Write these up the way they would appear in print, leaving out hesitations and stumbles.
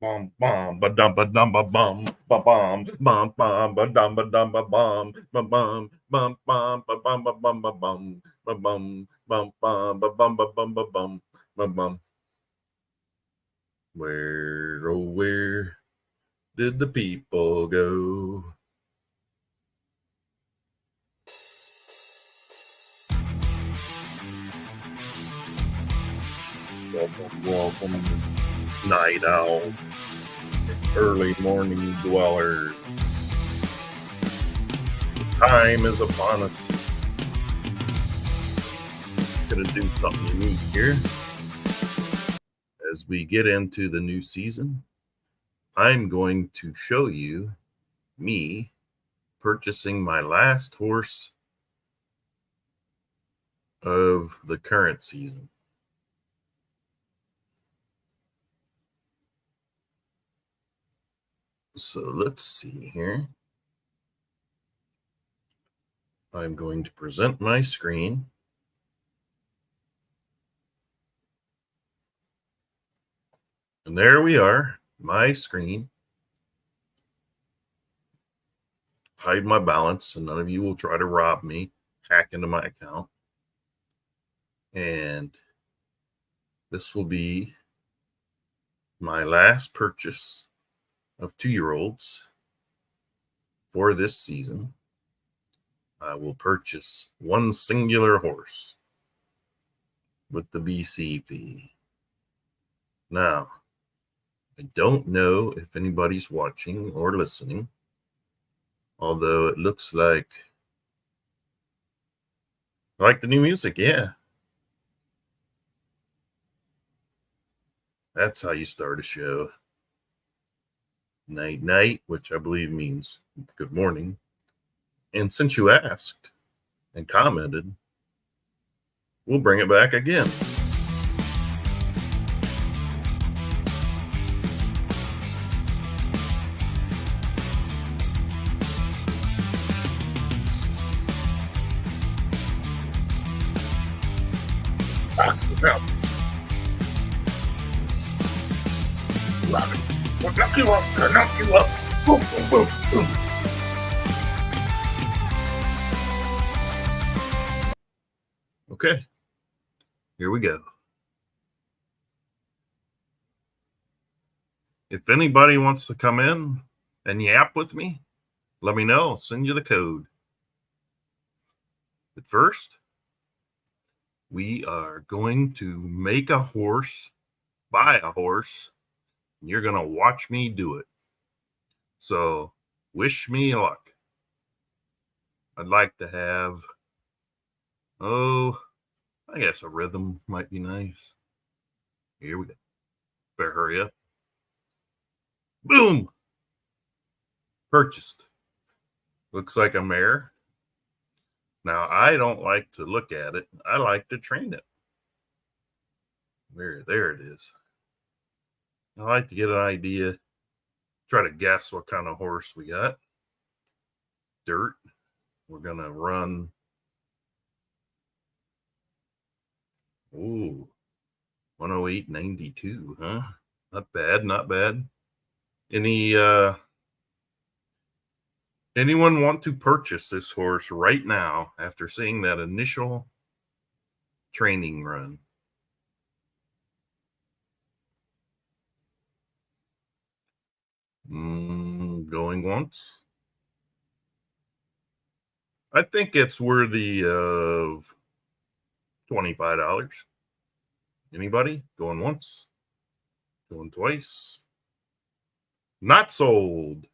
Bum bum ba dum ba dum ba bum ba bum bum bum ba dum ba dum ba bum ba bum bum bum ba bum ba bum ba bum ba bum bum bum ba bum ba bum ba bum ba bum. Where oh where did the people go? Welcome, night owls, early morning dwellers. Time is upon us. Gonna do something unique here. As we get into the new season, I'm going to show you me purchasing my last horse of the current season. So let's see here. I'm going to present my screen. And there we are, my screen. Hide my balance so none of you will try to rob me, hack into my account. And this will be my last purchase of 2-year-olds for this season. I will purchase one singular horse with the BC fee. Now, I don't know if anybody's watching or listening, although it looks like I like the new music. Yeah. That's how you start a show. Night, night, which I believe means good morning. And since you asked and commented, we'll bring it back again. Rocks. We'll knock you up. We'll knock you up. Boom, boom, boom, boom. Okay. Here we go. If anybody wants to come in and yap with me, let me know. I'll send you the code. But first, we are going to make a horse, buy a horse, and you're going to watch me do it. So wish me luck. I'd like to have, I guess a rhythm might be nice. Here we go. Better hurry up. Boom! Purchased. Looks like a mare. Now, I don't like to look at it. I like to train it. There it is. I like to get an idea, try to guess what kind of horse we got. Dirt. We're going to run. Ooh, 108.92, huh? Not bad, not bad. Anyone want to purchase this horse right now after seeing that initial training run? Going once. I think it's worthy of $25. Anybody? Going once? Going twice? Not sold.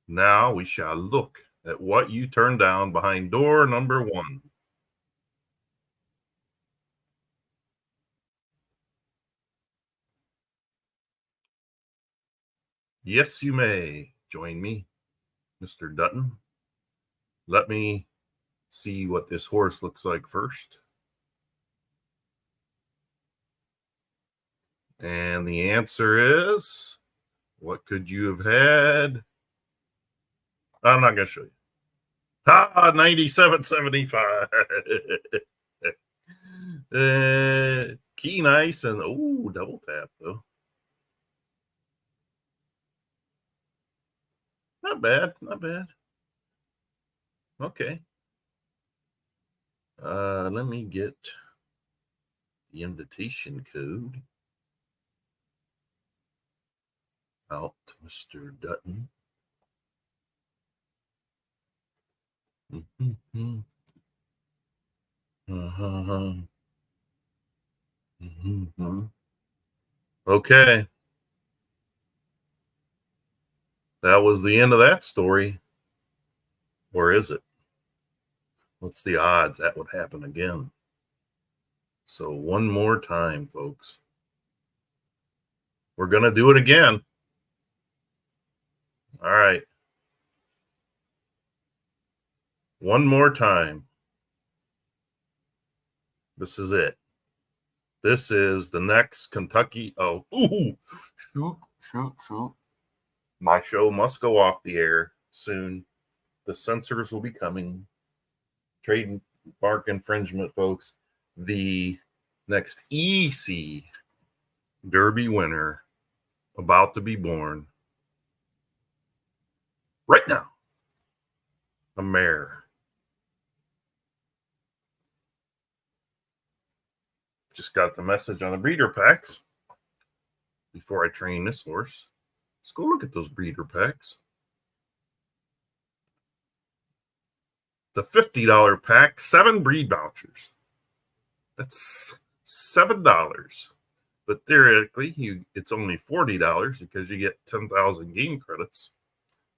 Now we shall look at what you turned down behind door number 1. Yes, you may join me, Mr. Dutton. Let me see what this horse looks like first. And the answer is, what could you have had? I'm not going to show you. 97.75. Key nice and double tap though. Not bad. Not bad. Okay. Let me get the invitation code out to Mr. Dutton. Mm-hmm. Uh-huh. Mm-hmm. Okay. That was the end of that story. Or is it? What's the odds that would happen again? So one more time, folks. We're going to do it again. All right. One more time. This is it. This is the next Kentucky. Oh, ooh, shoot. My show must go off the air soon. The censors will be coming. Trademark infringement, folks. The next EC Derby winner about to be born right now. A mare. Just got the message on the breeder packs before I train this horse. Let's go look at those breeder packs. The $50 pack, 7 breed vouchers. That's $7. But theoretically, it's only $40 because you get 10,000 game credits.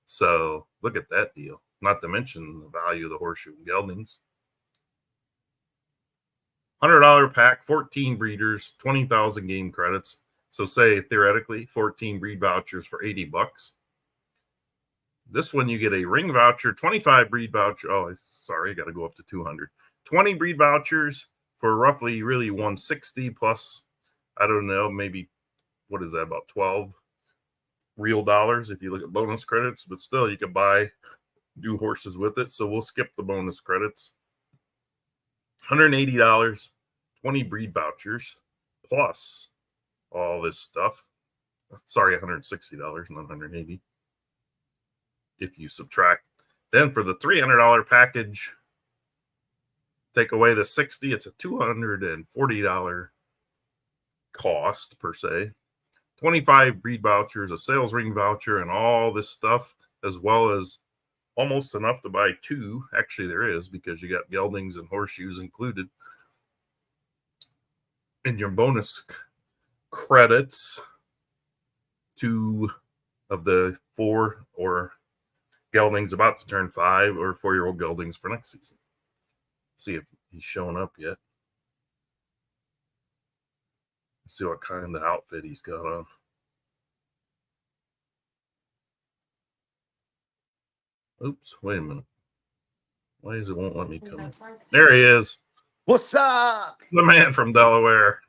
So look at that deal. Not to mention the value of the horseshoe and geldings. $100 pack, 14 breeders, 20,000 game credits. So say theoretically 14 breed vouchers for $80. This one you get a ring voucher, 25 breed voucher. Oh, sorry, I got to go up to 200. 20 breed vouchers for roughly really 160 plus, I don't know, maybe what is that, about 12 real dollars if you look at bonus credits, but still you can buy new horses with it. So we'll skip the bonus credits. $180, 20 breed vouchers plus all this stuff. Sorry, $160, not $180. If you subtract. Then for the $300 package, take away the $60, it's a $240 cost per se. 25 breed vouchers, a sales ring voucher, and all this stuff, as well as almost enough to buy 2. Actually, there is, because you got geldings and horseshoes included. And your bonus credits, 2 of the 4 or geldings about to turn 5 or 4-year-old geldings for next season. See if he's showing up yet. Let's see what kind of outfit he's got on. Oops, wait a minute. Why is it won't let me come? There he is. What's up? The man from Delaware.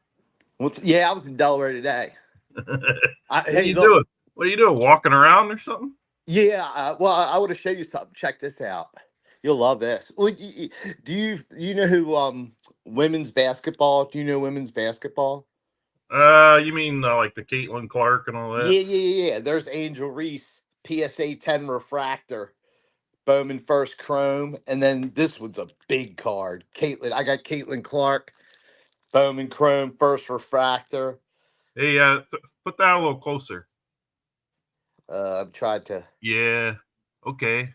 Yeah, I was in Delaware today. What are you doing? What are you doing? Walking around or something? Yeah, well, I want to show you something. Check this out. You'll love this. Well, do you know who women's basketball? Do you know women's basketball? You mean like the Caitlin Clark and all that? Yeah. There's Angel Reese, PSA 10 refractor, Bowman first chrome, and then this was a big card. Caitlin, I got Caitlin Clark, Bowman chrome first refractor. Hey, put that a little closer. I'm trying to. Yeah. Okay.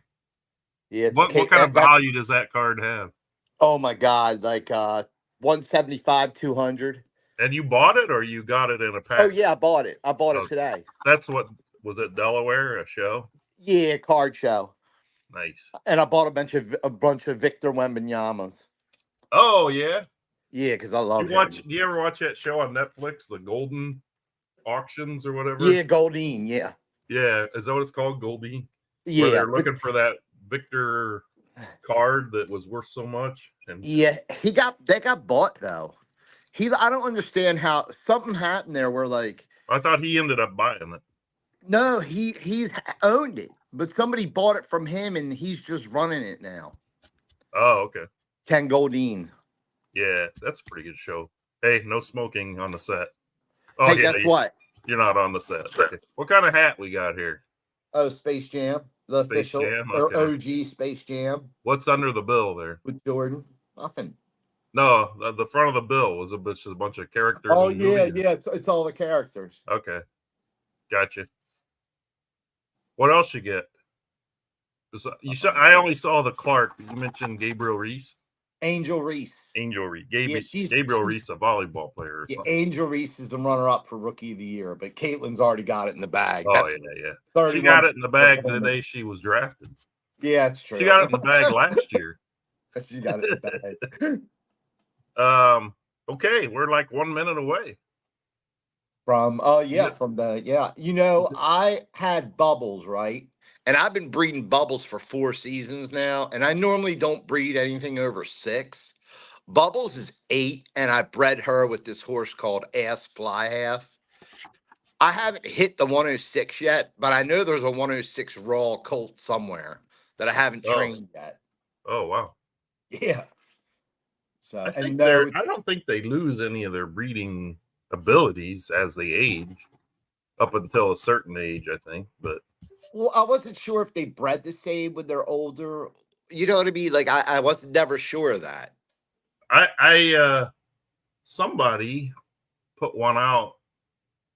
Yeah. What kind of value does that card have? Oh my God, like 175, 200. And you bought it, or you got it in a pack? Oh yeah, I bought it. I bought it today. That's what was it? Delaware, a show? Yeah, card show. Nice. And I bought a bunch of Victor Wembanyama's. Oh yeah. Yeah, because I love him. Do you ever watch that show on Netflix, the Golden Auctions or whatever? Yeah, Goldine. Yeah. Yeah, is that what it's called, Goldine? Yeah. Where they're looking for that Victor card that was worth so much. And yeah, they got bought though. I don't understand how something happened there where like I thought he ended up buying it. No, he's owned it, but somebody bought it from him and he's just running it now. Oh, okay. Ken Goldine. Yeah, that's a pretty good show. Hey, no smoking on the set. Oh, hey, yeah, guess what? You're not on the set. Okay. What kind of hat we got here? Oh, Space Jam. The Space official Jam, or okay. OG Space Jam What's under the bill there? with Jordan. Nothing. No, the front of the bill was a bunch of characters Oh in the yeah, movie. yeah. It's all the characters. Okay, gotcha. What else you get? I only saw the Clark. You mentioned Gabriel Reese. Angel Reese. Angel Reese. Yeah, Gabriel Reese, a volleyball player or yeah, something. Angel Reese is the runner-up for Rookie of the Year, but Caitlin's already got it in the bag. Oh, That's yeah. 31. She got it in the bag the day she was drafted. Yeah, it's true. She got it in the bag last year. She got it in the bag. Okay, we're like 1 minute away. From I had Bubbles, right? And I've been breeding Bubbles for 4 seasons now, and I normally don't breed anything over 6. Bubbles is 8, and I bred her with this horse called Ass Fly Half. I haven't hit the 106 yet, but I know there's a 106 raw colt somewhere that I haven't trained yet. Oh wow. Yeah. So I don't think they lose any of their breeding abilities as they age up until a certain age, I think. But well, I wasn't sure if they bred the same when they're older. You know what I mean? Like I was never sure of that. Somebody put one out.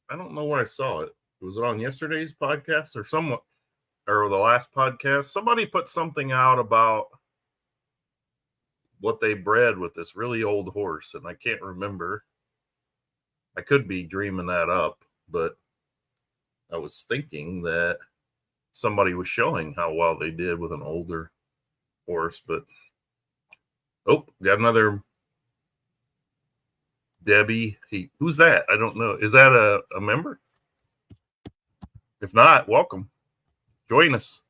I don't know where I saw it. Was it on yesterday's podcast or the last podcast? Somebody put something out about what they bred with this really old horse, and I can't remember. I could be dreaming that up, but I was thinking that somebody was showing how well they did with an older horse. But got another Debbie. Who's that? I don't know. Is that a member? If not, welcome. Join us.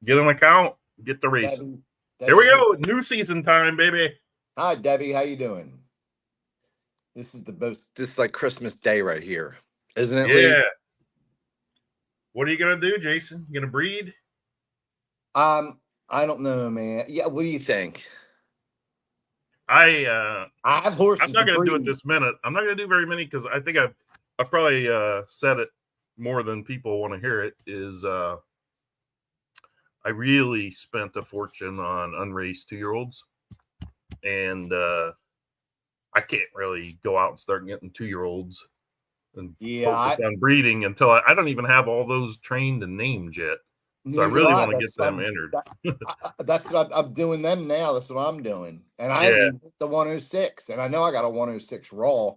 Get an account. Get the race. Debbie, Here we go. New season time, baby. Hi, Debbie. How you doing? This is this is like Christmas Day right here, isn't it? Yeah. Lee? What are you gonna do, Jason? You gonna breed? I don't know, man. Yeah, what do you think? I have horses. I'm not gonna do it this minute. I'm not gonna do very many because I think I've probably said it more than people want to hear it. Is I really spent a fortune on unraised 2-year-olds, and I can't really go out and start getting 2-year-olds and focus on breeding until I don't even have all those trained and named yet. So I really want to get them entered. That's what I'm doing them now. That's what I'm doing. And I haven't hit the 106, and I know I got a 106 raw.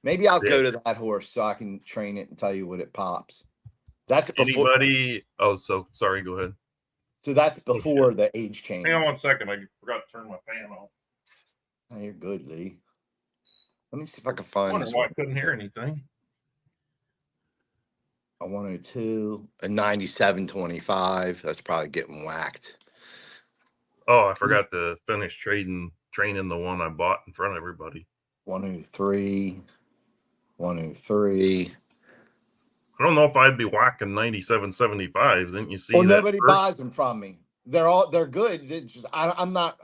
Maybe I'll go to that horse so I can train it and tell you what it pops. That's anybody. Oh, so sorry. Go ahead. So that's before the age change. Hang on 1 second. I forgot to turn my fan off. Oh, you're good, Lee. Let me see if I can find this. Why I couldn't hear anything. A 102, a 97.25. That's probably getting whacked. Oh, I forgot to finish training the one I bought in front of everybody. 103, 103. I don't know if I'd be whacking 97.75s. Didn't you see? Well, nobody buys them from me. They're good. It's just I'm not.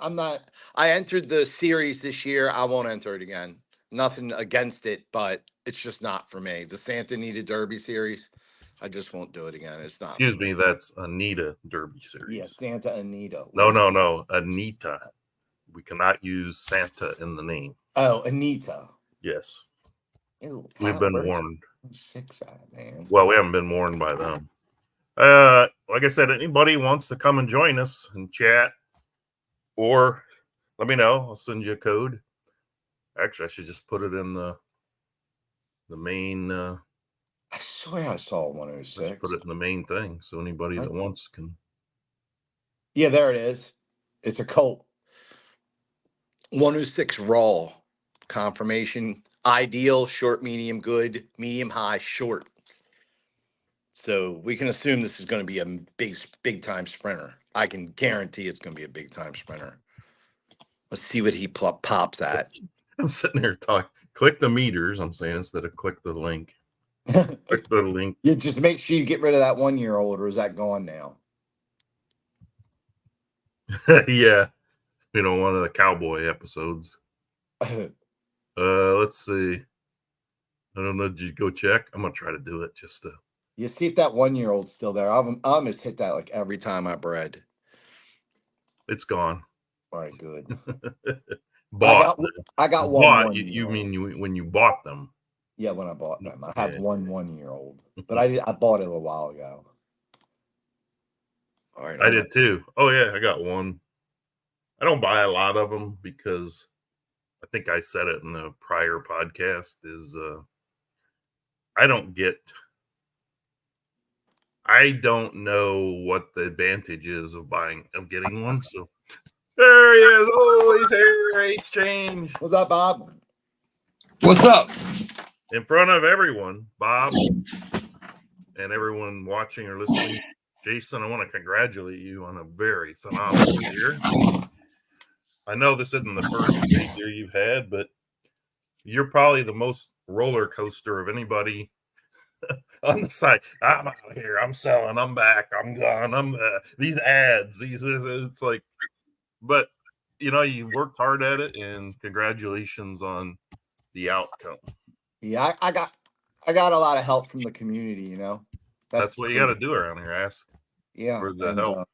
I entered the series this year. I won't enter it again. Nothing against it, but it's just not for me. The Santa Anita Derby series, I just won't do it again. It's not. Excuse me, that's Anita Derby series. Yeah, Santa Anita. No, Anita. We cannot use Santa in the name. Oh, Anita. Yes. Ew, we've been warned. 6 man. Well, we haven't been warned by them. Like I said, anybody wants to come and join us and chat, or let me know. I'll send you a code. Actually, I should just put it in the main. I swear I saw 106. Just put it in the main thing, so anybody that wants can. Yeah, there it is. It's a colt. 106 raw confirmation. Ideal, short, medium, good, medium, high, short. So we can assume this is going to be a big time sprinter. I can guarantee it's going to be a big time sprinter. Let's see what he pops at. I'm sitting here talking. Click the meters, I'm saying, instead of click the link. Click the link. Yeah, just make sure you get rid of that 1-year-old, or is that gone now? Yeah. One of the cowboy episodes. Let's see. I don't know. Did you go check? I'm gonna try to do it just to You see if that 1-year-old's still there. I'm almost hit that like every time I bred. It's gone. All right, good. Bought. I got Bought. one. You mean when you bought them? Yeah, when I bought them. I have Yeah. 1-year-old, but I bought it a while ago. All right, I did too. Oh yeah, I got one. I don't buy a lot of them because I think I said it in the prior podcast is I don't know what the advantage is of getting one. So there he is. Oh, he's here. Exchange. What's up, Bob? What's up? In front of everyone, Bob, and everyone watching or listening. Jason, I want to congratulate you on a very phenomenal year. I know this isn't the first great year you've had, but you're probably the most roller coaster of anybody on the side. I'm out of here. I'm selling. I'm back. I'm gone. These ads. It's like, but you worked hard at it, and congratulations on the outcome. Yeah, I got a lot of help from the community. That's what you got to do around here. Ask for the help.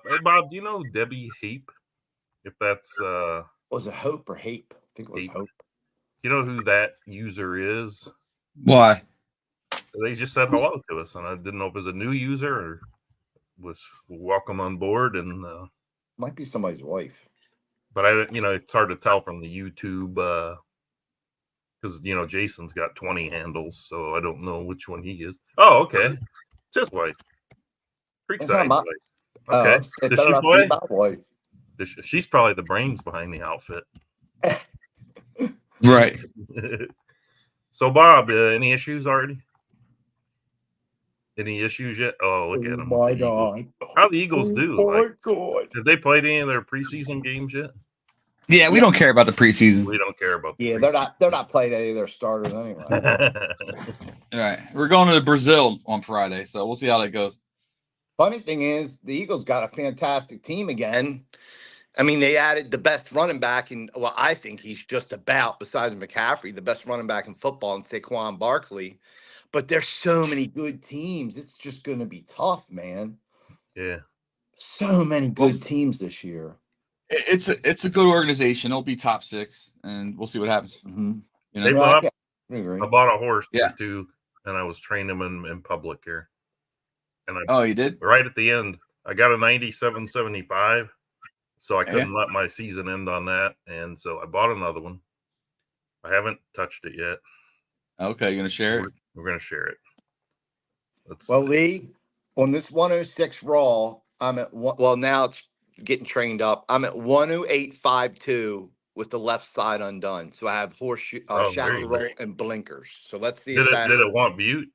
Hey Bob, do you know Debbie Hape? If that's was it Hope or Hape? I think it was Hape. Hope. You know who that user is? Why? They just said hello to us, and I didn't know if it was a new user or was welcome on board. And might be somebody's wife. But it's hard to tell from the YouTube because Jason's got 20 handles, so I don't know which one he is. Oh, okay, it's his wife. Creekside wife. Okay, does she play? She's probably the brains behind the outfit. Right. So, Bob, any issues already? Any issues yet? Oh, look at them. My God. How the Eagles do? My God. Have they played any of their preseason games yet? Yeah, we don't care about the preseason. We don't care about. They're not playing any of their starters anyway. All right, we're going to Brazil on Friday, so we'll see how that goes. Funny thing is, the Eagles got a fantastic team again. I mean, they added the best running back I think he's just about, besides McCaffrey, the best running back in football in Saquon Barkley. But there's so many good teams. It's just going to be tough, man. Yeah. So many good teams this year. It's a good organization. It'll be top 6, and we'll see what happens. Mm-hmm. Hey, Bob, I bought a horse or two, and I was training him in public here. And you did? Right at the end, I got a 97.75. So I couldn't let my season end on that. And so I bought another one. I haven't touched it yet. Okay, you're going to share it? We're going to share it. Lee, on this 106 Raw, I'm at now it's getting trained up. I'm at 108.52 with the left side undone. So I have horseshoe, chaparral, and blinkers. So let's see did it want Butte?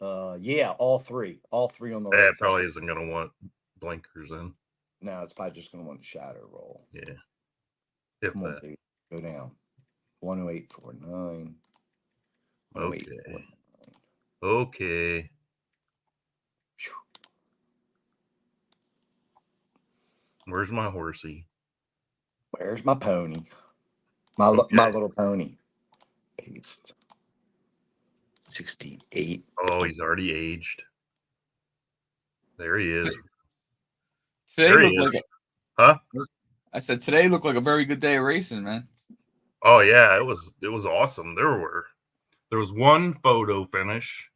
Yeah, all three on the right side. It probably isn't going to want blinkers then. No, it's probably just going to want to shatter roll. Yeah. Come on, dude. Go down. 108.49. Okay. Where's my horsey? Where's my pony? My little pony. Paste. 68. Oh, he's already aged. There he is. Today I said today looked like a very good day of racing, man. Oh yeah, it was awesome. There was one photo finish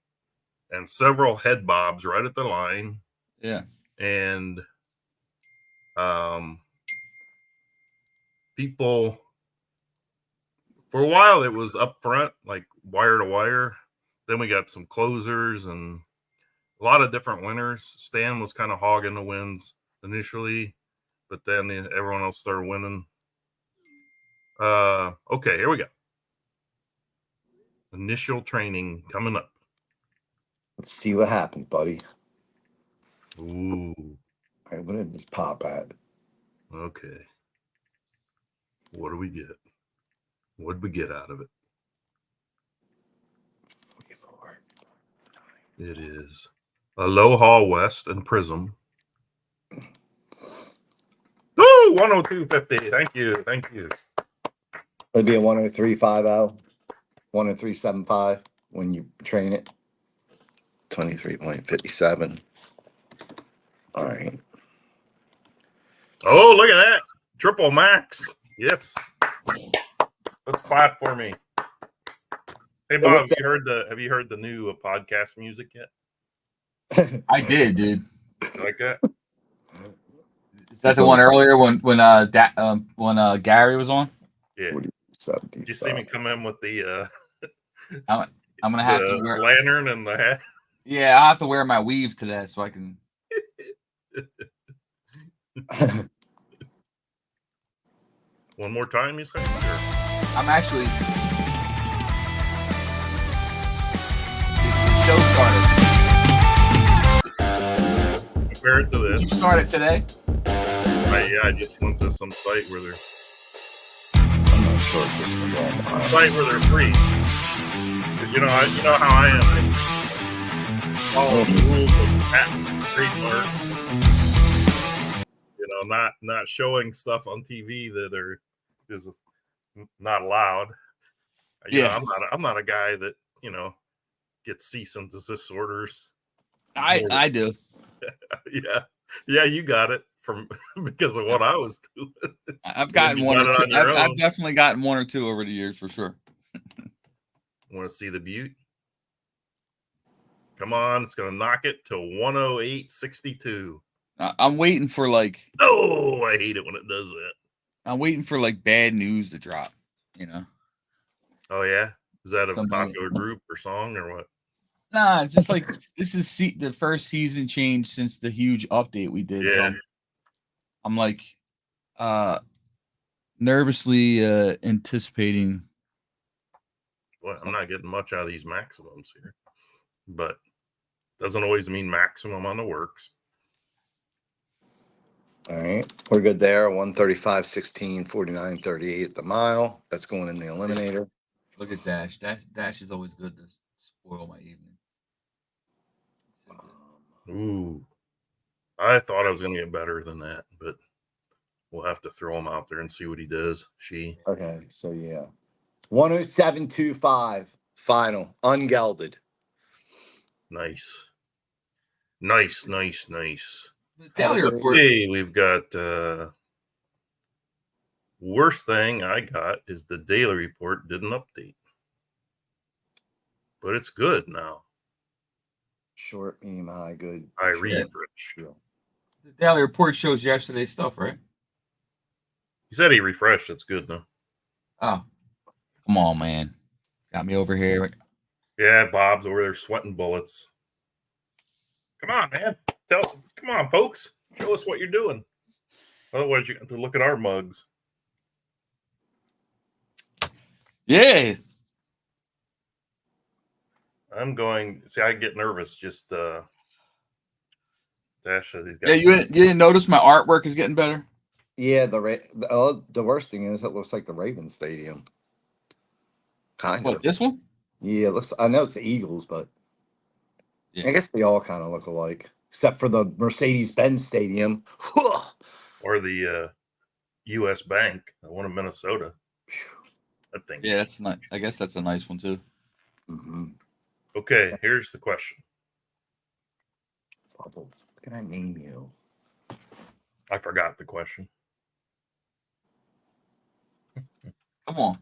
and several head bobs right at the line. Yeah. And people for a while it was up front, like wire to wire. Then we got some closers and a lot of different winners. Stan was kind of hogging the wins initially, but then everyone else started winning. Okay, here we go. Initial training coming up. Let's see what happens, buddy. Ooh. All right, what did this pop at? Okay. What do we get? What did we get out of it? 44. It is Aloha West and Prism. Ooh, 102.50. Thank you. It'd be a 103.50, 103.75 when you train it. 23.57. All right. Oh, look at that. Triple max. Yes. Let's clap for me. Hey Bob, have you heard the new podcast music yet? I did, dude. You like that? Is that the one earlier when Gary was on? Yeah. Did you see me come in with the I'm gonna have to wear lantern and the hat? Yeah, I have to wear my weave today so I can. One more time, you say? Sure. I'm actually. The show started. Compared to this. You started today? I just went to some site where they're. I'm not sure if this is wrong. Site where they're free. You know how I am. I follow the rules of patent trademark. You know, not showing stuff on TV that is not allowed. You know, I'm not a guy that gets cease and desist orders. I do. Yeah, you got it from because of what I was doing. I've gotten one or two. I've definitely gotten one or two over the years for sure. Want to see the butte? Come on, it's gonna knock it to 108.62. I'm waiting for like. Oh, I hate it when it does that. I'm waiting for like bad news to drop. You know. Oh yeah, is that a popular group or song or what? Nah, it's just like this is the first season change since the huge update we did. Yeah. So I'm like nervously anticipating. Well, I'm not getting much out of these maximums here, but doesn't always mean maximum on the works. All right, we're good there. 135.16, 49.38 at the mile. That's going in the eliminator. Look at Dash. Dash is always good to spoil my evening. Ooh, I thought I was going to get better than that, but we'll have to throw him out there and see what he does. Okay, so yeah, 107.25 final, ungelded. Nice. Daily Let's see, we've got worst thing I got is the daily report didn't update, but it's good now. Short, medium, high, good. I refreshed. The daily report shows yesterday's stuff, right? He said he refreshed. It's good now. Oh, come on, man! Got me over here. Yeah, Bob's over there sweating bullets. Come on, man! Come on, folks! Show us what you're doing. Otherwise, you have to look at our mugs. Yeah. I'm going. See, I get nervous. Just Dash says he's got. Yeah, you didn't notice my artwork is getting better. Yeah, the worst thing is it looks like the Ravens Stadium. Kind of. What, this one? Yeah, it looks. I know it's the Eagles, but I guess they all kind of look alike, except for the Mercedes-Benz Stadium. Or the U.S. Bank, the one in Minnesota. I think. Yeah, that's not. I guess that's a nice one too. Mm-hmm. Okay, here's the question. Bubbles, what can I name you? I forgot the question. Come on.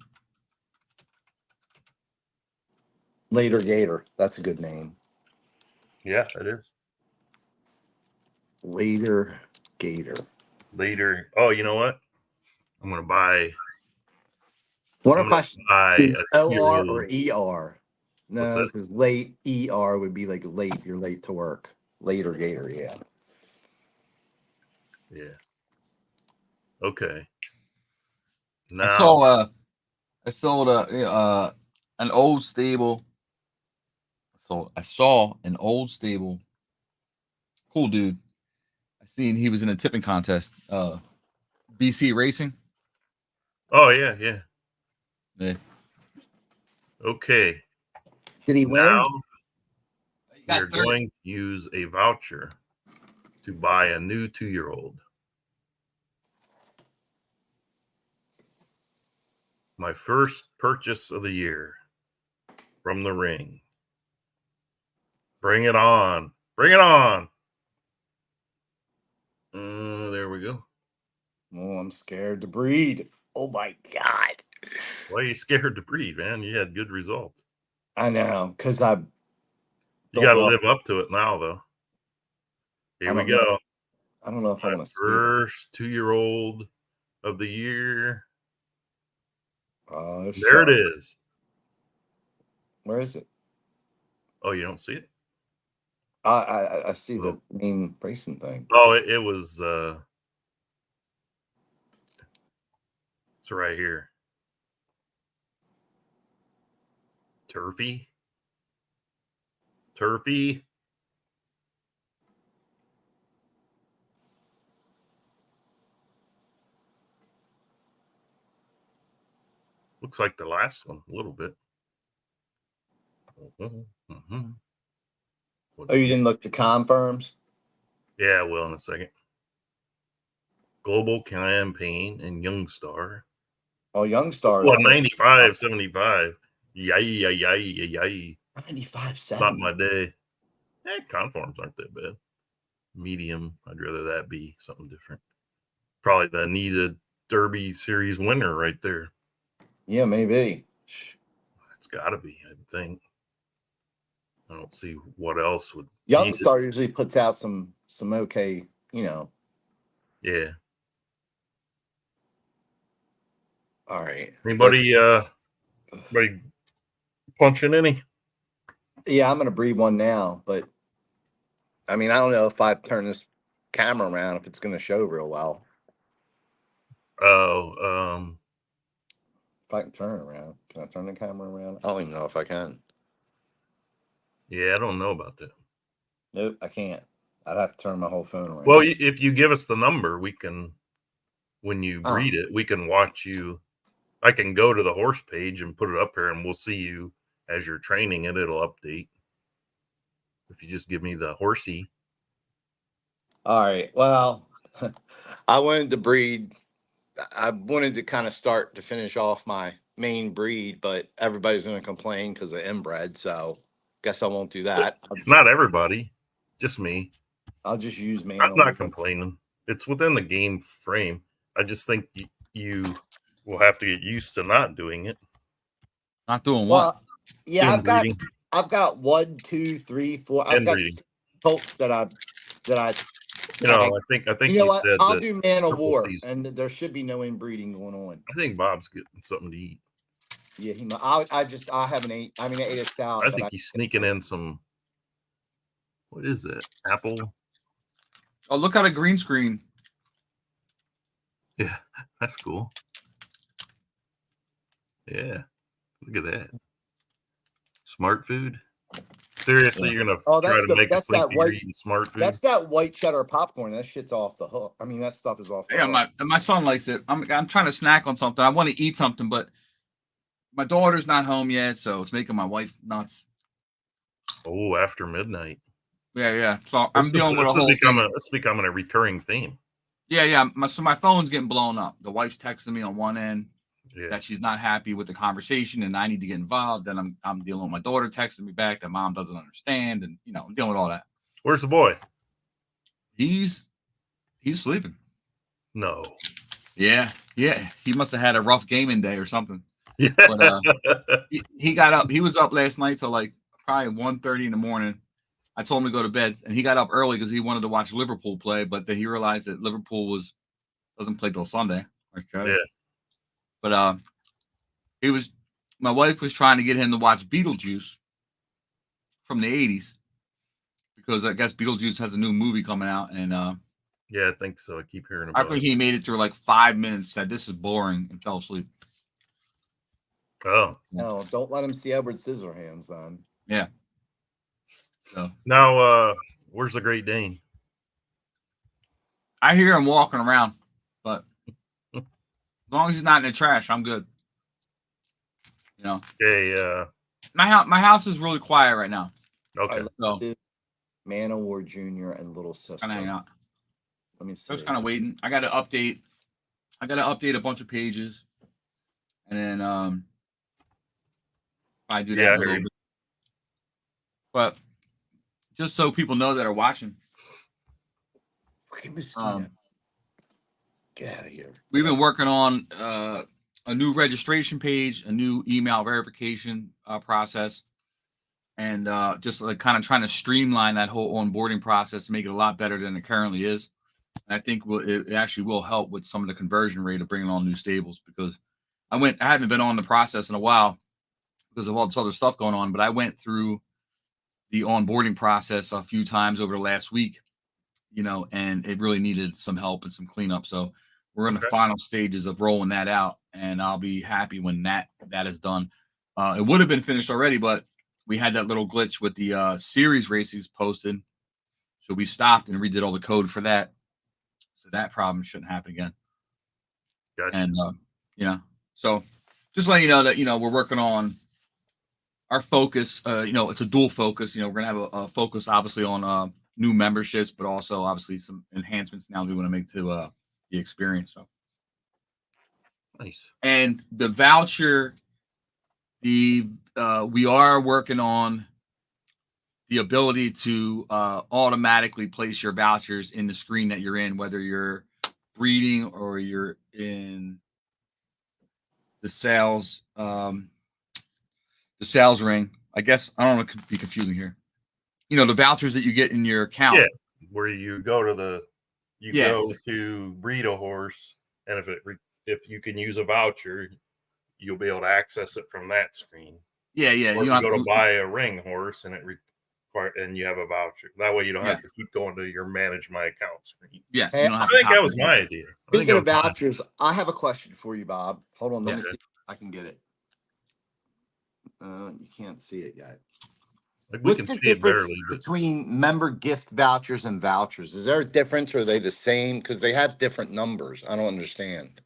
Later Gator. That's a good name. Yeah, it is. Later Gator. Later. Oh, you know what? I'm going to buy. What if I buy OR or ER? No, because late ER would be like late. You're late to work. Later Gator, yeah. Yeah. Okay. Now I sold an old stable. I saw an old stable. Cool dude. I seen he was in a tipping contest. BC Racing. Oh yeah. Yeah. Okay. Did he win? Now we're going to use a voucher to buy a new 2-year-old. My first purchase of the year from the ring. Bring it on. Bring it on. There we go. Oh, I'm scared to breed. Oh my God. Why are you scared to breed, man? You had good results. I know, because I You don't got to know. live up to it now, though. Here I we don't know. go. I don't know if I My want to see it. first 2-year-old of the year. Oh, There it is. Where is it? Oh, you don't see it? I see Oh. the main racing thing. Oh, it was it's right here. Turfy. Looks like the last one a little bit. Mhm. Oh, you didn't look to confirms? Yeah, I will in a second. Global Campaign and Youngstar. Oh, Youngstar. What, 95, 75. Yay. 95, Not my day. Conforms aren't that bad. Medium, I'd rather that be something different. Probably the Anita Derby Series winner right there. Yeah, maybe. It's got to be, I think. I don't see what else would. Youngstar usually puts out some okay, Yeah. All right. Anybody punching any? Yeah, I'm gonna breed one now, but I mean, I don't know if I turn this camera around if it's gonna show real well. Oh, If I can turn it around, can I turn the camera around? I don't even know if I can. yeah, I don't know about that. Nope, I can't. I'd have to turn my whole phone around. Well, if you give us the number, we can, when you Oh. breed it, we can watch you. I can go to the horse page and put it up here, and we'll see you as you're training it. It'll update. If you just give me the horsey. All right. Well, I wanted to breed. I wanted to kind of start to finish off my main breed, but everybody's going to complain because of inbred. So guess I won't do that. Not everybody, just me. I'll just use man. I'm not complaining. It's within the game frame. I just think you will have to get used to not doing it. Not doing what? Well, yeah, Inbreeding. I've got 1, 2, 3, 4. I've got Inbreeding. colts that I. You know, I think You know what? said I'll that do man of triple war, season. and there should be no inbreeding going on. I think Bob's getting something to eat. Yeah, I haven't ate. I mean, I ate a salad. I think he's sneaking in some. What is that? Apple? Oh, look at a green screen. Yeah, that's cool. Yeah, look at that. Smart food. Seriously, Yeah. you're gonna Oh, try to make us think that you're white eating smart food? That's that white cheddar popcorn. That shit's off the hook. I mean, that stuff is off the Yeah, hook. my son likes it. I'm trying to snack on something. I want to eat something, but my daughter's not home yet, so it's making my wife nuts. Oh, after midnight. Yeah. So I'm dealing with a whole thing. It's becoming a recurring theme. Yeah. My phone's getting blown up. The wife's texting me on one end Yeah. that she's not happy with the conversation, and I need to get involved. Then I'm dealing with my daughter texting me back that mom doesn't understand, and I'm dealing with all that. Where's the boy? He's sleeping. No. Yeah. He must have had a rough gaming day or something. Yeah. But he got up. He was up last night till like probably 1:30 in the morning. I told him to go to bed, and he got up early because he wanted to watch Liverpool play. But then he realized that Liverpool doesn't play till Sunday. Okay. Yeah. But my wife was trying to get him to watch Beetlejuice from the 80s because I guess Beetlejuice has a new movie coming out, and yeah, I think so. I keep hearing about I think he made it through like 5 minutes, said this is boring, and fell asleep. Oh. No, don't let him see Edward Scissorhands then. Yeah. So now, where's the Great Dane? I hear him walking around, but as long as he's not in the trash, I'm good. Okay. My house is really quiet right now. Okay. So Man of War Jr. and Little Sister. kind of hang out. Let me see. I was kind of waiting. I got to update. A bunch of pages, and then I do that a little bit. But just so people know that are watching, Fucking mosquito. Get out of here. we've been working on a new registration page, a new email verification process, and just like kind of trying to streamline that whole onboarding process to make it a lot better than it currently is. And I think it actually will help with some of the conversion rate of bringing on new stables, because I haven't been on the process in a while because of all this other stuff going on, but I went through the onboarding process a few times over the last week, and it really needed some help and some cleanup. So we're in the final stages of rolling that out, and I'll be happy when that is done. It would have been finished already, but we had that little glitch with the series races posted. So we stopped and redid all the code for that. So that problem shouldn't happen again. Gotcha. And, so just letting you know that, we're working on our focus. It's a dual focus. We're going to have a focus, obviously, on new memberships, but also, obviously, some enhancements now we want to make to the experience. So Nice. And the voucher, we are working on the ability to automatically place your vouchers in the screen that you're in, whether you're breeding or you're in the sales ring. I guess I don't want to be confusing here. The vouchers that you get in your account. Yeah, where you go to go to breed a horse, and if you can use a voucher, you'll be able to access it from that screen. Yeah. Or you go to buy a ring horse, and and you have a voucher. That way, you don't have to keep going to your manage my account screen. Yes, Hey, I think that was my idea. Speaking of vouchers, I have a question for you, Bob. Hold on, let me see if I can get it. You can't see it yet. We can see it barely. Between member gift vouchers and vouchers? Is there a difference, or are they the same? Because they have different numbers. I don't understand.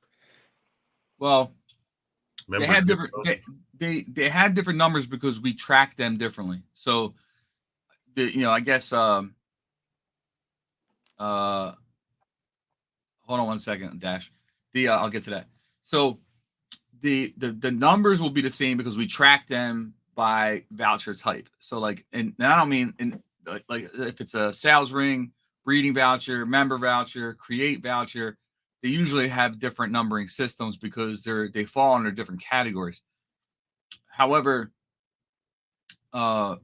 Well, they have different. They have different numbers because we track them differently. So, I guess. Hold on one second, Dash. I'll get to that. So, the numbers will be the same because we track them by voucher type. So and I don't mean like if it's a sales ring, breeding voucher, member voucher, create voucher, they usually have different numbering systems because they fall under different categories. However, the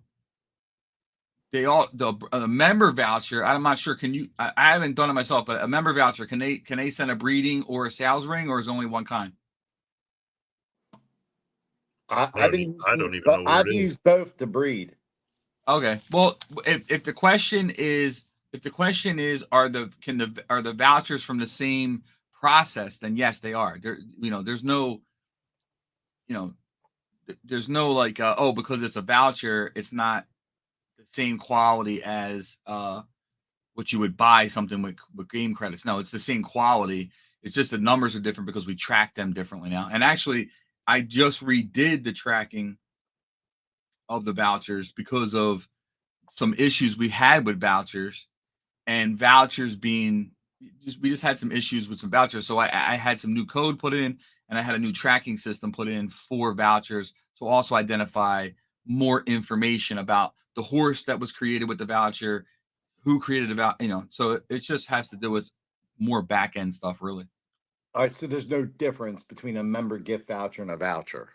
member voucher, I'm not sure. I haven't done it myself, but a member voucher, can they send a breeding or a sales ring, or is it only one kind? I don't even know. I've used both to breed. Okay. Well, if the question is are the vouchers from the same process, then yes, they are. There's no like because it's a voucher, it's not the same quality as what you would buy something with game credits. No, it's the same quality. It's just the numbers are different because we track them differently now. And actually, I just redid the tracking of the vouchers because of some issues we had with vouchers, and vouchers we just had some issues with some vouchers. So I had some new code put in, and I had a new tracking system put in for vouchers to also identify more information about the horse that was created with the voucher, who created the voucher, so it just has to do with more back end stuff, really. All right, so there's no difference between a member gift voucher and a voucher.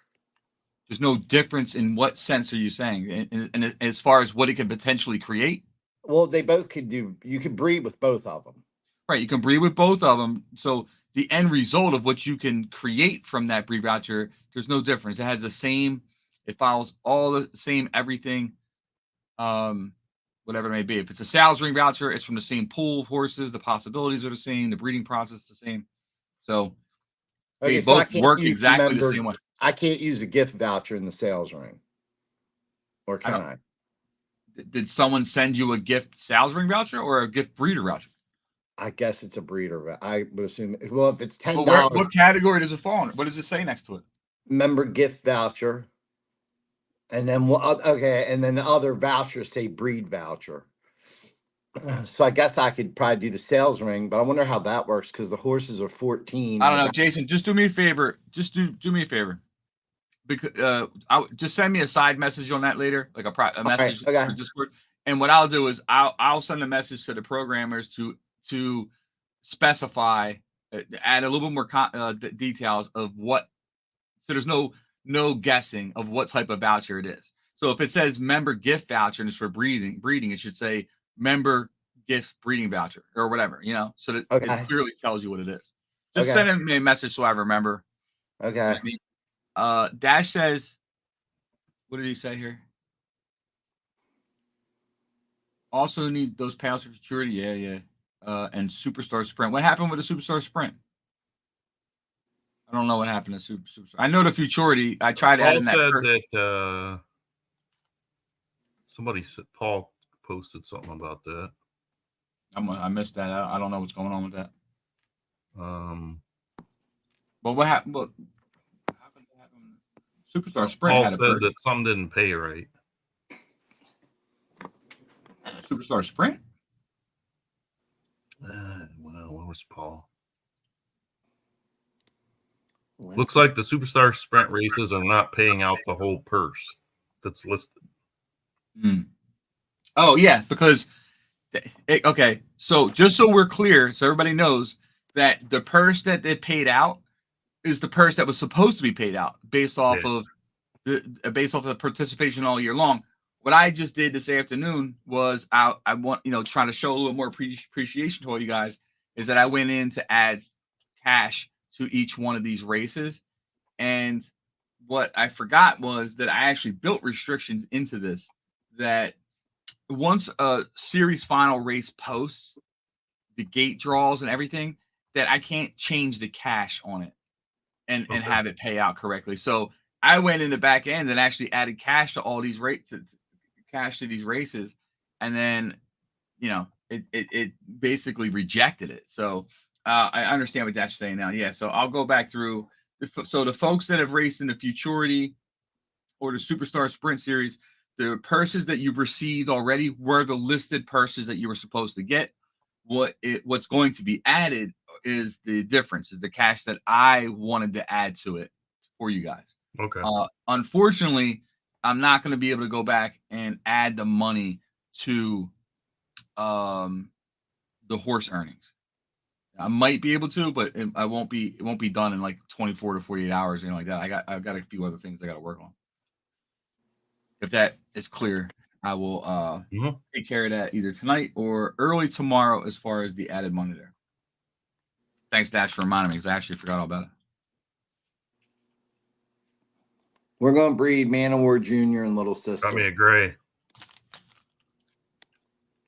There's no difference in what sense are you saying? And as far as what it can potentially create? Well, they both could do. You can breed with both of them. Right, you can breed with both of them. So the end result of what you can create from that breed voucher, there's no difference. It has the same. It follows all the same everything, whatever it may be. If it's a sales ring voucher, it's from the same pool of horses. The possibilities are the same. The breeding process is the same. So they both work exactly the same way. I can't use a gift voucher in the sales ring. Or can I? Did someone send you a gift sales ring voucher or a gift breeder voucher? I guess it's a breeder. I would assume. Well, if it's $10, what category does it fall in? What does it say next to it? Member gift voucher. And then and then the other vouchers say breed voucher. So I guess I could probably do the sales ring, but I wonder how that works because the horses are 14. I don't know, Jason. Just do me a favor. Just do me a favor. Because just send me a side message on that later, like a message okay. for Discord, And what I'll do is I'll send a message to the programmers to specify, add a little bit more details of what. So there's no guessing of what type of voucher it is. So if it says member gift voucher and it's for breeding, it should say member gift breeding voucher or whatever, so that Okay. it clearly tells you what it is. Just Okay. send me a message so I remember. Okay. Dash says, what did he say here? Also need those payouts for futurity. Yeah. And Superstar Sprint. What happened with the Superstar Sprint? I don't know what happened to Superstar. I know the futurity. I tried adding that. Paul said that somebody said Paul posted something about that. I missed that. I don't know what's going on with that. But what happened? What happened? Superstar Sprint Paul had a said that some didn't pay right. Superstar Sprint? Well, where was Paul? Looks like the Superstar Sprint races are not paying out the whole purse that's listed. Oh, yeah, because okay, so just so we're clear, so everybody knows that the purse that they paid out is the purse that was supposed to be paid out based off of the participation all year long. What I just did this afternoon was I want trying to show a little more appreciation to all you guys is that I went in to add cash to each one of these races, and what I forgot was that I actually built restrictions into this that once a series final race posts the gate draws and everything, that I can't change the cash on it and have it pay out correctly. So I went in the back end and actually added cash to all these cash to these races, and then it basically rejected it. So I understand what Dash is saying now. Yeah, so I'll go back through. So the folks that have raced in the Futurity or the Superstar Sprint Series, the purses that you've received already were the listed purses that you were supposed to get. What's going to be added is the difference, is the cash that I wanted to add to it for you guys. Okay. Unfortunately, I'm not going to be able to go back and add the money to the horse earnings. I might be able to, but it won't be done in like 24 to 48 hours, like that. I've got a few other things I got to work on. If that is clear, I will take care of that either tonight or early tomorrow as far as the added money there. Thanks, Dash, for reminding me, because I actually forgot all about it. We're going to breed Man of War Jr. and Little Sister. Got me a gray.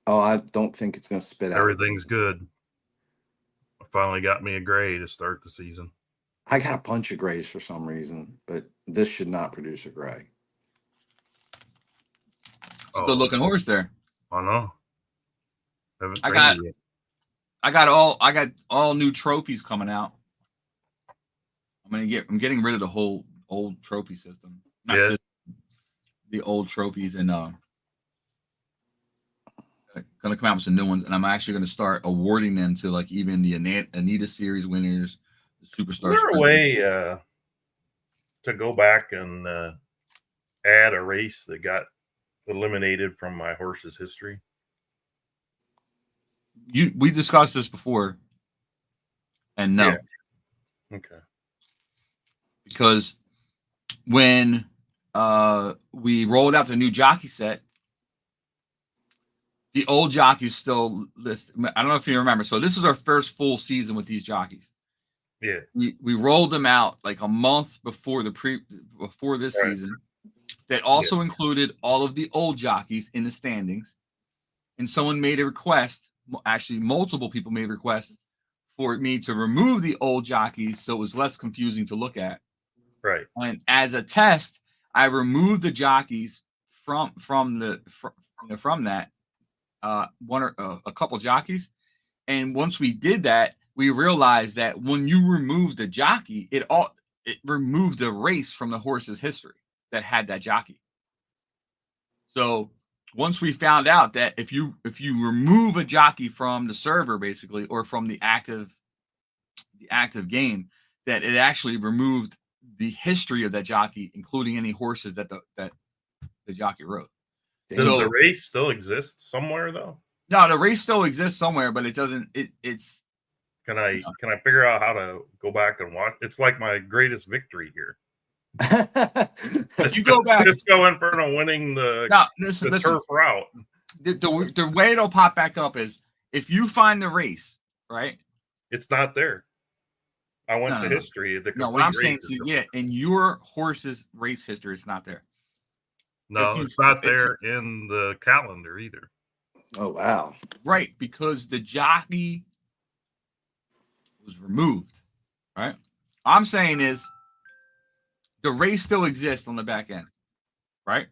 Oh, I don't think it's going to spit out. Everything's good. I finally got me a gray to start the season. I got a bunch of grays for some reason, but this should not produce a gray. Good looking horse there. I know. I got all new trophies coming out. I'm getting rid of the whole old trophy system. The old trophies, and gonna come out with some new ones, and I'm actually gonna start awarding them to like even the Anita Series winners, the Superstar. Is there a way to go back and add a race that got eliminated from my horse's history? We discussed this before, and no. Yeah. Okay. Because when we rolled out the new jockey set, the old jockeys still listed. I don't know if you remember. So this is our first full season with these jockeys. Yeah. We rolled them out like a month before this season. That also included all of the old jockeys in the standings. And someone made a request. Actually, multiple people made requests for me to remove the old jockeys so it was less confusing to look at. Right. And as a test, I removed the jockeys from that one or a couple jockeys. And once we did that, we realized that when you remove the jockey, it removed the race from the horse's history that had that jockey. So once we found out that if you remove a jockey from the server, basically, or from the active game, that it actually removed the history of that jockey, including any horses that the jockey rode. Does So- the race still exist somewhere though? No, the race still exists somewhere, but it doesn't. It's Can I figure out how to go back and watch? It's like my greatest victory here. you go back. Disco Inferno winning the No, listen. turf route. The way it'll pop back up is if you find the race, right? It's not there. I went No, to no. history. The No, complete what I'm race saying is to you, complete. in your horse's race history, it's not there. No, if you- it's not if you- there in the calendar either. Oh wow. Right, because the jockey was removed. Right? I'm saying is the race still exists on the back end. Right?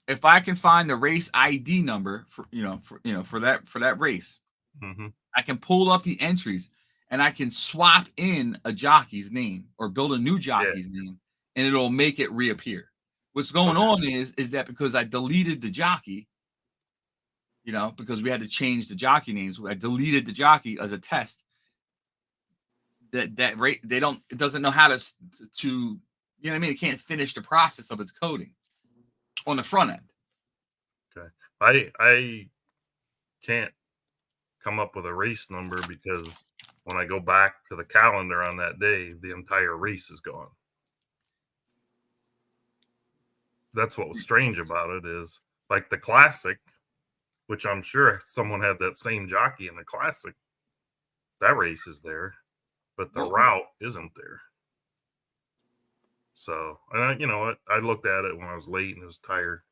If I can find the race ID number for that race, Mm-hmm. I can pull up the entries and I can swap in a jockey's name or build a new jockey's name, and it'll make it reappear. What's going on is that because I deleted the jockey, because we had to change the jockey names, I deleted the jockey as a test. That rate it doesn't know how to you know what I mean? It can't finish the process of its coding on the front end. Okay. I can't come up with a race number because when I go back to the calendar on that day, the entire race is gone. That's what was strange about it is like the classic, which I'm sure someone had that same jockey in the classic. That race is there, but the route isn't there. So, and you know what? I looked at it when I was late and was tired.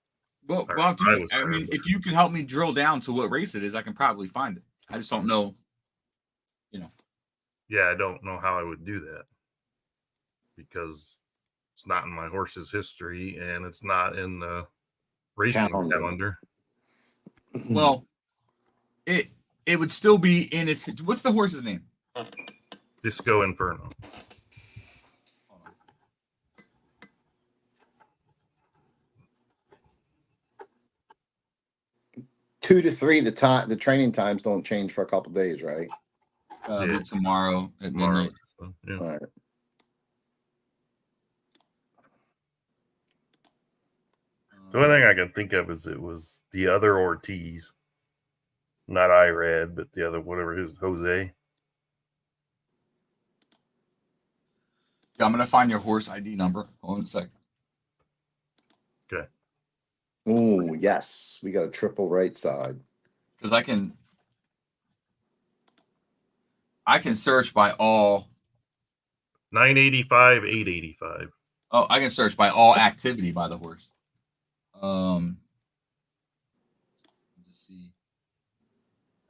Well, if you can help me drill down to what race it is, I can probably find it. I just don't know. Yeah, I don't know how I would do that because it's not in my horse's history and it's not in the racing calendar. Well, it would still be in its. What's the horse's name? Disco Inferno. Two to three, the training times don't change for a couple days, right? Yeah. Tomorrow at midnight. So, yeah. All right. The only thing I can think of is it was the other Ortiz, not Irad, but the other whatever his Jose. Yeah, I'm gonna find your horse ID number. Hold on a second. Okay. Oh yes, we got a triple right side. Because I can search by all. 985, 885. Oh, I can search by all activity by the horse. Let's see.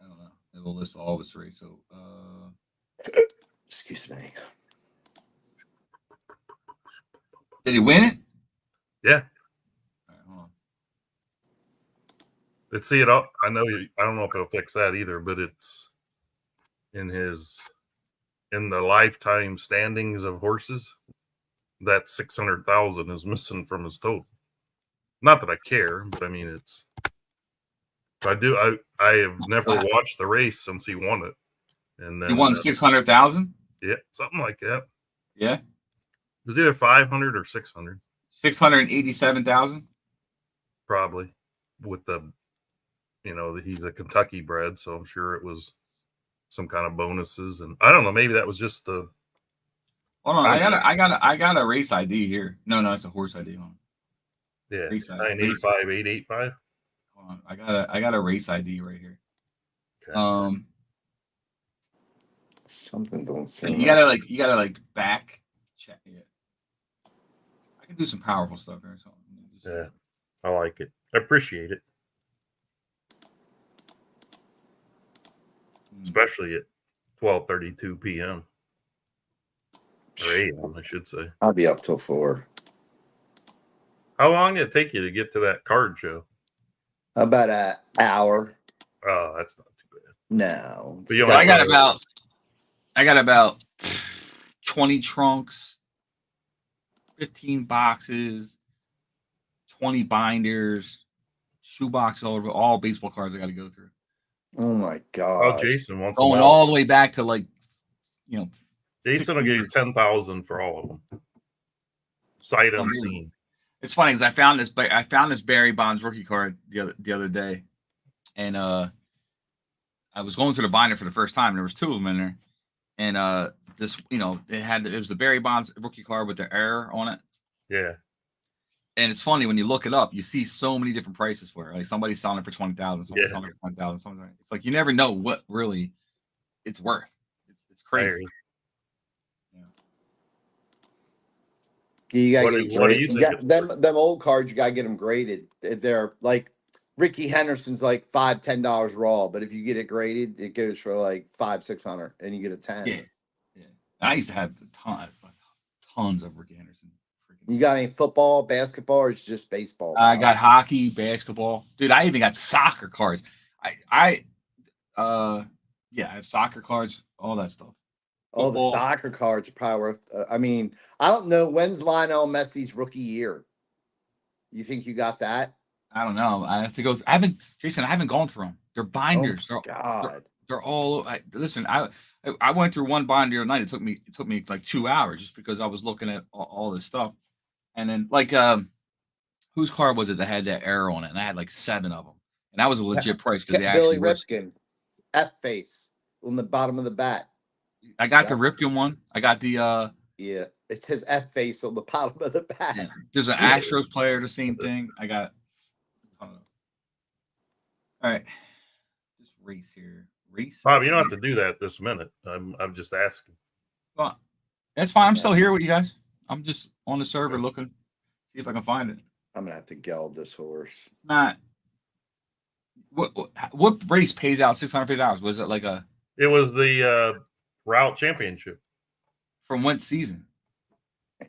I don't know. It will list all of its race. So, Excuse me. did he win it? Yeah. All right, hold on. Let's see it up. I don't know if it'll fix that either, but it's in the lifetime standings of horses. That 600,000 is missing from his total. Not that I care, but I mean I have never watched the race since he won it. And then He won 600,000. Yeah, something like that. Yeah, It was either 500 or 600. 687,000. Probably with he's a Kentucky bred, so I'm sure it was some kind of bonuses, and I don't know, maybe that was just the. Hold on, I got a race ID here. No, it's a horse ID. Hold on. Yeah, Race ID. 985, 885. Hold on, I got a race ID right here. Okay. Something don't seem. You gotta back check it. I can do some powerful stuff here. So Yeah, I like it. I appreciate it, especially at 12:32 p.m. or a.m. I should say. I'll be up till 4. How long did it take you to get to that card show? About an hour. Oh, that's not too bad. No. But you I got only about 20 trunks, 15 boxes, 20 binders, shoebox all baseball cards I got to go through. Oh my god. Oh, Jason wants Going them all the way back to Jason will give you 10,000 for all of them. Sight unseen. It's funny because I found this Barry Bonds rookie card the other day, and I was going through the binder for the first time. There was 2 of them in there, and this, it was the Barry Bonds rookie card with the error on it. Yeah. And it's funny when you look it up, you see so many different prices for it. Like somebody's selling it for 20,000, somebody's selling it for 20,000. It's like you never know what really it's worth. It's crazy. You gotta What get do you you think got them old cards. You gotta get them graded. They're like Ricky Henderson's like $5-10 raw, but if you get it graded, it goes for like $500-600, and you get a 10. Yeah. I used to have tons of Ricky Henderson. You got any football, basketball, or it's just baseball? I got hockey, basketball, dude. I even got soccer cards. I have soccer cards, all that stuff. Oh, the soccer cards are probably worth. I mean, I don't know, when's Lionel Messi's rookie year. You think you got that? I don't know. I have to go. I haven't gone through them. They're binders. Oh, God. They're all. Listen, I went through one binder tonight. It took me like 2 hours just because I was looking at all this stuff. And then like whose card was it that had that error on it? And I had like 7 of them. And that was a legit price because they actually Billy Ripken, F face on the bottom of the bat. I got the Ripken one. I got the yeah, it says F face on the bottom of the bat. Yeah. There's an Astros player, the same thing. I got all right. Just race here. Bob, you don't have to do that this minute. I'm just asking. Well, that's fine. I'm still here with you guys. I'm just on the server looking, see if I can find it. I'm gonna have to geld this horse. It's not. What race pays out $650? Was it like a? It was the Route Championship. From what season? I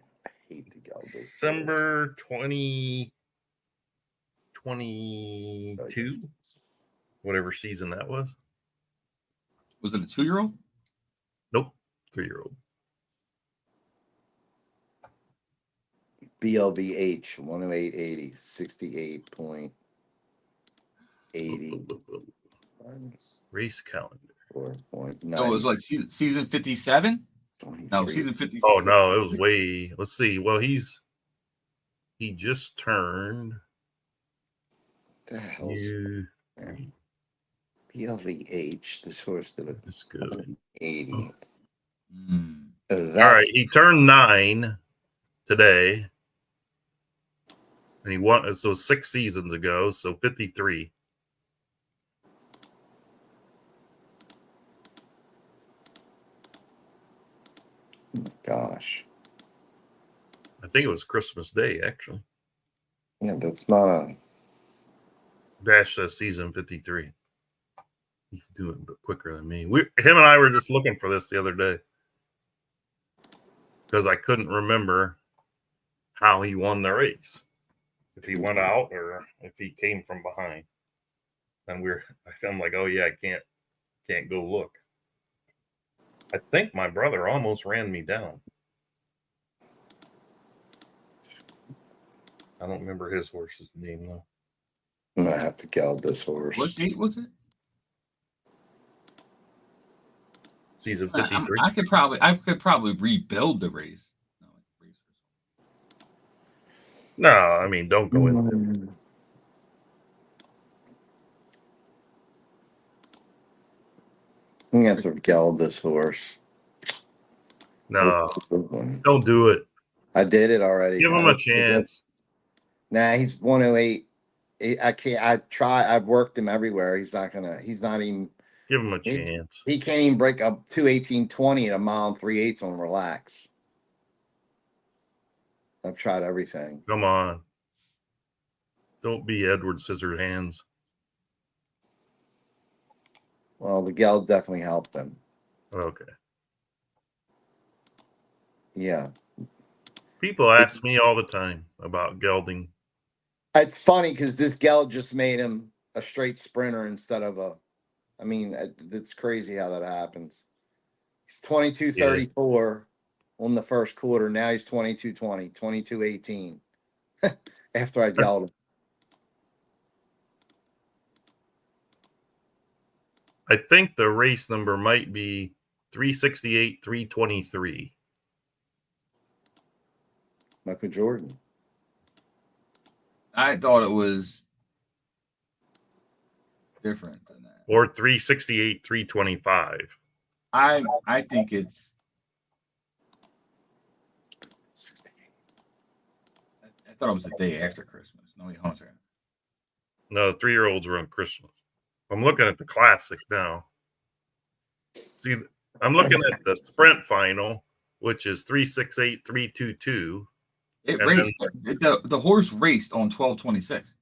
hate to geld this. December 2022, whatever season that was. Was it a 2-year-old? Nope, 3-year-old. BLVH 108.80 68.80 race calendar. 4.9. No, it was like season 57. No, season 56. Oh no, it was way. Let's see. Well, he just turned. BLVH. This horse did it. That's good. 80. All right, he turned 9 today. And he won, so 6 seasons ago, so 53. Oh my gosh. I think it was Christmas Day, actually. Yeah, that's not a. Dash says season 53. He's doing it quicker than me. Him and I were just looking for this the other day. Because I couldn't remember how he won the race. If he went out or if he came from behind. And I'm like, oh yeah, I can't go look. I think my brother almost ran me down. I don't remember his horse's name though. I'm gonna have to geld this horse. What date was it? Season 53. I could probably rebuild the race. No, I mean, don't go in there. I'm gonna have to geld this horse. No, don't do it. I did it already. Give him a chance. Nah, he's 108. I can't. I've worked him everywhere. He's not even. Give him a chance. He can't even break up 2:18.20 at a mile and 3/8 on relax. I've tried everything. Come on. Don't be Edward Scissorhands. Well, the geld definitely helped him. Okay. Yeah. People ask me all the time about gelding. It's funny because this geld just made him a straight sprinter instead of a. I mean, it's crazy how that happens. He's 22.34 on the first quarter. Now he's 22.20, 22.18 after I gelled him. I think the race number might be 368, 323. Michael Jordan. I thought it was different than that. Or 368, 325. I think it's. I thought it was the day after Christmas. No, wait, hold on a second. No, 3-year-olds were on Christmas. I'm looking at the classic now. See, I'm looking at the sprint final, which is 368, 322. It And raced. The horse raced on 12/26.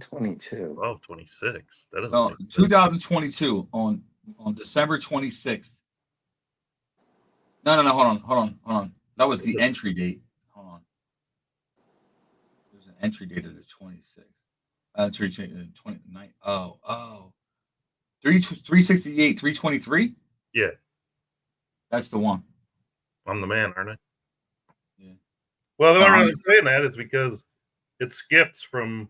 22. 1226. That doesn't So make sense. 2022 on December 26th. No. Hold on. That was the entry date. Hold on. There's an entry date of the 26th. Entry date of the 29th. Oh. 368, 323? Yeah, That's the one. I'm the man, aren't I? Yeah. Well, the only reason I'm saying that is because it skips from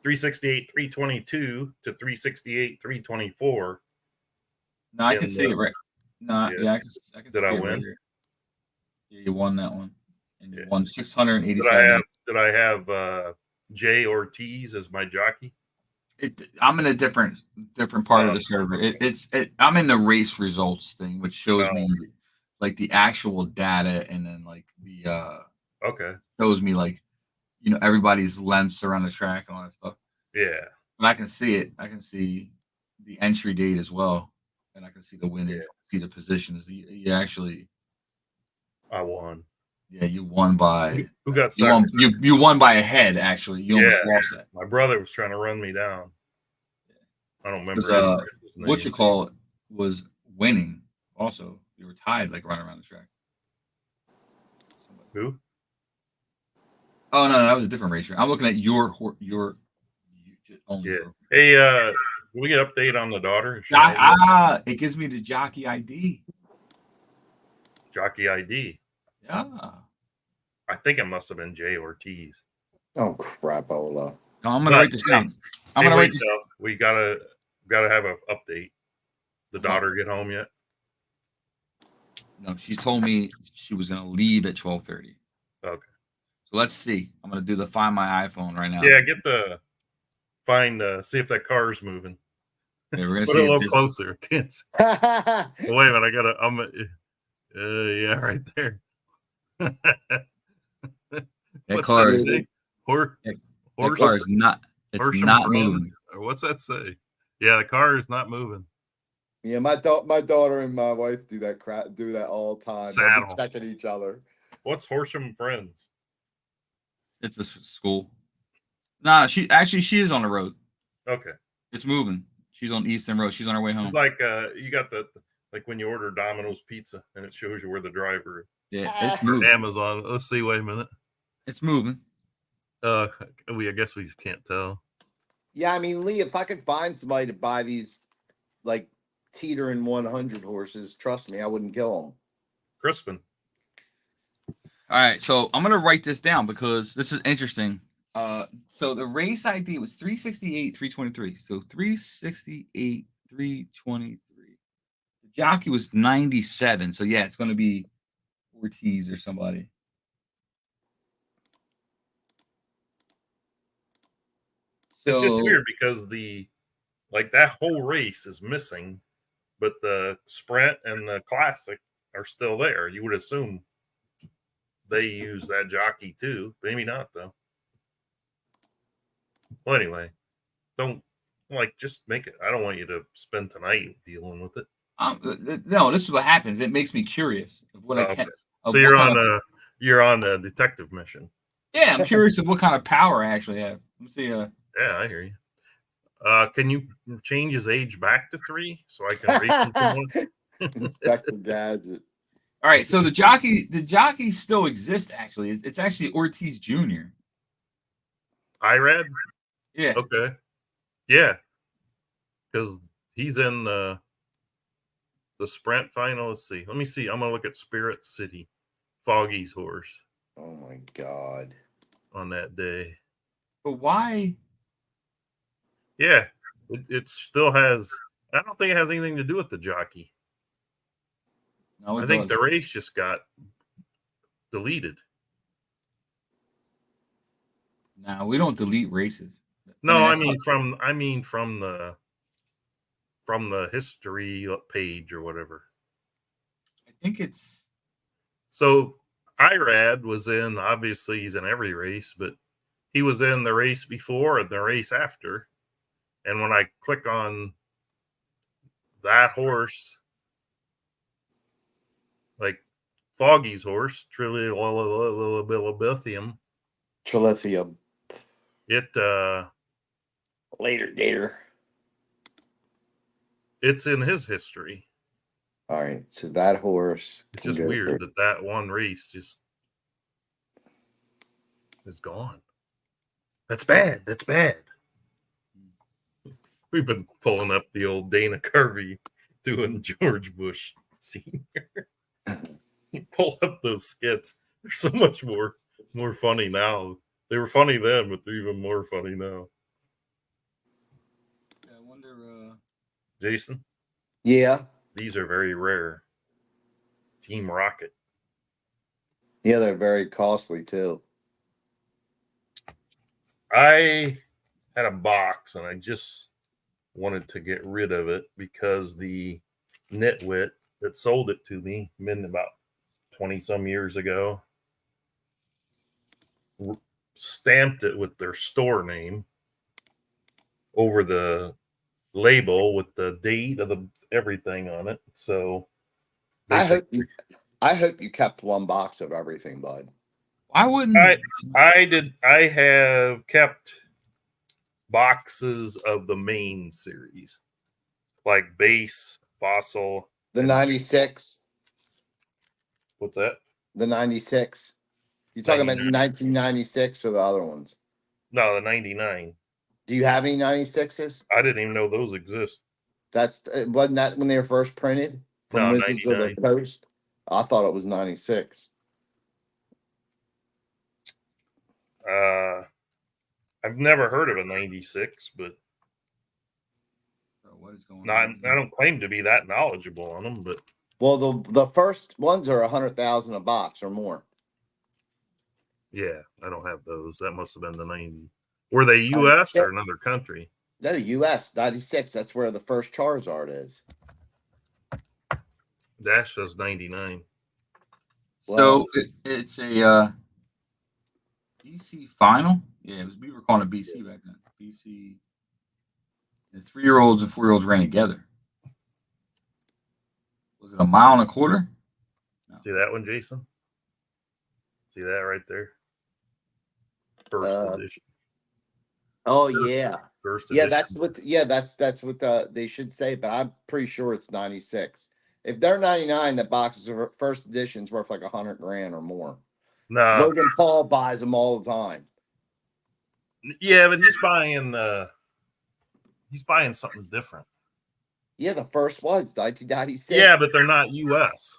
368, 322 to 368, 324. No, I can see it right. No, Yeah. I can see Did it I right win? here. Yeah, you won that one. And you Yeah. won 687. Did I have Jay Ortiz as my jockey? I'm in a different part of the server. I'm in the race results thing, which shows Oh. me like the actual data, and then like the Okay. shows me like everybody's lengths around the track and all that stuff. Yeah. But I can see it. I can see the entry date as well, and I can see the winners, see the positions. You actually, I won. yeah, you won by. Who got You won. second? You won by a head. Actually, you almost Yeah. lost that. My brother was trying to run me down. I don't remember Because, his what name. you call it was winning. Also, you were tied like running around the track. Who? Oh no, that was a different racer. I'm looking at your only. Yeah. Your, Hey, can we get an update on the daughter? Should it gives me the jockey ID. Jockey ID. Yeah. I think it must have been Jay Ortiz. Oh, crapola. No, I'm gonna write this down. I'm gonna write this. We gotta have an update. The daughter get home yet? No, she told me she was gonna leave at 12:30. Okay. So let's see. I'm gonna do the Find My iPhone right now. Yeah, get the see if that car's moving. Yeah, we're gonna Put see it a little this. closer. Can't see. Wait a minute, yeah, right there. That car is horse car is not. It's Horsham not Friends? moving. Or what's that say? Yeah, the car is not moving. Yeah, my daughter and my wife do that all the time. They'll be Saddle. checking each other. What's Horsham Friends? It's a school. Nah, she is on the road. Okay. It's moving. She's on Eastern Road. She's on her way home. It's like you got like when you order Domino's pizza and it shows you where the driver is. Yeah, it's moving. Amazon. Let's see. Wait a minute. It's moving. I guess we can't tell. Yeah, I mean, Lee, if I could find somebody to buy these, like, teetering 100 horses, trust me, I wouldn't kill them. Crispin. All right, so I'm gonna write this down because this is interesting. So the race ID was 368, 323. So 368, 323. The jockey was 97. So yeah, it's gonna be Ortiz or somebody. It's just So weird because that whole race is missing, but the sprint and the classic are still there. You would assume they use that jockey too. Maybe not though. Well, anyway, just make it. I don't want you to spend tonight dealing with it. no, this is what happens. It makes me curious of what I can. So you're on a detective mission. Yeah, I'm curious of what kind of power I actually have. Let's see. Yeah, I hear you. Can you change his age back to 3 so I can race him some more? Inspector Gadget. All right, so the jockey still exists. Actually, it's actually Ortiz Jr. Irad? Yeah. Okay. Yeah. Because he's in the sprint final. Let's see. Let me see. I'm gonna look at Spirit City, Foggy's horse. Oh my God. On that day. But why? Yeah, it still has. I don't think it has anything to do with the jockey. No, I think the race just got deleted. Now we don't delete races. No, I that's mean not- from the history page or whatever. I think it's So Irad was in, obviously he's in every race, but he was in the race before and the race after. And when I click on that horse, like Foggy's horse, Trilithium, Trilithium. it Later, Gator. it's in his history. All right, so that horse. It's can just go weird through. that one race just is gone. That's bad. That's bad. We've been pulling up the old Dana Carvey doing George Bush Senior. You pull up those skits. They're so much more funny now. They were funny then, but they're even more funny now. I wonder Jason, Yeah, these are very rare. Team Rocket. yeah, they're very costly too. I had a box and I just wanted to get rid of it because the nitwit that sold it to me, about 20 some years ago, stamped it with their store name over the label with the date of the everything on it. So I hope you kept one box of everything, bud. why wouldn't I have kept boxes of the main series, like base, fossil. The 96. What's that? The 96. You talking about 1996 or the other ones? No, the 99. Do you have any 96s? I didn't even know those exist. That's wasn't that when they were first printed from No, Wizards of the 99. Coast? I thought it was 96. I've never heard of a 96, but what is going not, on? I don't claim to be that knowledgeable on them, but Well, the first ones are 100,000 a box or more. yeah, I don't have those. That must have been the 90. Were they U.S. or another country? No, U.S. 96. That's where the first Charizard is. Dash says 99. So it's a BC final. Yeah, we were calling it BC back then. BC. The 3-year-olds and 4-year-olds ran together. Was it a mile and a quarter? No. See that one, Jason? See that right there? First edition. Oh yeah. First edition. That's what they should say, but I'm pretty sure it's 96. If they're 99, the boxes are first edition's worth like $100,000 or more. No. Logan Paul buys them all the time. Yeah, but he's buying something different. Yeah, the first ones, 1996. Yeah, but they're not US.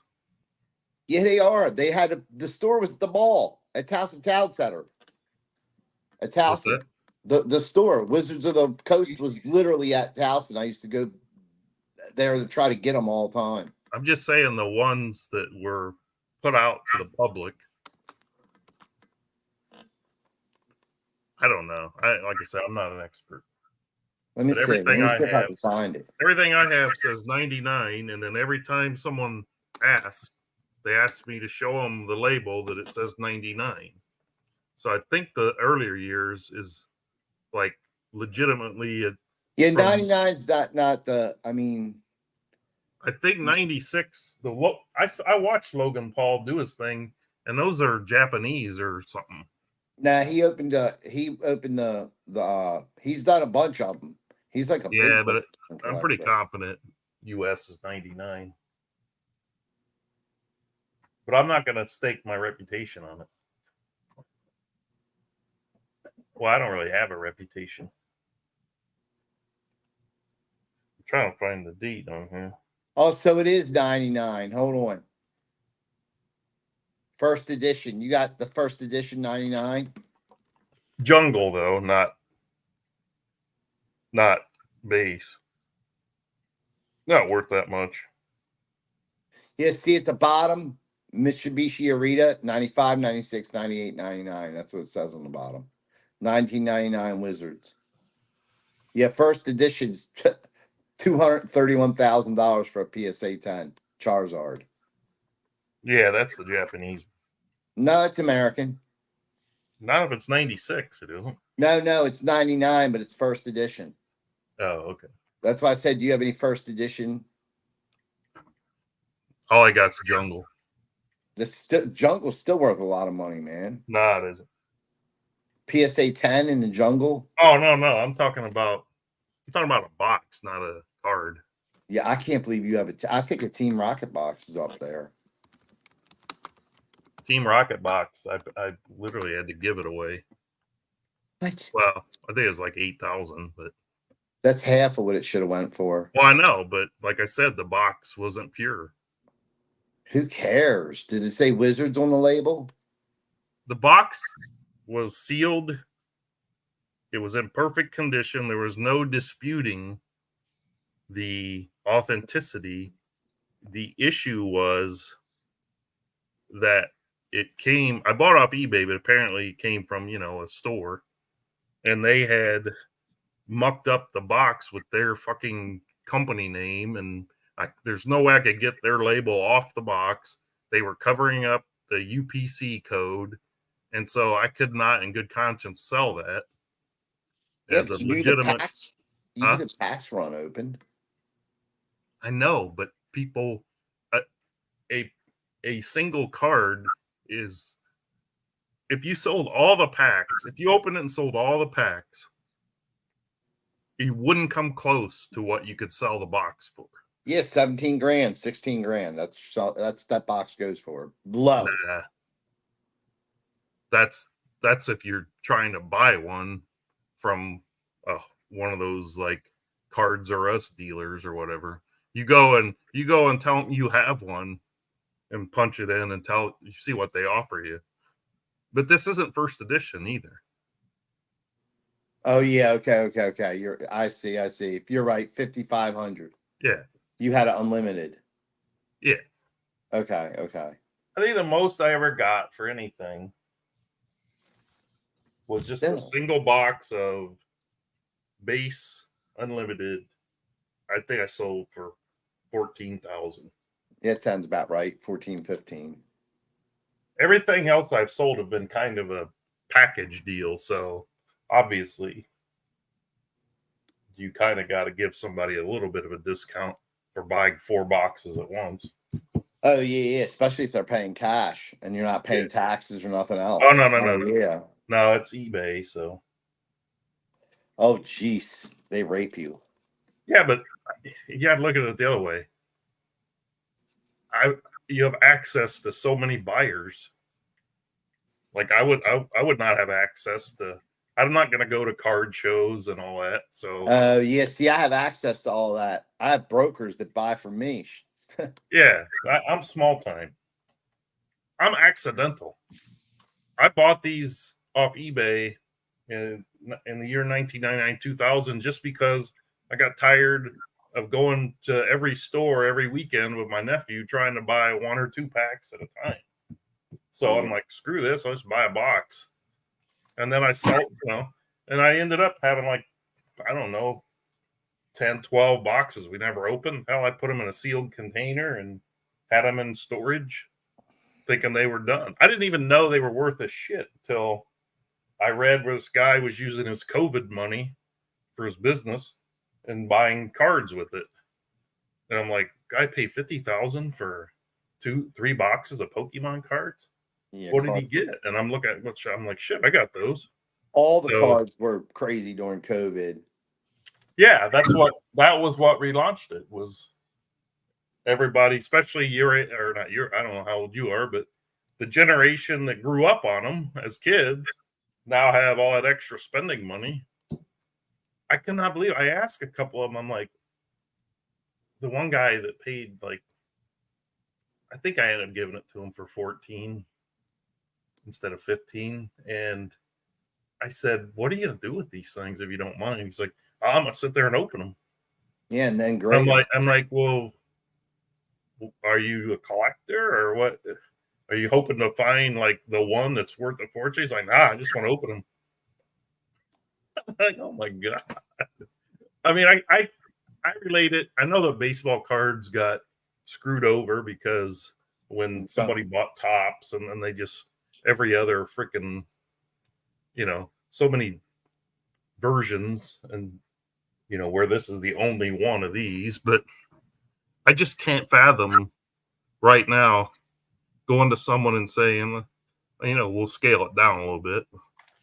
Yeah, they are. They had the store was at the mall at Towson Town Center. At Towson. The store, Wizards of the Coast, was literally at Towson. I used to go there to try to get them all the time. I'm just saying the ones that were put out to the public. I don't know. Like I said, I'm not an expert. Let me see. Let me see if I can find it. Everything I have says 99, and then every time someone asks, they ask me to show them the label that it says 99. So I think the earlier years is like legitimately. 99's not the. I mean, I think 96. I watched Logan Paul do his thing, and those are Japanese or something. Nah, he opened the. He's done a bunch of them. He's like a but I'm pretty confident US is 99. But I'm not going to stake my reputation on it. Well, I don't really have a reputation. I'm trying to find the date on here. Oh, so it is 99. Hold on. First edition. You got the first edition 99? Jungle, though, not base. Not worth that much. Yeah, see at the bottom, Mitsubishi Arita, 95, 96, 98, 99. That's what it says on the bottom. 1999 Wizards. Yeah, first edition's $231,000 for a PSA 10 Charizard. Yeah, that's the Japanese. No, it's American. Not if it's 96, it isn't. No, it's 99, but it's first edition. Oh, okay. That's why I said, do you have any first edition? All I got's Jungle. Jungle's still worth a lot of money, man. Nah, it isn't. PSA 10 in the Jungle. Oh no, I'm talking about a box, not a card. Yeah, I can't believe you have it. I think a Team Rocket box is up there. Team Rocket box. I literally had to give it away. What? Well, I think it was like 8,000, but That's half of what it should have went for. well, I know, but like I said, the box wasn't pure. Who cares? Did it say Wizards on the label? The box was sealed. It was in perfect condition. There was no disputing the authenticity. The issue was that it came, I bought it off eBay, but apparently it came from, a store, and they had mucked up the box with their fucking company name, and there's no way I could get their label off the box. They were covering up the UPC code, and so I could not in good conscience sell that as a legitimate. You need a tax run opened. I know, but people, a single card is, if you sold all the packs, if you opened it and sold all the packs, you wouldn't come close to what you could sell the box for. Yeah, 17 grand, 16 grand. That's that box goes for low. Nah. That's if you're trying to buy one from one of those like Cards R Us dealers or whatever. You go and tell them you have one and punch it in and you see what they offer you. But this isn't first edition either. Oh yeah, okay. I see. You're right, 5,500. Yeah. You had it unlimited. Yeah. Okay. I think the most I ever got for anything was just a single box of base unlimited. I think I sold for 14,000. Yeah, it sounds about right. 14, 15. Everything else I've sold have been kind of a package deal, so obviously you kind of got to give somebody a little bit of a discount for buying 4 boxes at once. Oh yeah, especially if they're paying cash and you're not paying taxes or nothing else. Oh no. Yeah. No, it's eBay, so. Oh jeez, they rape you. Yeah, but you got to look at it the other way. You have access to so many buyers. Like I would not have access to. I'm not going to go to card shows and all that. So. Yeah. See, I have access to all that. I have brokers that buy from me. Yeah, I'm small time. I'm accidental. I bought these off eBay in the year 1999, 2000, just because I got tired of going to every store every weekend with my nephew trying to buy 1 or 2 packs at a time. So I'm like, screw this, I'll just buy a box. And then I sold, and I ended up having like, I don't know, 10, 12 boxes we never opened. Hell, I put them in a sealed container and had them in storage thinking they were done. I didn't even know they were worth a shit until I read where this guy was using his COVID money for his business and buying cards with it. And I'm like, guy paid $50,000 for 2-3 boxes of Pokemon cards. Yeah, what did he get? And I'm looking at I'm like, shit, I got those. All the cards were crazy during COVID. Yeah, that was what relaunched it, was everybody, especially I don't know how old you are, but the generation that grew up on them as kids now have all that extra spending money. I cannot believe I asked a couple of them. I'm like, the one guy that paid like, I think I ended up giving it to him for 14 instead of 15. And I said, what are you going to do with these things if you don't mind? He's like, I'm going to sit there and open them. Yeah, and then great. I'm like, well, are you a collector or what? Are you hoping to find like the one that's worth a fortune? He's like, nah, I just want to open them. Like, oh my god. I mean, I relate it. I know the baseball cards got screwed over because when somebody bought Tops and then they just every other freaking, so many versions, and where this is the only one of these, but I just can't fathom right now going to someone and saying, we'll scale it down a little bit.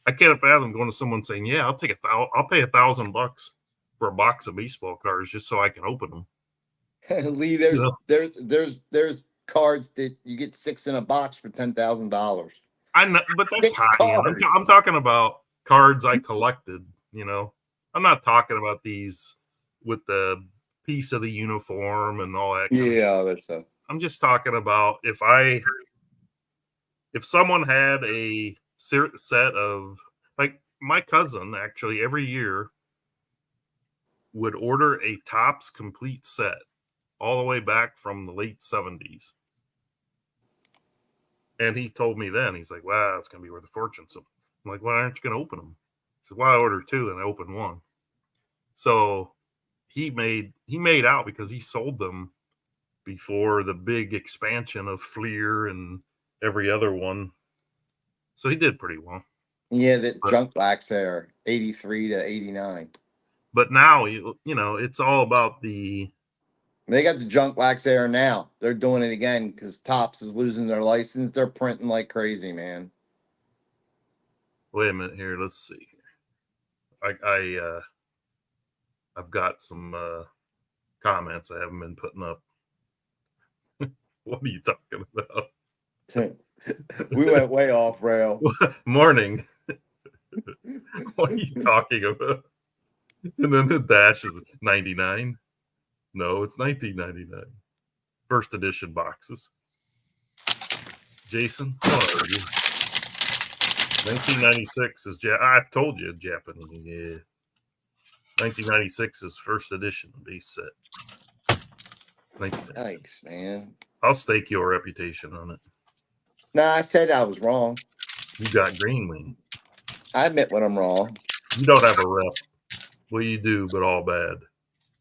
I can't fathom going to someone saying, yeah, I'll pay $1,000 for a box of baseball cards just so I can open them. Lee, there's cards that you get 6 in a box for $10,000. I know, but that's 6 high end. cards. I'm talking about cards I collected. I'm not talking about these with the piece of the uniform and all that. Yeah, that's so. I'm just talking about if someone had a set of, like, my cousin actually every year would order a Topps complete set all the way back from the late 70s. And he told me then, he's like, wow, it's going to be worth a fortune. So I'm like, why aren't you going to open them? He said, well, I ordered 2 and I opened 1. So he made out because he sold them before the big expansion of Fleer and every other one. So he did pretty well. Yeah, that junk wax there, 83 to 89. But now, it's all about the... They got the junk wax there now. They're doing it again because Topps is losing their license. They're printing like crazy, man. Wait a minute here. Let's see. I've got some comments I haven't been putting up. What are you talking about? We went way off rail. Morning. What are you talking about? And then the dash is 99. No, it's 1999. First edition boxes. Jason, what are you? 1996 is I told you Japanese. Yeah. 1996 is first edition base set. Yikes, man. I'll stake your reputation on it. Nah, I said I was wrong. You got Green Wing. I admit when I'm wrong. You don't have a rep. Well, you do, but all bad.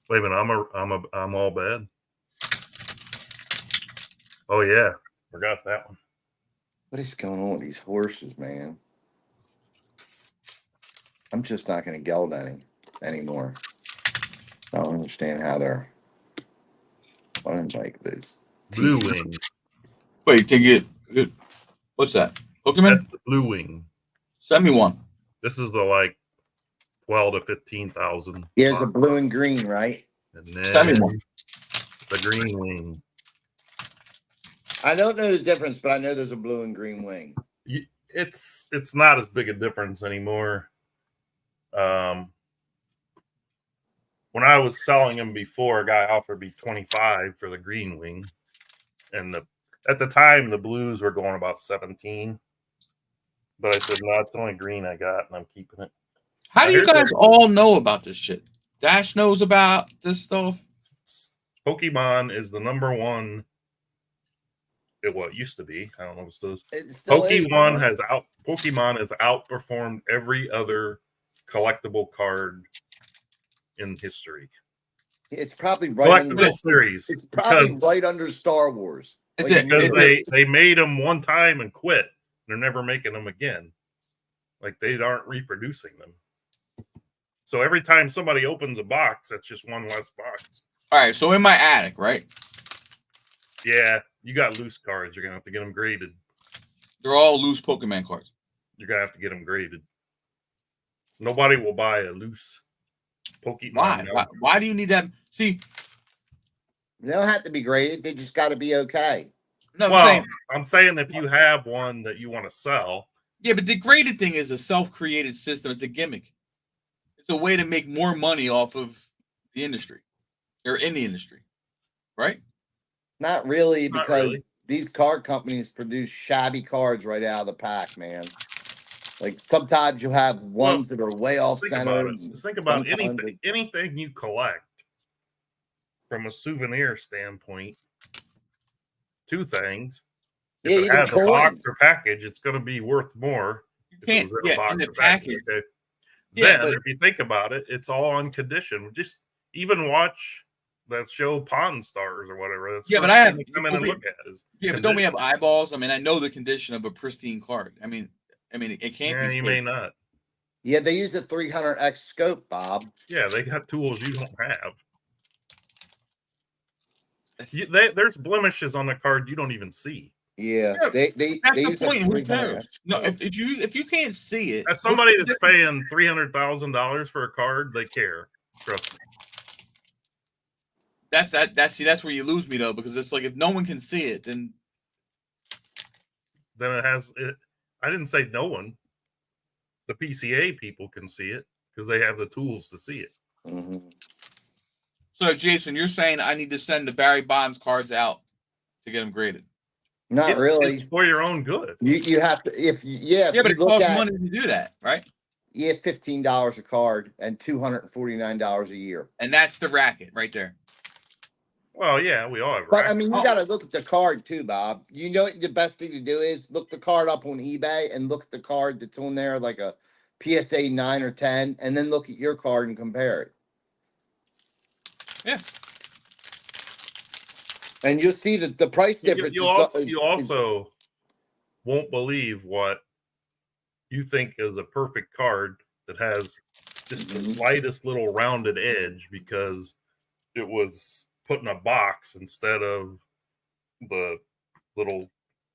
Wait a minute, I'm all bad. Oh yeah, forgot that one. What is going on with these horses, man? I'm just not going to geld anymore. I don't understand how they're running like this. Blue Wing. Wait, take it. What's that? Pokemon? That's the Blue Wing. Send me one. This is the like 12 to 15,000. Yeah, it's a blue and green, right? And then Send me one. the Green Wing. I don't know the difference, but I know there's a blue and green wing. It's not as big a difference anymore. When I was selling them before, a guy offered me 25 for the Green Wing, and at the time the blues were going about 17. But I said, no, it's the only green I got, and I'm keeping it. How do you guys all know about this shit? Dash knows about this stuff. Pokemon is the number one. It used to be. I don't know if it still is. It still is, Pokemon has outperformed every other collectible card in history. It's probably right under Collectible series. It's probably because right under Star Wars. Is it- because they made them one time and quit. They're never making them again. Like, they aren't reproducing them. So every time somebody opens a box, that's just one less box. All right, so in my attic, right? Yeah, you got loose cards. You're gonna have to get them graded. They're all loose Pokemon cards. You're gonna have to get them graded. Nobody will buy a loose Pokemon. Why? Why do you need that? See, They don't have to be graded. They just got to be okay. no, Well, I'm saying if you have one that you want to sell, yeah, but the graded thing is a self-created system. It's a gimmick. It's a way to make more money off of the industry or in the industry, right? Not really, Not because really. these card companies produce shabby cards right out of the pack, man. Like sometimes you have ones that are way off think center. about it. Just think about sometimes anything you collect from a souvenir standpoint. Two things. If Yeah, it even has a box coins. or package, it's going to be worth more. You if it can't was in a get box in the or package. okay? Yeah, then but if you think about it, it's all on condition. Just even watch that show Pawn Stars or whatever. That's the yeah, but first I thing have you come in and look at is yeah, but don't we have condition. eyeballs? I mean, I know the condition of a pristine card. I mean, it can't Yeah, be you fake. may not. Yeah, they use the 300X scope, Bob. Yeah, they got tools you don't have. There's blemishes on the card you don't even see. Yeah, Yeah, they That's the use a point. Who 300X cares? No, scope. if you can't see it, As somebody that's paying $300,000 for a card, they care. Trust me. that's where you lose me though, because it's like if no one can see it, then Then it has it. I didn't say no one. The PCA people can see it because they have the tools to see it. Mhm. so Jason, you're saying I need to send the Barry Bonds cards out to get them graded. Not really. It's for your own good. You have to if Yeah, but you it look costs at money to do that, right? $15 a card and $249 a year. And that's the racket right there. Well, yeah, we all have. But I racks. mean, you got to look at the card too, Bob. You know, the best thing to do is look the card up on eBay and look at the card that's on there, like a PSA 9 or 10, and then look at your card and compare it. Yeah. And you'll see that the price difference. You also won't believe what you think is a perfect card that has just the Mhm. slightest little rounded edge because it was put in a box instead of the little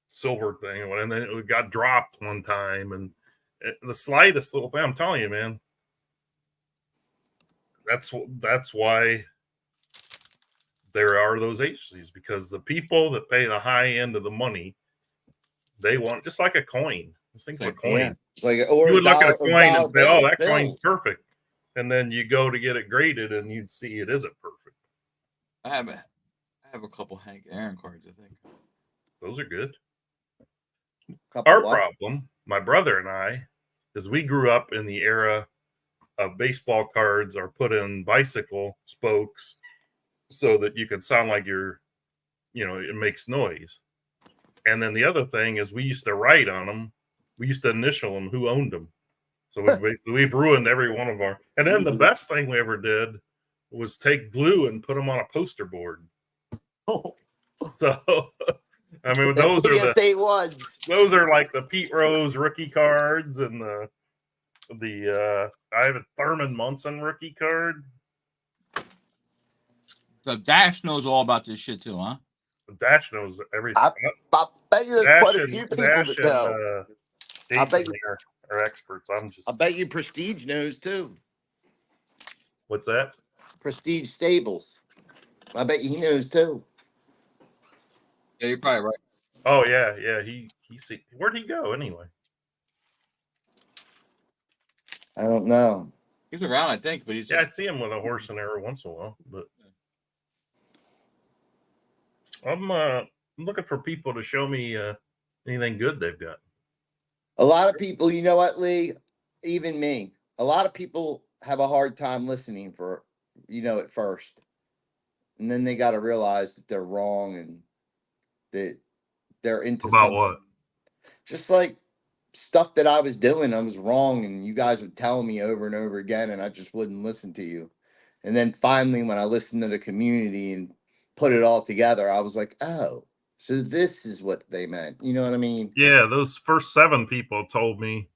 silver thing, and then it got dropped one time, and the slightest little thing. I'm telling you, man. That's why there are those agencies, because the people that pay the high end of the money, they want just like a coin. Just think of a coin. Yeah, it's like or You would look at a dollar- coin and say, "Oh, dollar that coin's bills. perfect," and then you go to get it graded, and you'd see it isn't perfect. I have a couple Hank Aaron cards, I think. Those are good. Couple Our what? problem, my brother and I, is we grew up in the era of baseball cards are put in bicycle spokes so that you can sound like you're, it makes noise. And then the other thing is we used to write on them. We used to initial them who owned them. So we've ruined every one of our. And then the best thing we ever did was take glue and put them on a poster board. So, I mean, those are the PSA ones. those are like the Pete Rose rookie cards and the I have a Thurman Munson rookie card. So Dash knows all about this shit too, huh? Dash knows everything. I bet you there's Dash quite a and, few people Dash that know. and I bet Jason are experts. I'm just. I bet you Prestige knows too. What's that? Prestige Stables. I bet he knows too. Yeah, you're probably right. Oh yeah. He see. Where'd he go anyway? I don't know. He's around, I think, but he's Yeah, I just, see him with a horse in there once in a while. But I'm looking for people to show me anything good they've got. A lot of people, you know what, Lee? Even me. A lot of people have a hard time listening for, at first. And then they got to realize that they're wrong and that they're into About something. what? Just like stuff that I was doing, I was wrong, and you guys would tell me over and over again, and I just wouldn't listen to you. And then finally, when I listened to the community and put it all together, I was like, oh, so this is what they meant. You know what I mean? Yeah, those first 7 people told me,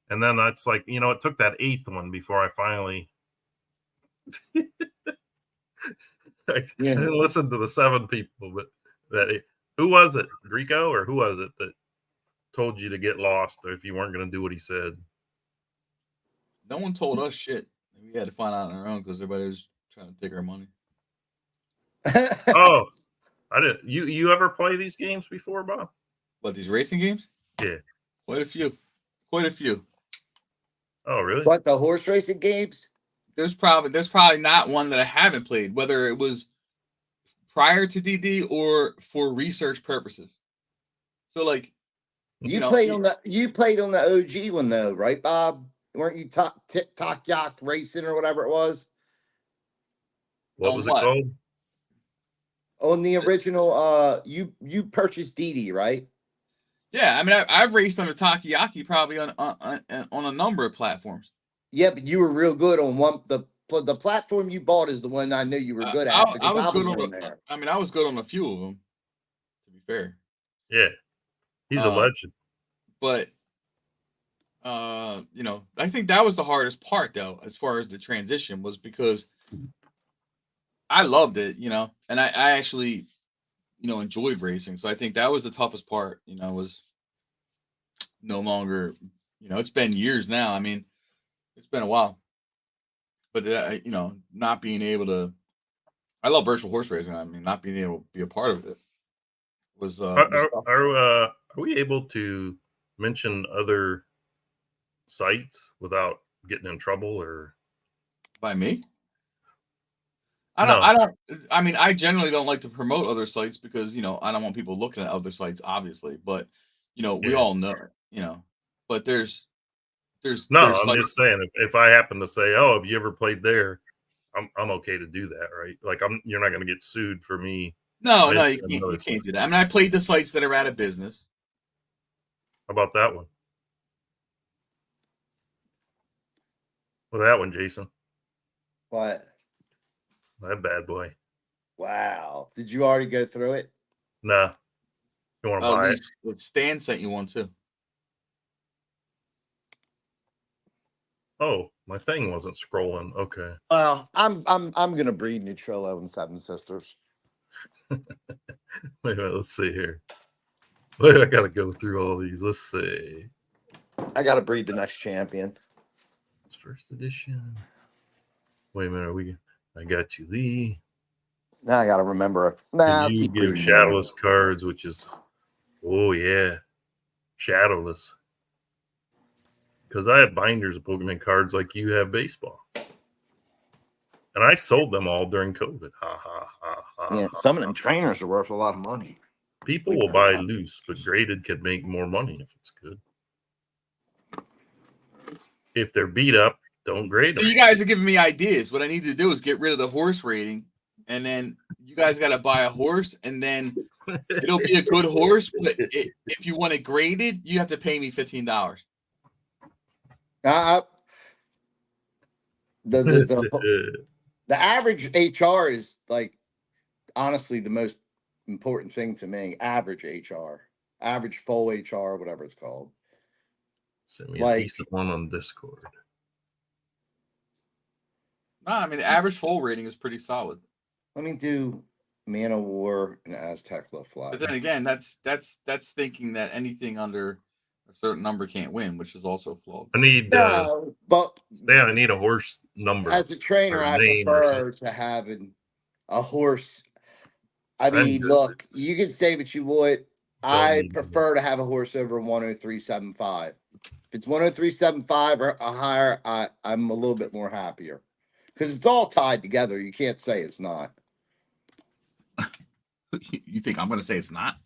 and then that's like, it took that 8th one before I finally. I didn't listen to the 7 people, but who was it? Rico, or who was it that told you to get lost if you weren't going to do what he said? no one told us shit. We had to find out on our own because everybody was trying to take our money. Oh, I didn't. You ever play these games before, Bob? What, these racing games? Yeah. Quite a few. Oh, really? What, the horse racing games? There's probably not one that I haven't played, whether it was prior to DD or for research purposes. So like You played on the OG one though, right, Bob? Weren't you Talk Yak Racing or whatever it was? What was it called? On the original, you purchased DD, right? Yeah, I mean I've raced under Takayaki probably on a number of platforms. Yeah, but you were real good on the platform you bought is the one I knew you were good at I because was I good was on on a, there. I mean, I was good on a few of them, to be fair. Yeah, he's a Uh, legend. But you know, I think that was the hardest part though, as far as the transition was, because I loved it, you know, and I actually, you know, enjoyed racing. So I think that was the toughest part, you know, was no longer, you know, it's been years now. I mean, it's been a while, but you know, not being able to, I love virtual horse racing. I mean, not being able to be a part of it was tough Are we able to mention other sites without getting in trouble or by me. no? I don't. I mean, I generally don't like to promote other sites because, you know, I don't want people looking at other sites, obviously. But, you know, we Yeah. all know, you know. But there's No, I'm sites. just saying if I happen to say, "Oh, have you ever played there?" I'm okay to do that, right? Like you're not going to get sued for me No, no, mentioning you another can't site. do that. I mean, I played the sites that are out of business. How about that one? Well, that one, Jason. What? That bad boy. Wow. Did you already go through it? Nah. You want to Oh, buy it? Stan sent you one too. Oh, my thing wasn't scrolling. Okay. Well, I'm gonna breed Nutrillo and Seven Sisters. Wait a minute. Let's see here. Wait, I got to go through all these. Let's see. I gotta breed the next champion. It's first edition. Wait a minute. I got you, Lee. Now I gotta remember. Nah, I'll And you keep give breeding them. shadowless cards, which is, oh yeah, shadowless. Because I have binders of Pokemon cards like you have baseball, and I sold them all during COVID. Ha ha ha ha. Yeah, some of them trainers are worth a lot of money. People will buy loose, but graded can make more money if it's good. If they're beat up, don't grade So them. you guys are giving me ideas. What I need to do is get rid of the horse rating, and then you guys got to buy a horse, and then it'll be a good horse. But if you want it graded, you have to pay me $15. The average HR is like honestly the most important thing to me. Average HR, average full HR, whatever it's called. Send me a decent one on Discord. No, I mean the average full rating is pretty solid. Let me do Man of War and Aztec Left Flag. But then again, that's thinking that anything under a certain number can't win, which is also flawed. I need but Dan, I need a horse number. As a trainer, I prefer to having a horse. I mean, look, you can say what you would. I prefer to have a horse over 103.75. If it's 103.75 or higher, I'm a little bit more happier because it's all tied together. You can't say it's not. You think I'm going to say it's not?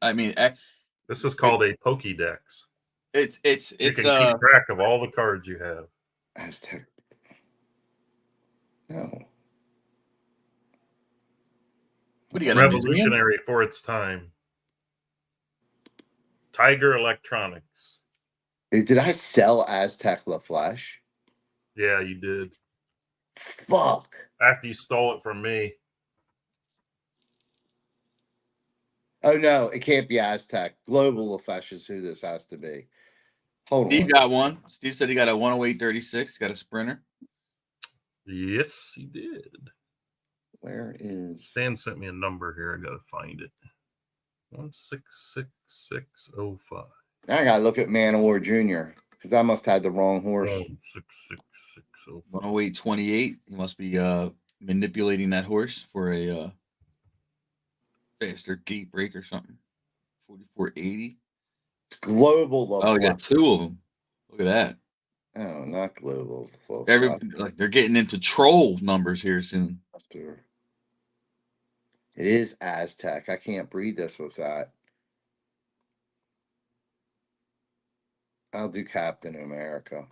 I mean, this is called a Pokédex. It's you can keep track of all the cards you have. Aztec. No. What do you got? Revolutionary for its time. Tiger Electronics. Did I sell Aztec La Flash? Yeah, you did. Fuck. After you stole it from me. Oh no, it can't be Aztec. Global LaFlesh is who this has to be. Hold Steve on. got one. Steve said he got a 108.36. Got a sprinter. Yes, he did. Where is Stan sent me a number here. I gotta find it. 166605. I gotta look at Man of War Jr. because I must have the wrong horse. 166605. 108.28. He must be manipulating that horse for a faster gate break or something. 44.80. It's global. Oh, we got two of them. Look at that. Oh, not global. Like they're getting into troll numbers here soon. It is Aztec. I can't breed this with that. I'll do Captain America.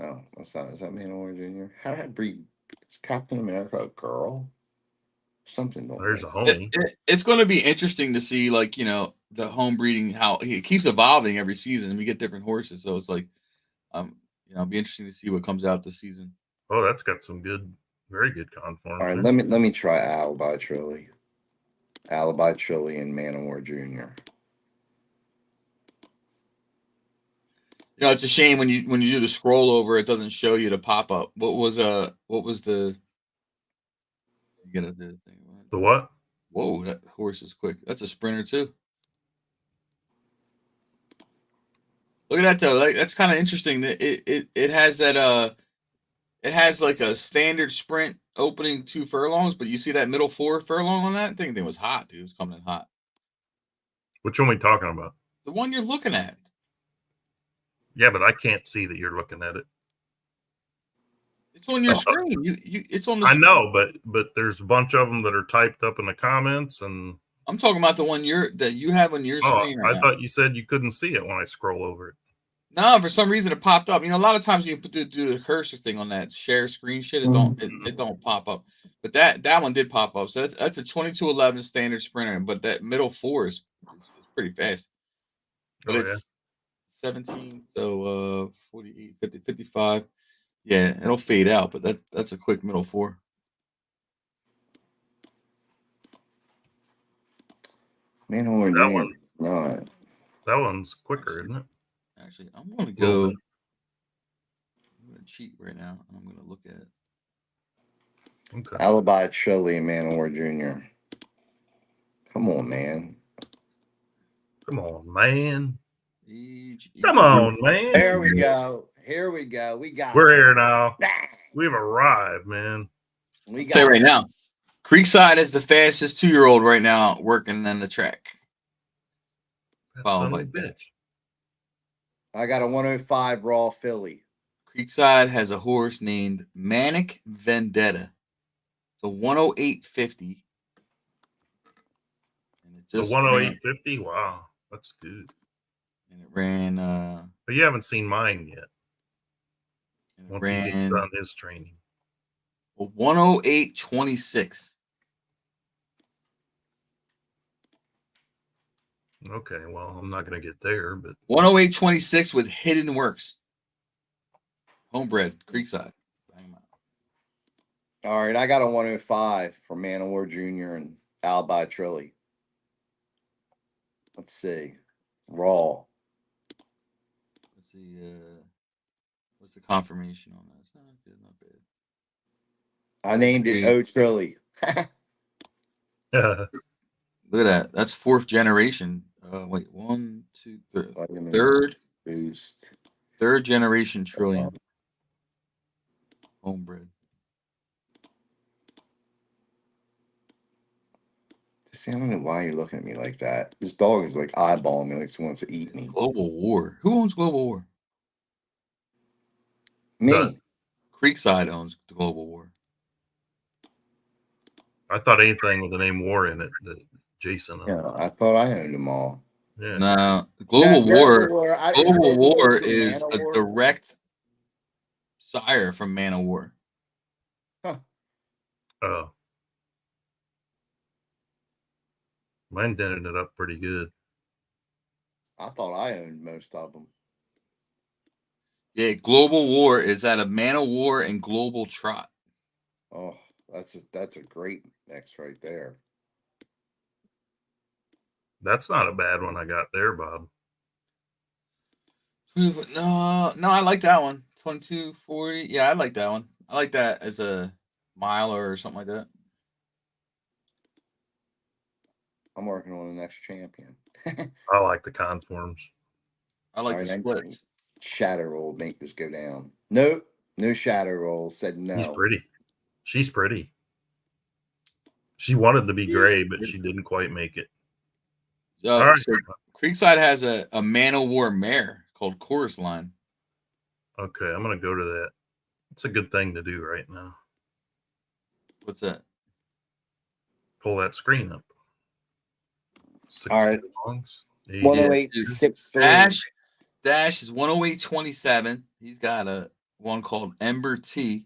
Oh, that's not. Is that Man of War Jr.? How did I breed? Is Captain America a girl? Something. There's a homie. It's going to be interesting to see, like, you know, the home breeding, how it keeps evolving every season, and we get different horses. So it's like, it'll be interesting to see what comes out this season. Oh, that's got some good, very good conforms. All right, let me try Alibi Trilly. Alibi Trilly and Man of War Jr. It's a shame when you do the scroll over, it doesn't show you the pop up. What was the? You gotta do the thing. The what? Whoa, that horse is quick. That's a sprinter too. Look at that though. Like, that's kind of interesting. That it has that it has like a standard sprint opening 2 furlongs, but you see that middle 4 furlong on that thing. It was hot, dude. It was coming in hot. Which one are we talking about? The one you're looking at. Yeah, but I can't see that you're looking at it. It's on your screen. It's on the I screen. know, but there's a bunch of them that are typed up in the comments, and I'm talking about the one that you have on your screen right I now. thought you said you couldn't see it when I scroll over it. No, for some reason it popped up. A lot of times you do the cursor thing on that share screen shit, it don't pop up. But that one did pop up. So that's a 2211 standard sprinter, but that middle 4 is pretty fast. But it's 17, so 48, 50, 55. Yeah, it'll fade out, but that's a quick middle 4. Man of War Jr. That one's quicker, isn't it? Actually, I'm going to go. I'm going to cheat right now. I'm going to look at it. Okay. Alibi Trilly and Man of War Jr. Come on, man. Come on, man. Age. Come on, man. There we go. Here we go. We're here now. We've arrived, man. Say right now, Creekside is the fastest 2-year-old right now working on the track. Followed by bitch. I got a 105 raw filly. Creekside has a horse named Manic Vendetta. It's a 108.50. So 108.50? Wow, that's good. And it ran. But you haven't seen mine yet. Once he gets done his training. Well, 108.26. Okay, well, I'm not going to get there, but 108.26 with Hidden Works. Homebred, Creekside. All right, I got a 105 for Man of War Jr. and Alibi Trilly. Let's see. Raw. Let's see. What's the confirmation on that? It's not good, not bad. I named it O Trilly. Look at that. That's 4th generation. Wait, 1, 2, 3. Third boost. 3rd generation Trillium. Homebred. See, I don't know why you're looking at me like that. This dog is like eyeballing me like he wants to eat me. Global War. Who owns Global War? Me. Creekside owns the Global War. I thought anything with the name War in it, that Jason. Yeah, I thought I owned them all. Yeah. No, Global War is a direct sire from Man of War. Huh. Oh. Mine dented it up pretty good. I thought I owned most of them. Yeah, Global War is out of Man of War and Global Trot. Oh, that's a great mix right there. That's not a bad one I got there, Bob. No, I like that one. 2240. Yeah, I like that one. I like that as a miler or something like that. I'm working on the next champion. I like the conforms. I like the splits. Shatter Roll make this go down. Nope. No Shatter Roll. Said no. She's pretty. She wanted to be gray, but she didn't quite make it. All right. So Creekside has a Man of War mare called Chorus Line. Okay, I'm going to go to that. It's a good thing to do right now. What's that? Pull that screen up. All right. 108.63. Dash is 108.27. He's got a one called Ember T.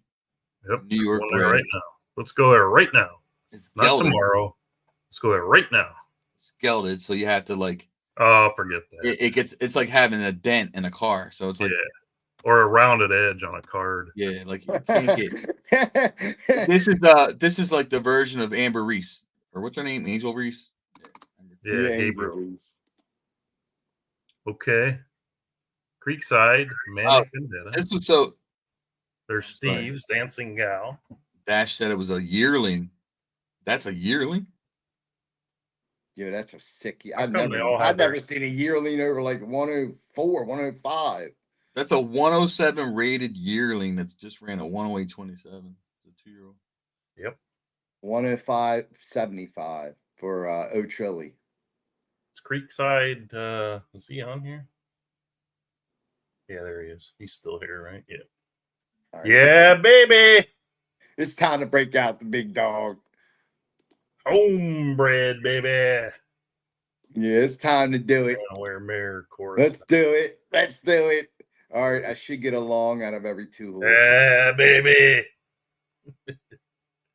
Yep. New York right now. Let's go there right now. It's not gelded. Tomorrow. Let's go there right now. It's gelded, so you have to like Oh, forget that. It's like having a dent in a car. So it's like, Yeah. Or a rounded edge on a card. yeah, like you can't get. This is like the version of Amber Reese, or what's her name, Angel Reese. Yeah, Gabriel. Okay. Creekside, Manic Vendetta. This was so. There's Steve's Dancing Gal. Dash said it was a yearling. That's a yearling. Yeah, that's a sick. How I've come they all have never their- seen a yearling over like 104, 105. That's a 107 rated yearling that's just ran a 108.27. It's a 2-year-old. Yep. 105.75 for O'Trilly. It's Creekside. Is he on here? Yeah, there he is. He's still here, right? Yeah. All right. Yeah, baby. It's time to break out the big dog. Homebred, baby. Yeah, it's time to do it. Wear mirror chorus. Let's do it. Let's do it. All right, I should get a long out of every 2 horses. Yeah, baby.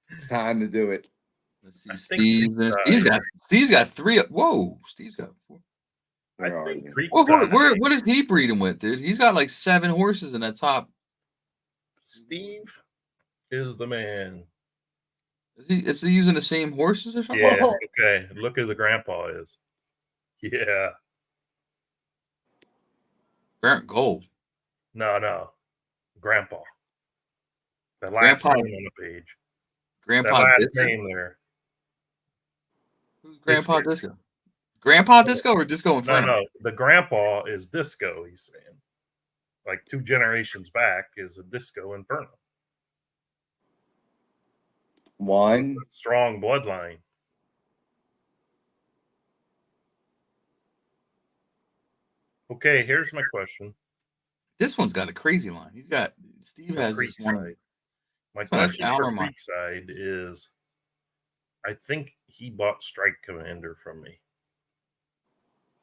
It's time to do it. Let's I see. think Steve's got 3. Whoa, Steve's got 4. I Where are think you? Creekside. What is he breeding with, dude? He's got like 7 horses in that top. Steve is the man. Is he using the same horses or something? Yeah. Okay. Look who the grandpa is. Yeah. Barrett Gold. No. Grandpa. The last Grandpa- name on the page. Grandpa That last Disco. name there. Who's Grandpa Disco? Grandpa Disco or Disco Inferno? No. The grandpa is Disco, he's saying. Like 2 generations back is a Disco Inferno. One. Strong bloodline. Okay, here's my question. This one's got a crazy line. Steve has this one. Creekside. My Oh, that's question for Alamo. Creekside is, I think he bought Strike Commander from me.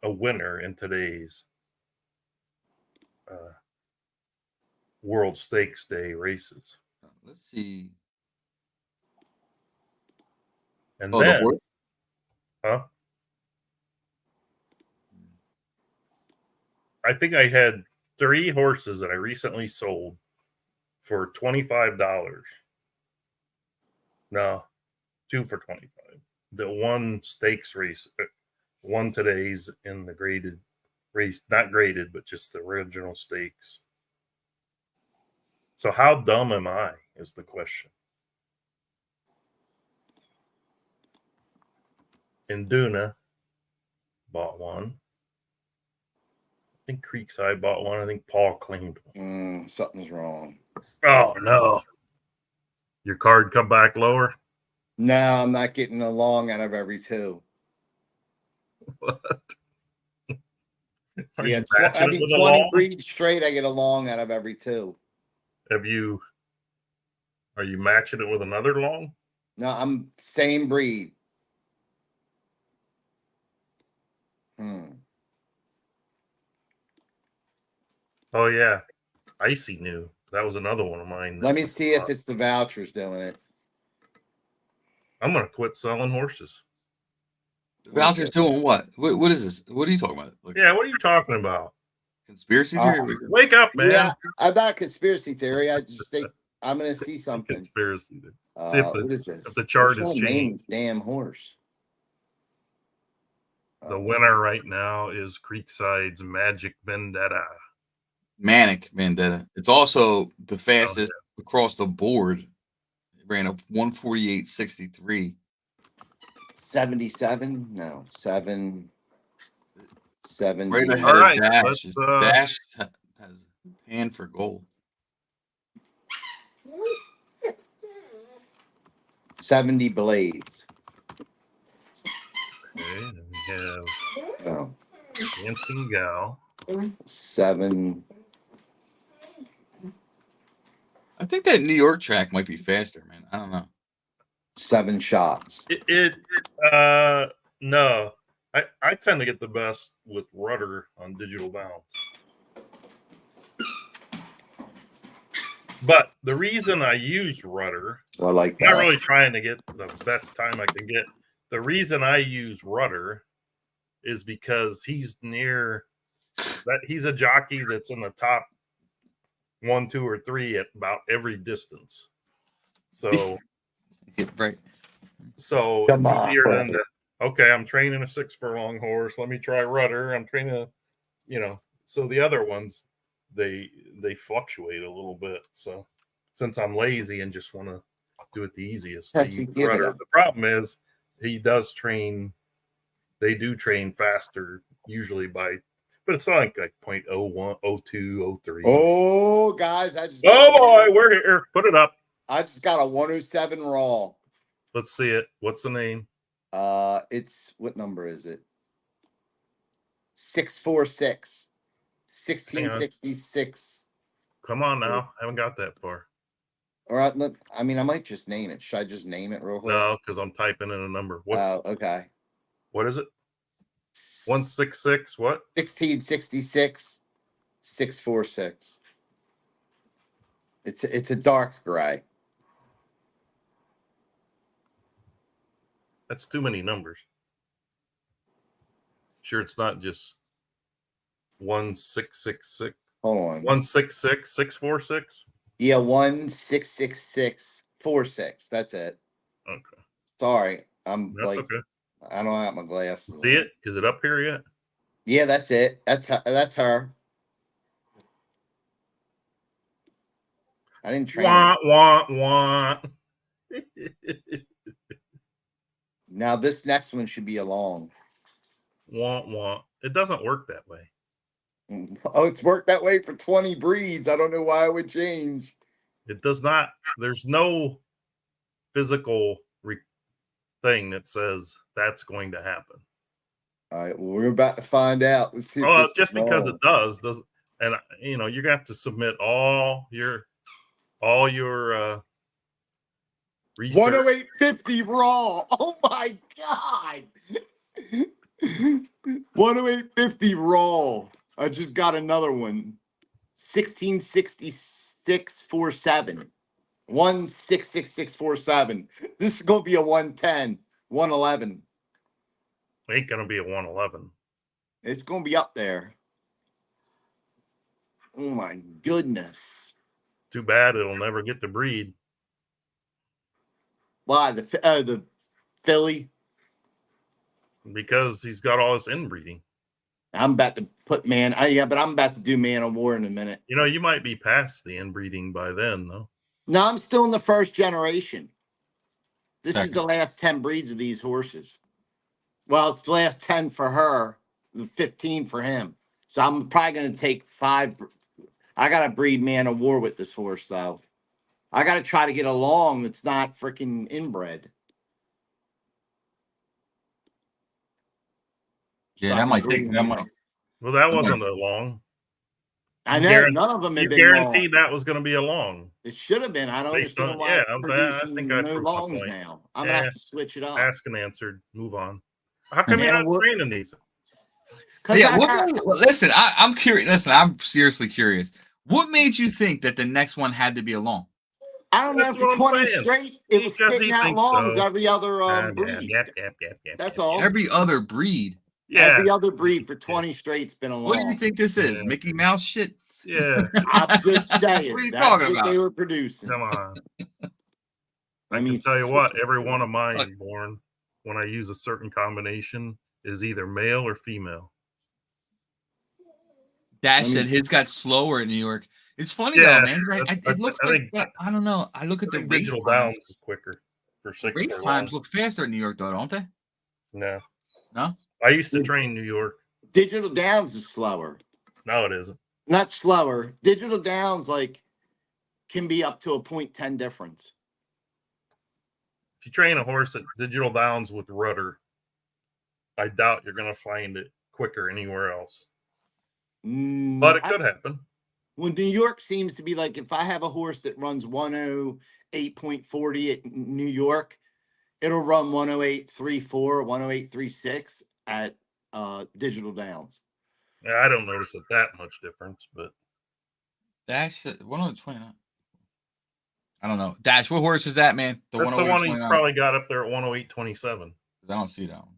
A winner in today's World Stakes Day races. Let's see. And Oh, the then, horse? I think I had 3 horses that I recently sold for $25. No, 2 for $25. The one stakes race, one today's in the graded race, not graded, but just the original stakes. So how dumb am I is the question. Induna bought one. I think Creekside bought one. I think Paul claimed one. Something's wrong. Oh no! Your card come back lower. No, I'm not getting a long out of every 2. What? Are Yeah, you I matching it think with a 20 long? breeds straight. I get a long out of every 2. Are you matching it with another long? No, I'm same breed. Oh yeah, Icy New. That was another one of mine. Let me see if it's the vouchers doing it. I'm gonna quit selling horses. Voucher's doing what? What is this? What are you talking about? Like Yeah, what are you talking about? conspiracy theory? Wake up, man! Yeah, I'm not conspiracy theory. I just think I'm going to see something. Conspiracy. See if What is this? if the chart What's has gonna name changed. this damn horse. The winner right now is Creekside's Magic Vendetta. Manic Vendetta. It's also the fastest across the board. It ran up 148.63. 77? No, 70. Right ahead All right, of Dash. let's, Dash has hand for gold. 70 blades. Okay, then we have No, Dancing Gal. 7. I think that New York track might be faster, man. I don't know. 7 shots. No. I tend to get the best with rudder on Digital Down. But the reason I use rudder, I like I'm not that. really trying to get the best time I can get. The reason I use rudder is because he's near that. He's a jockey that's in the top 1, 2, or 3 at about every distance. So, Yeah, right. so Come it's on, easier than brother. to, okay, I'm training a 6 furlong horse. Let me try rudder. I'm training a, so the other ones, they fluctuate a little bit. So since I'm lazy and just want to do it the easiest, I Yes, you use give it rudder. up. The problem is he does train. They do train faster usually by, but it's not like 0.01, 02, 03. Oh, guys, I just Oh boy, we're here. Put it up. I just got a 107 raw. Let's see it. What's the name? It's what number is it? 646. 1666. Come on now. I haven't got that far. Or I mean, I might just name it. Should I just name it real quick? No, because I'm typing in a number. Oh, okay. What is it? 166. What? 1666 646. It's a dark gray. That's too many numbers. Sure, it's not just 1666. Hold on. 166 646. Yeah, 166646. That's it. Okay, Sorry. I'm that's like okay. I don't have my glasses. See it? Is it up here yet? Yeah, that's it. That's her. I didn't train her. Wah, wah, wah. Now this next one should be a long. Wah, wah. It doesn't work that way. Oh, it's worked that way for 20 breeds. I don't know why it would change. It does not. There's no physical thing that says that's going to happen. All right, well, we're about to find out. Let's see. If Well, this just is because wrong. it does, and you're gonna have to submit all your research. 108.50 raw. Oh my god. 108.50 raw. I just got another one. 1666.47. 1666.47. This is gonna be a 110, 111. Ain't gonna be a 111. It's gonna be up there. Oh my goodness. Too bad it'll never get to breed. Why the filly? Because he's got all this inbreeding. I'm about to put man. Yeah, but I'm about to do Man of War in a minute. You might be past the inbreeding by then, though. No, I'm still in the first generation. This is Second. the last 10 breeds of these horses. Well, it's the last 10 for her, the 15 for him. So I'm probably going to take 5. I got to breed Man of War with this horse, though. I got to try to get a long that's not freaking inbred. Yeah, So I that can might breed take that him. might. Well, that wasn't a long. I You know none of them You have been guaranteed long. that was going to be a long. It should have been. I don't Based understand on- why yeah, it's I producing think I no proved my longs point. now. I'm gonna Yeah. have to switch it up. Asked and answered. Move on. How come Man you're of not War- training these? Yeah, listen, I'm curious. Listen, I'm seriously curious. What made you think that the next one had to be a long? I don't know. That's For what I'm 20 saying. straight, it was Because spitting he out thinks longs so. every other breed. Yep. That's all. Every other breed. Yeah. Every other breed for 20 straight's been a long. What do you think this is? Yeah. Mickey Mouse shit? Yeah. I'm just saying. What are you That's talking what about? they were producing. Come on. I I mean, can tell you what, every switch- one of mine Look. born when I use a certain combination is either male or female. Dash I mean- said his got slower in New York. It's funny Yeah, though, man. 'Cause it looks I like think- I don't know. I look I at the think race Digital times. Downs is quicker for 6 Race furlong. times look faster in New York, though, don't they? No. No? I used to train New York. Digital Downs is slower. No, it isn't. Not slower. Digital Downs can be up to a 0.10 difference. If you train a horse at Digital Downs with rudder, I doubt you're going to find it quicker anywhere else. But it could happen. Well, New York seems to be like if I have a horse that runs 108.40 at New York, it'll run 108.34, 108.36 at Digital Downs. I don't notice it that much difference, but Dash 129. I don't know. Dash, what horse is that, man? that's the one he's probably got up there at 108.27. I don't see that one.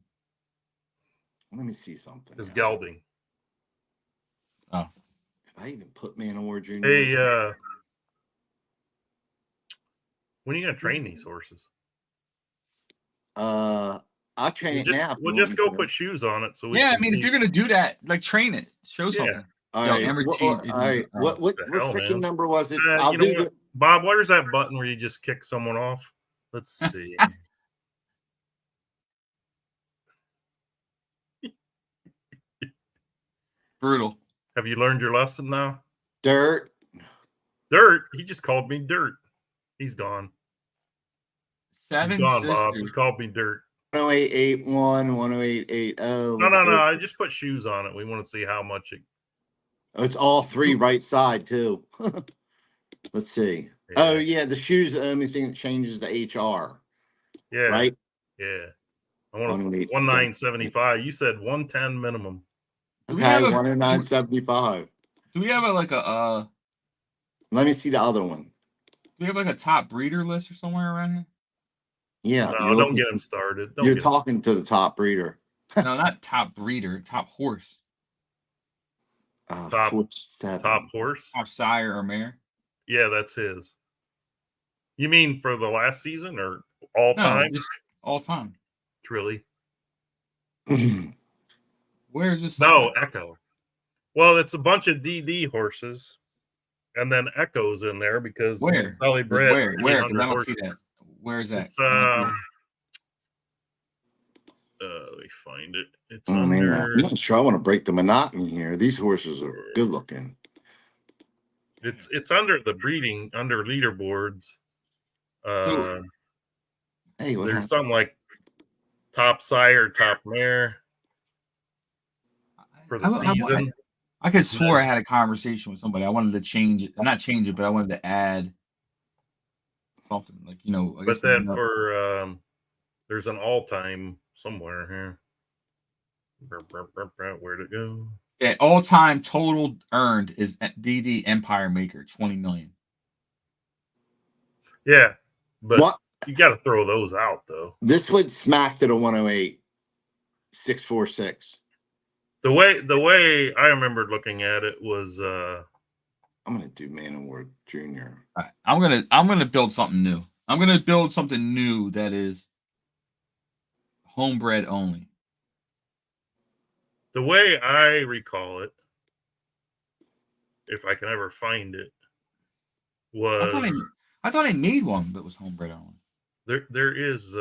Let me see something. Is here. gelding. Oh, Did I even put Man War Jr.? Hey, when are you gonna train these horses? I'll train it now. if you We'll want just me go to. put shoes on it so we yeah. I can mean, if see you're gonna do that, like train it, show something. All Yo, right. Amber What, Cheese. all right. What the what hell, freaking man. number was it? You I'll know do what? Bob, where's that button where you just kick someone off? Let's see. Brutal. Have you learned your lesson now? Dirt. Dirt. He just called me dirt. He's gone. Seven He's gone, sisters. Bob. He called me dirt. 10881, 10880. No. I just put shoes on it. We want to see how much it. Oh, it's all three right side too. Let's see. Yeah. Oh yeah, the shoes the only thing that changes the HR. Yeah. Right? Yeah. I want to 108.75. 1975. You said 110 minimum. Do we Okay, have a 109.75. Do we have a Let me see the other one. Do we have like a top breeder list or somewhere around here? Yeah, No, don't get him started. You're talking to the top breeder. No, not top breeder, top horse, Top 47. top horse. top sire or mare. Yeah, that's his. You mean for the last season or all No, time? just all time. Trilly. Where is this? No, Echo. Well, it's a bunch of DD horses, and then Echo's in there because Where? Sally bred Where? 'Cause I 300 don't horses. see that. Where is that? It's let me find it. It's Oh man, under. I'm not sure I want to break the monotony here. These horses are good looking. It's under the breeding under leaderboards. Hey, what There's happened? something like top sire, top mare for the season. I could swear I had a conversation with somebody. I wanted to change it, not change it, but I wanted to add something like I guess But then for there's an all-time somewhere here. Where'd it go? yeah, all-time total earned is at DD Empire Maker 20 million. Yeah, but What? you got to throw those out though. This would smack to the 108 646. The way I remembered looking at it was I'm gonna do Man Award Jr. All right, I'm gonna build something new. I'm gonna build something new that is homebred only. the way I recall it, if I can ever find it, was I thought I made one that was homebred only. there is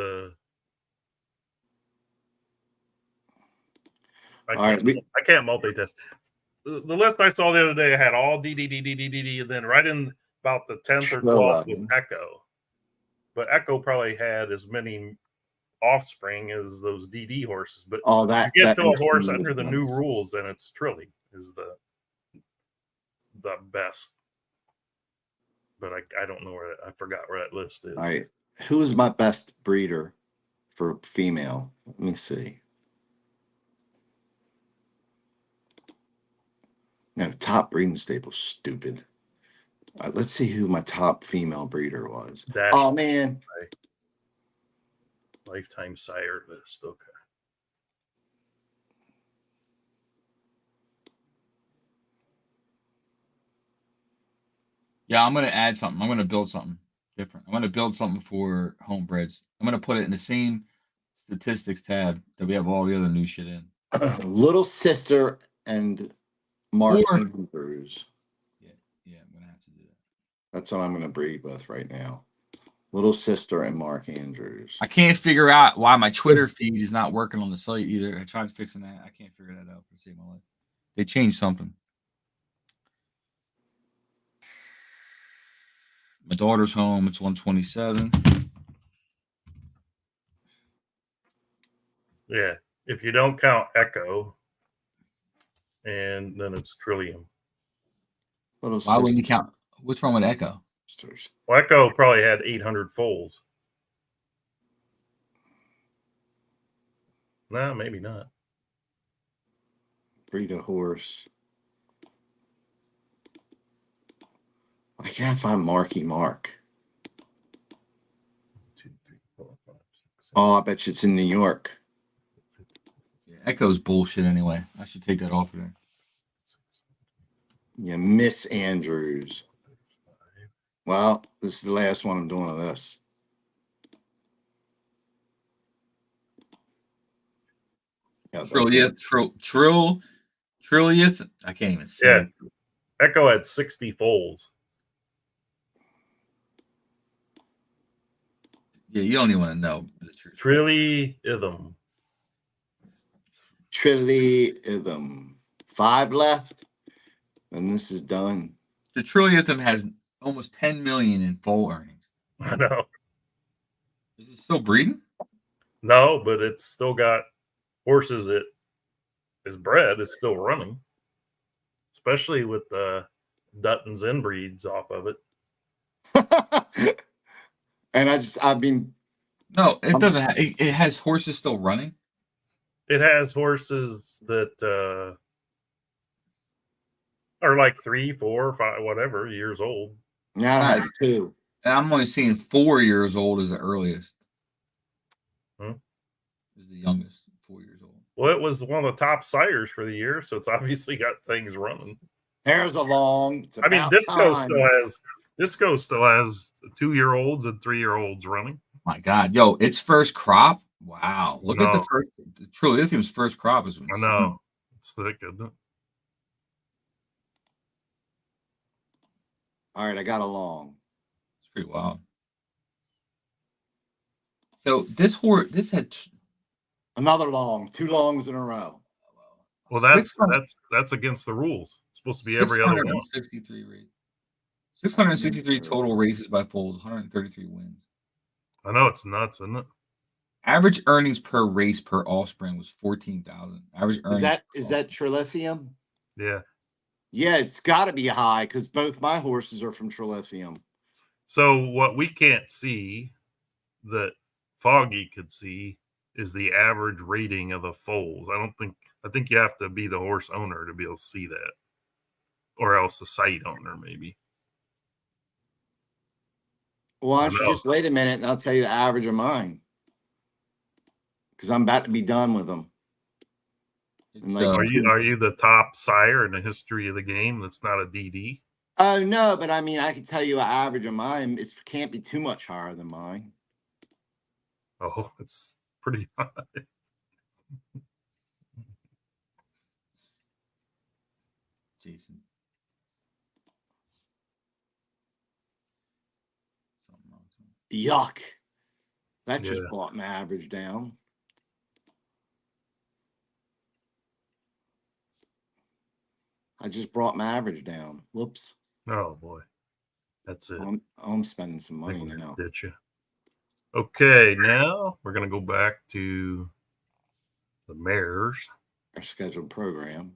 I can't multitask. The list I saw the other day had all DD, and then right in about the 10th or 12th was Echo. But Echo probably had as many offspring as those DD horses. But that you get that to a makes horse sense. under the new rules, and it's Trilly is the best. But I don't know where I forgot where that list is. All right, who is my best breeder for female? Let me see. No, top breeding stable, stupid. Let's see who my top female breeder was. Oh man, lifetime sire list. Okay. Yeah, I'm gonna add something. I'm gonna build something different. I'm gonna build something for homebreds. I'm gonna put it in the same statistics tab that we have all the other new shit in. Little Sister and Mark Andrews. Yeah, I'm gonna have to do that. That's what I'm gonna breed with right now. Little Sister and Mark Andrews. I can't figure out why my Twitter feed is not working on the site either. I tried fixing that. I can't figure that out for save my life. They changed something. My daughter's home. It's 127. Yeah, if you don't count Echo, and then it's Trillium. Why wouldn't you count? What's wrong with Echo? Well, Echo probably had 800 foals. No, maybe not. Breed a horse. I can't find Marky Mark. 2, 3, 4, 5, 6, 7. Oh, I bet you it's in New York. Yeah, Echo's bullshit anyway. I should take that off of there. Yeah, Miss Andrews. Well, this is the last one I'm doing of this. Yeah, that's it. Trillionth. I can't even say Yeah. it. Echo had 60 foals. Yeah, you don't even want to know the truth. Trillithium. Trillithium. 5 left, and this is done. The Trillionth has almost 10 million in foal earnings. I know. Is it still breeding? No, but it's still got horses that is bred, is still running. Especially with the Dutton's inbreeds off of it. And I've been. No, it doesn't have. It has horses still running. It has horses that are like 3, 4, 5, whatever years old. Now it has 2. And I'm only seeing 4 years old as the earliest. Is the youngest 4 years old. Well, it was one of the top sires for the year, so it's obviously got things running. There's a long. I mean, Disco still has 2-year-olds and 3-year-olds running. My God, yo, its first crop. Wow, look at No. the Trillithium's first crop is. I know. It's thick, isn't it? All right, I got a long. It's pretty wild. So this had Another long. 2 longs in a row. Well, that's against the rules. It's supposed to be every other one. 663 race. 663 total races by foals, 133 wins. I know, it's nuts, isn't it? Average earnings per race per offspring was 14,000. Average earnings. Is that Trillithium? Yeah. Yeah, it's got to be high because both my horses are from Trillithium. So what we can't see that Foggy could see is the average rating of the foals. I think you have to be the horse owner to be able to see that, or else the site owner maybe. Why don't you just wait a minute and I'll tell you the average of mine, because I'm about to be done with them. Are you the top sire in the history of the game that's not a DD? Oh no, but I mean I can tell you an average of mine. It can't be too much higher than mine. Oh, it's pretty high. Jason. Yuck. That just brought my average down. I just brought my average down. Whoops. Oh boy. That's it. I'm spending some money now. Did you? Okay, now we're gonna go back to the mares. Our scheduled program.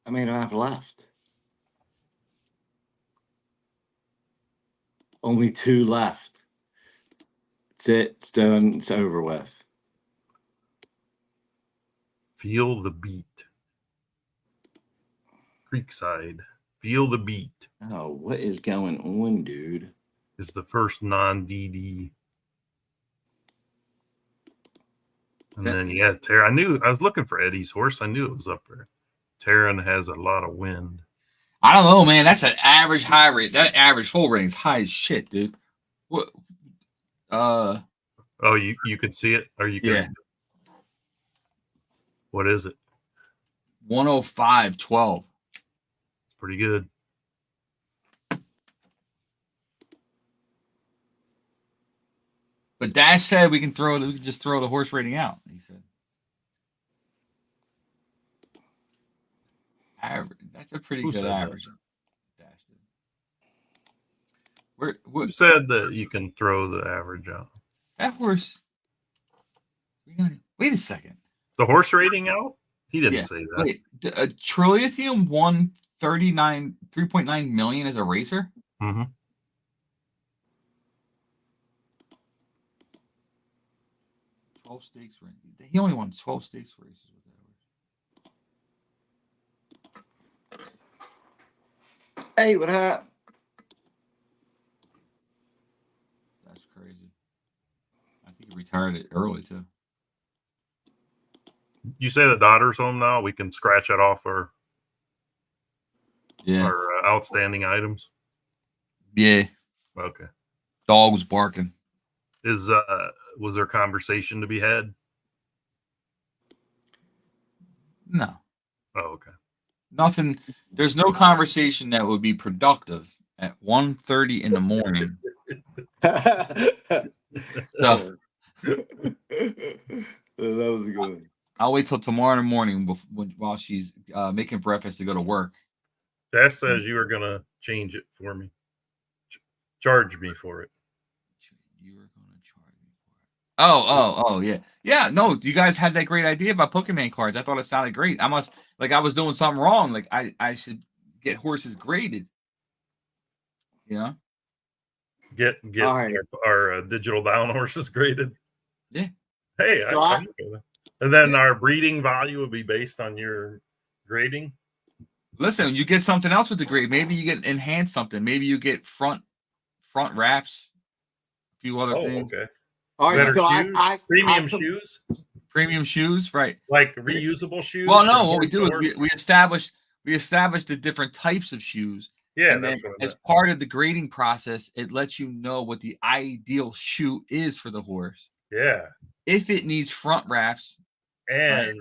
How many do I have left? Only 2 left. That's it. It's done. It's over with. Feel the beat. Creekside. Feel the beat. Oh, what is going on, dude? Is the first non-DD. And then, Terra. I was looking for Eddie's horse. I knew it was up there. Terran has a lot of wind. I don't know, man. That's an average high rate. That average full rating is high as shit, dude. What? Oh, you could see it, or you can. Yeah. What is it? 105.12. It's pretty good. But Dash said we can just throw the horse rating out. He said. Average. That's a pretty good average. Who said that you can throw the average out? That horse. Wait a second. The horse rating out? He didn't say that. Wait, Trillithium won 3.9 million as a racer? Mm-hmm. Stakes. He only won 12 stakes races with that horse. Hey, what happened? That's crazy. I think He retired it early too. You say the daughter's home now. We can scratch it off our Yeah. outstanding items. Yeah. Okay. Dog was barking. Was there conversation to be had? No. Oh, okay. Nothing. There's no conversation that would be productive at 1:30 in the morning. So That was a good one. I'll wait till tomorrow morning while she's making breakfast to go to work. Jess says you were gonna change it for me. Charge me for it. You were gonna charge me for it. Yeah. No, you guys had that great idea about Pokemon cards. I thought it sounded great. I was doing something wrong. Like I should get horses graded. You know? Get All right. our digital down horses graded. Yeah. Hey, So I'm okay with that. And then our breeding value would be based on your grading. Listen, you get something else with the grade. Maybe you get enhanced something. Maybe you get front wraps, a few other things. Okay. All right, Better so shoes, premium shoes, Premium shoes, right? like reusable shoes. Well, no, from what we horse do to is horse? we established the different types of shoes. Yeah, And then that's what I as meant. part of the grading process, it lets you know what the ideal shoe is for the horse. Yeah, If it needs front wraps, and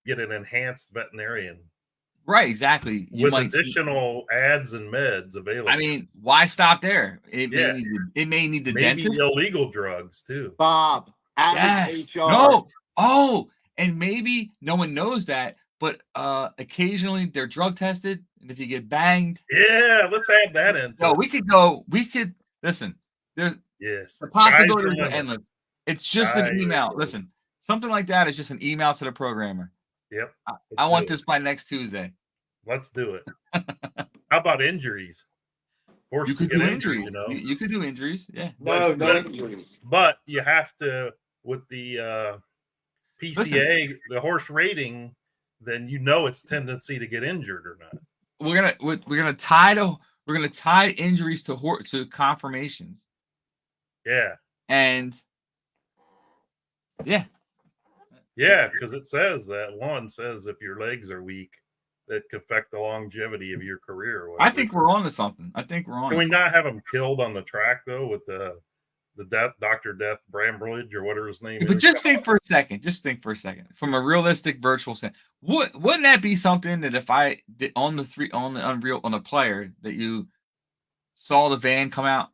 get an enhanced veterinarian right? Exactly. You with might see- additional ads and meds available. I mean, why stop there? It Yeah. may need the maybe dentist. illegal drugs too. Bob, Yes. HR. No. Oh, and maybe no one knows that, but occasionally they're drug tested, and if you get banged, Yeah, let's add that in. no, we could listen. There's Yes, the sky's the possibilities are limit. endless. It's just Sky's an the email. limit. Listen, something like that is just an email to the programmer. Yep. I let's want do it. this by next Tuesday. Let's do it. How about injuries? Horses You could get do injured, injuries. you know. You could do injuries. Yeah. No But- injuries. But you have to, with the PCA, the horse rating, then you know its tendency to get injured or not. We're gonna tie injuries to conformations. Yeah, And yeah, yeah, because it says that one says if your legs are weak, that could affect the longevity of your career. Or I whatever. think we're on to something. I think we're on. Can to we something. not have him killed on the track though with the Dr. Death Brambridge or whatever his name is? But just think for a second. From a realistic virtual sense, wouldn't that be something that if I did on the player that you saw the van come out?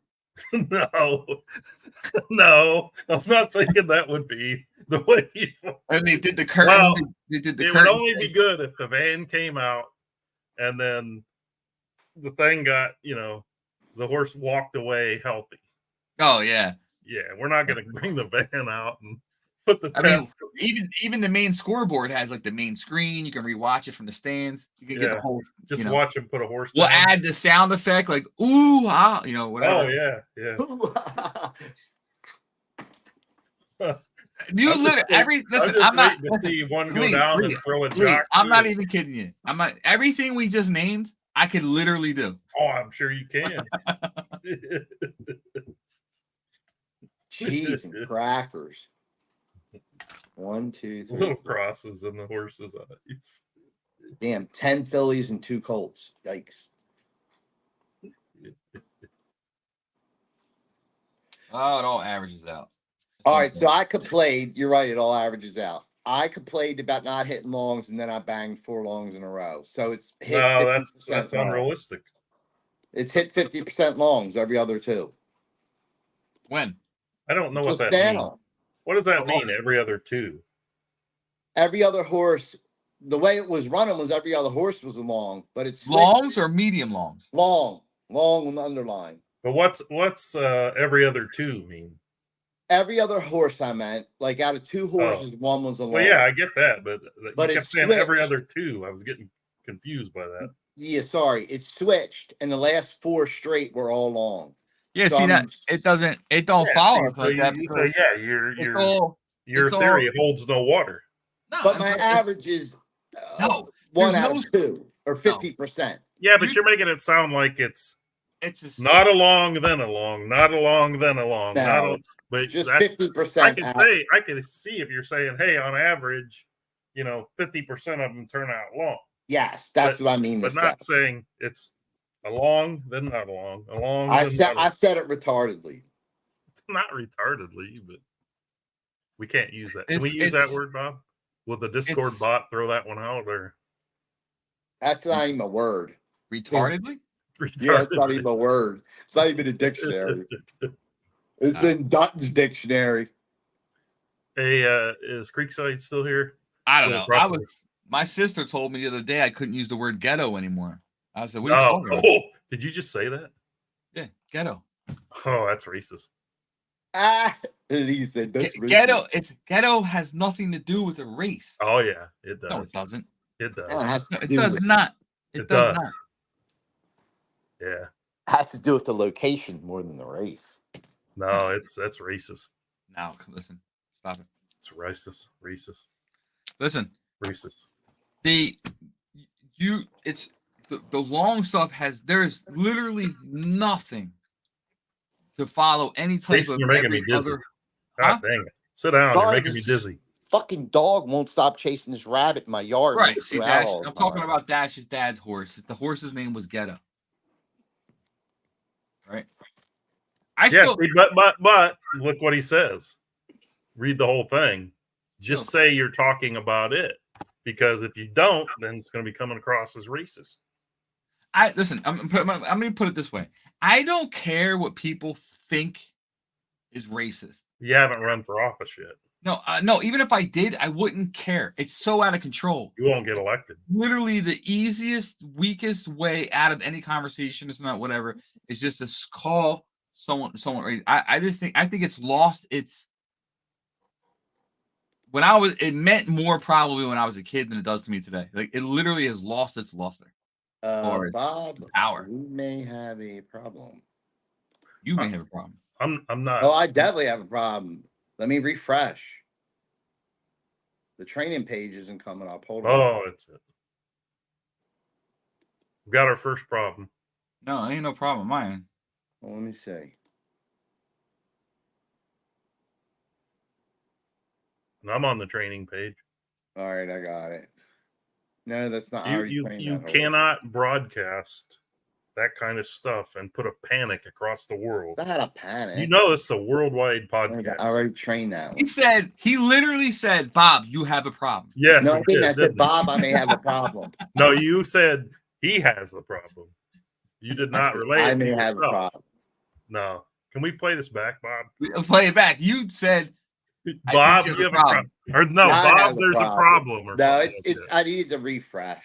No, I'm not thinking that would be the way you. And they did the curtain. Well, they did the It curtain. would only be good if the van came out and then the thing got, the horse walked away healthy. Oh yeah. Yeah, we're not going to bring the van out and put the I tent. mean, even the main scoreboard has like the main screen. You can rewatch it from the stands. You can get Yeah. the whole. Just watch him put a horse We'll down. add the sound effect like ooh ah, whatever. Oh yeah. You I'm look just at waiting- listen. I'm I'm not. waiting to see one go Lee, down Lee, and throw a Lee, jock. I'm not too. even kidding you. I'm not. Everything we just named, I could literally do. Oh, I'm sure you can. Cheese and crackers. 1, 2, 3. Little crosses in the horse's eyes. Damn, 10 fillies and 2 colts. Yikes. Oh, it all averages out. All right, so I complained. You're right, it all averages out. I complained about not hitting longs, and then I banged 4 longs in a row. So it's hit. No, 50% that's long. unrealistic. It's hit 50% longs every other 2. When? I don't know what Just that now. means. What does that mean? Every other 2? Every other horse, the way it was running was every other horse was a long, but it's Longs or medium longs? long on the underline. But what's every other 2 mean? Every other horse I meant, like out of 2 horses, one was a long. Well, yeah, I get that, but But you kept it's saying every switched. other 2. I was getting confused by that. Yeah, sorry, it switched, and the last 4 straight were all long. Yeah, So see that I'm- it don't Yeah, follow so like that. you because say, yeah, your it's theory all- holds no water. No, But I'm my saying- average is No, 1 there's out no- of 2 or 50%. Yeah, but You- you're making it sound like it's It's just Not along, then along, not along, then along. not No, a, but just that's, 50%. I could see if you're saying, hey, on average, 50% of them turn out long, Yes, that's what I mean. but not saying it's along, then not along, along. I then said not I said it retardedly. It's not retardedly, but we can't use that. Can we use it's that word, Bob? Will the Discord it's- bot throw that one out or That's not even a word. retardedly. Yeah, it's not even a word. It's not even a dictionary. It's in Dutton's dictionary. Hey, is Creekside still here? I don't Little know. process. My sister told me the other day I couldn't use the word ghetto anymore. I said, "What are you No. talking about?" Oh, did you just say that? Yeah, ghetto. Oh, that's racist. He said that's Ghetto. It's ghetto has nothing to do with a race. Oh yeah, it does. No, it doesn't. It does. No, it has No, to it do does with, not. It It does does. not. Yeah. has to do with the location more than the race. No, that's racist. Now, listen, stop it. It's racist. Racist. Listen, Racist. it's the long stuff there's literally nothing to follow any type Jason, of you're making every me dizzy. other. God Huh? dang it. Sit down. Sorry, You're making me this dizzy. Fucking dog won't stop chasing this rabbit in my yard. Right. Makes See, it out Dash. all the I'm talking time. about Dash's dad's horse. The horse's name was Ghetto. Right. See, but look what he says. Read the whole thing. Just say you're talking about it, because if you don't, then it's going to be coming across as racist. Listen. I'm going to put it this way. I don't care what people think is racist. You haven't run for office yet. No. Even if I did, I wouldn't care. It's so out of control. You won't get elected. Literally, the easiest, weakest way out of any conversation, it's not whatever, is just to call someone. I think it's lost. It meant more probably when I was a kid than it does to me today. Like, it literally has lost its luster. Bob, power. we may have a problem. You may have a problem. I'm not. Oh, I definitely have a problem. Let me refresh. The training page isn't coming up. Hold on. Oh, it's it. We got our first problem. No, ain't no problem. Mine. Well, let me see. And I'm on the training page. All right, I got it. No, that's not. You cannot broadcast that kind of stuff and put a panic across the world. It's not a panic. You know, it's a worldwide podcast. I already trained that one. He literally said, Bob, you have a problem. Yes, No, he I didn't. did, I said, Bob, I may have a problem. No, you said he has the problem. You did not relate. I may have a problem. No. Can we play this back, Bob? Play it back. You said, Bob, you have a problem. Or no, Bob, there's a problem. Or no, something it's I needed to refresh.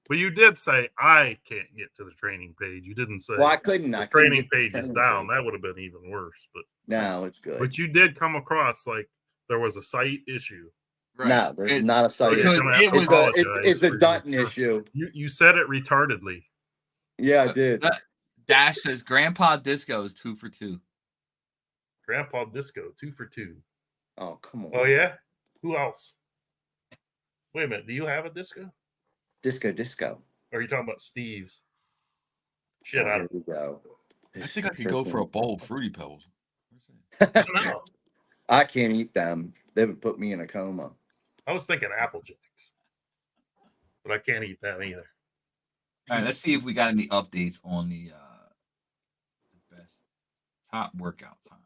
But you did say I can't get to the training page. You didn't say. Well, I couldn't. The training page is down. That would have been even worse. But no, it's good. But you did come across like there was a site issue. Right. No, there's not a site issue. It's a Dutton issue. You said it retardedly. Yeah, I did. Dash says Grandpa Disco is 2 for 2. Grandpa Disco 2 for 2. Oh, come on. Oh yeah. Who else? Wait a minute. Do you have a disco? Disco. Or are you talking about Steve's? Shit, I don't go. I think I could go for a bowl of Fruity Pebbles. I can't eat them. They would put me in a coma. I was thinking Apple Jacks, but I can't eat them either. All right, let's see if we got any updates on the best top workout times.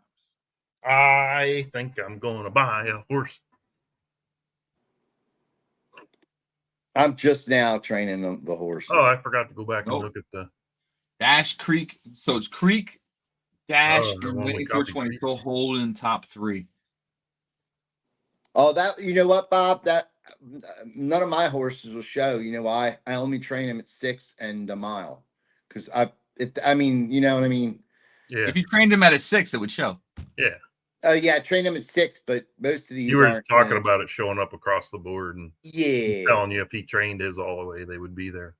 I think I'm going to buy a horse. I'm just now training the horses. Oh, I forgot to go back and look at the Dash Creek. So it's Creek, Dash, and Winning 420 still holding top 3. Oh, that you know what, Bob? That none of my horses will show. You know why? I only train them at 6 and a mile. Because I mean, you know what I mean? Yeah. If you trained them at a 6, it would show. Yeah. Oh yeah, I trained them at 6, but most of these you were talking about it showing up across the board and telling you if he trained his all the way, they would be there.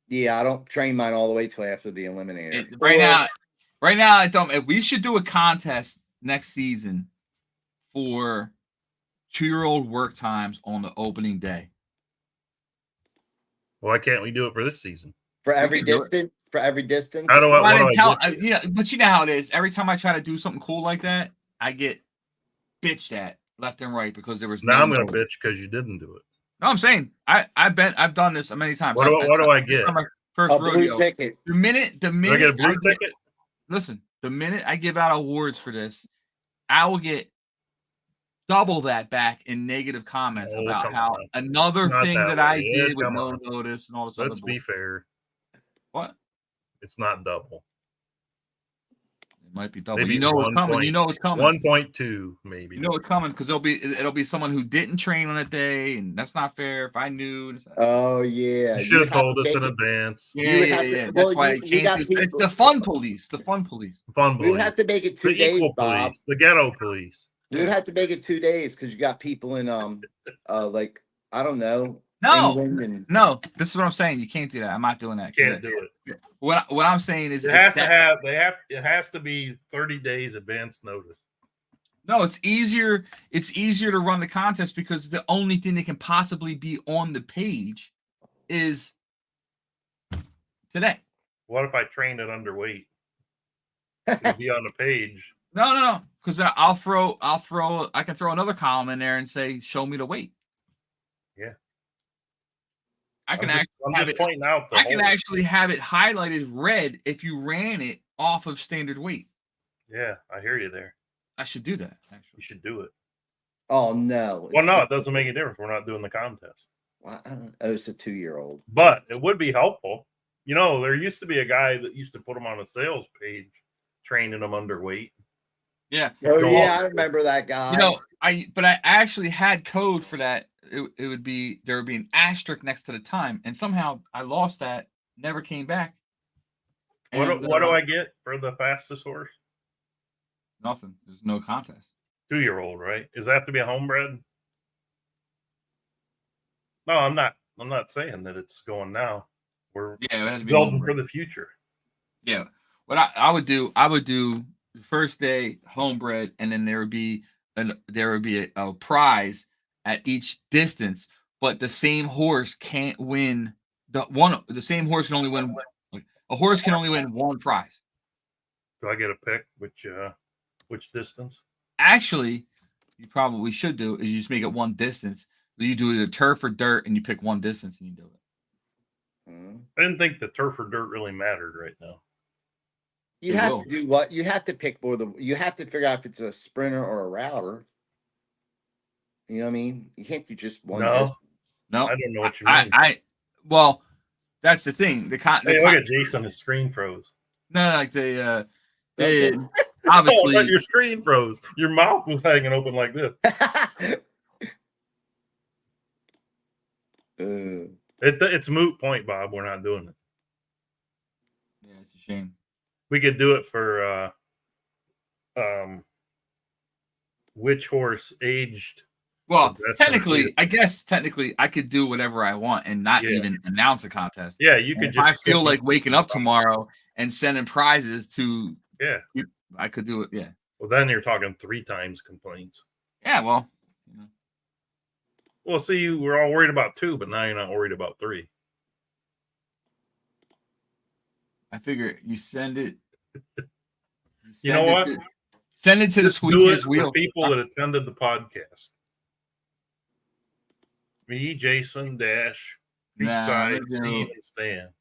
Yeah, I don't train mine all the way till after the eliminator. Right now, I don't. We should do a contest next season for 2-year-old work times on the opening day. Why can't we do it for this season? For every distance, for every distance? How do Well, I what didn't do tell. I get? Yeah, but you know how it is. Every time I try to do something cool like that, I get bitched at left and right because there was Now no. I'm gonna notice. bitch because you didn't do it. No, I'm saying I've done this many times. What do I get? My first A blue rodeo. ticket. The minute Do I get a blue ticket? listen, the minute I give out awards for this, I will get double that back in negative comments Oh, about come how on. another Not thing that that I way. Yeah, did with come no on. notice and all this Let's other be bull. fair. What? It's not double. It might be double. Maybe You know it's coming. You know it's coming. 1.2 maybe. You know it's coming because it'll be someone who didn't train on a day, and that's not fair. If I knew, Oh yeah. You should have have told to us make in it- advance. yeah, You would yeah, have to- yeah. well, That's why you- it you came got to. It's people- the fun police. The fun police. Fun We would police. have to make it The 2 days, equal Bob. police. The ghetto police. We would have to make it 2 days because you got people in like I don't know. No, England and no. This is what I'm saying. You can't do that. I'm not doing that. Can't do it. What I'm saying is It has to have. It has to be 30 days advance notice. No, it's easier. It's easier to run the contest because the only thing that can possibly be on the page is today. What if I train it underweight? It'll be on the page. No. Because I can throw another column in there and say, "Show me the weight." Yeah. I'm just pointing out. I can actually have it highlighted red if you ran it off of standard weight. Yeah, I hear you there. I should do that. You Actually, should do it. oh no. Well, no, it doesn't make a difference. We're not doing the contest. Oh, it's a 2-year-old. But it would be helpful. You know, there used to be a guy that used to put them on a sales page, training them underweight. yeah. Oh Go yeah, on. I remember that guy. You know, I actually had code for that. It would be there would be an asterisk next to the time, and somehow I lost that. Never came back. What do I get for the fastest horse? Nothing. There's no contest. 2-year-old, right? Does that have to be a homebred? No, I'm not saying that it's going now. We're Yeah, it has to be building homebred. for the future. Yeah. What I would do the first day homebred, and then there would be a prize at each distance, but the same horse can't win the same horse can only win a horse can only win one prize. Do I get a pick which distance? Actually, you probably should do is you just make it one distance. You do either turf or dirt, and you pick one distance and you do it. I didn't think the turf or dirt really mattered right now. You It have will. to do what? You have to pick you have to figure out if it's a sprinter or a router. You know what I mean? You can't do just one No. distance. No, I don't know what you mean. Well, that's the thing. Hey, look at Jason. His screen froze. No, like they Oh, obviously but your screen froze. Your mouth was hanging open like this. It's moot point, Bob. We're not doing it. yeah, it's a shame. We could do it for which horse aged. Well, the best I guess I could do whatever I want and not Yeah. even announce a contest. Yeah, you And could if just. I feel sit like and- waking up tomorrow and sending prizes to, Yeah. I could do it. Yeah. Well, then you're talking 3 times complaints. Yeah. Well, Well, see, we're all worried about 2, but now you're not worried about 3. I figure you send it. You know what? Send it to the Just do it squeakiest for wheel. people that attended the podcast. Me, Jason, Dash, Nah, Creekside, we do. Steve, and Stan.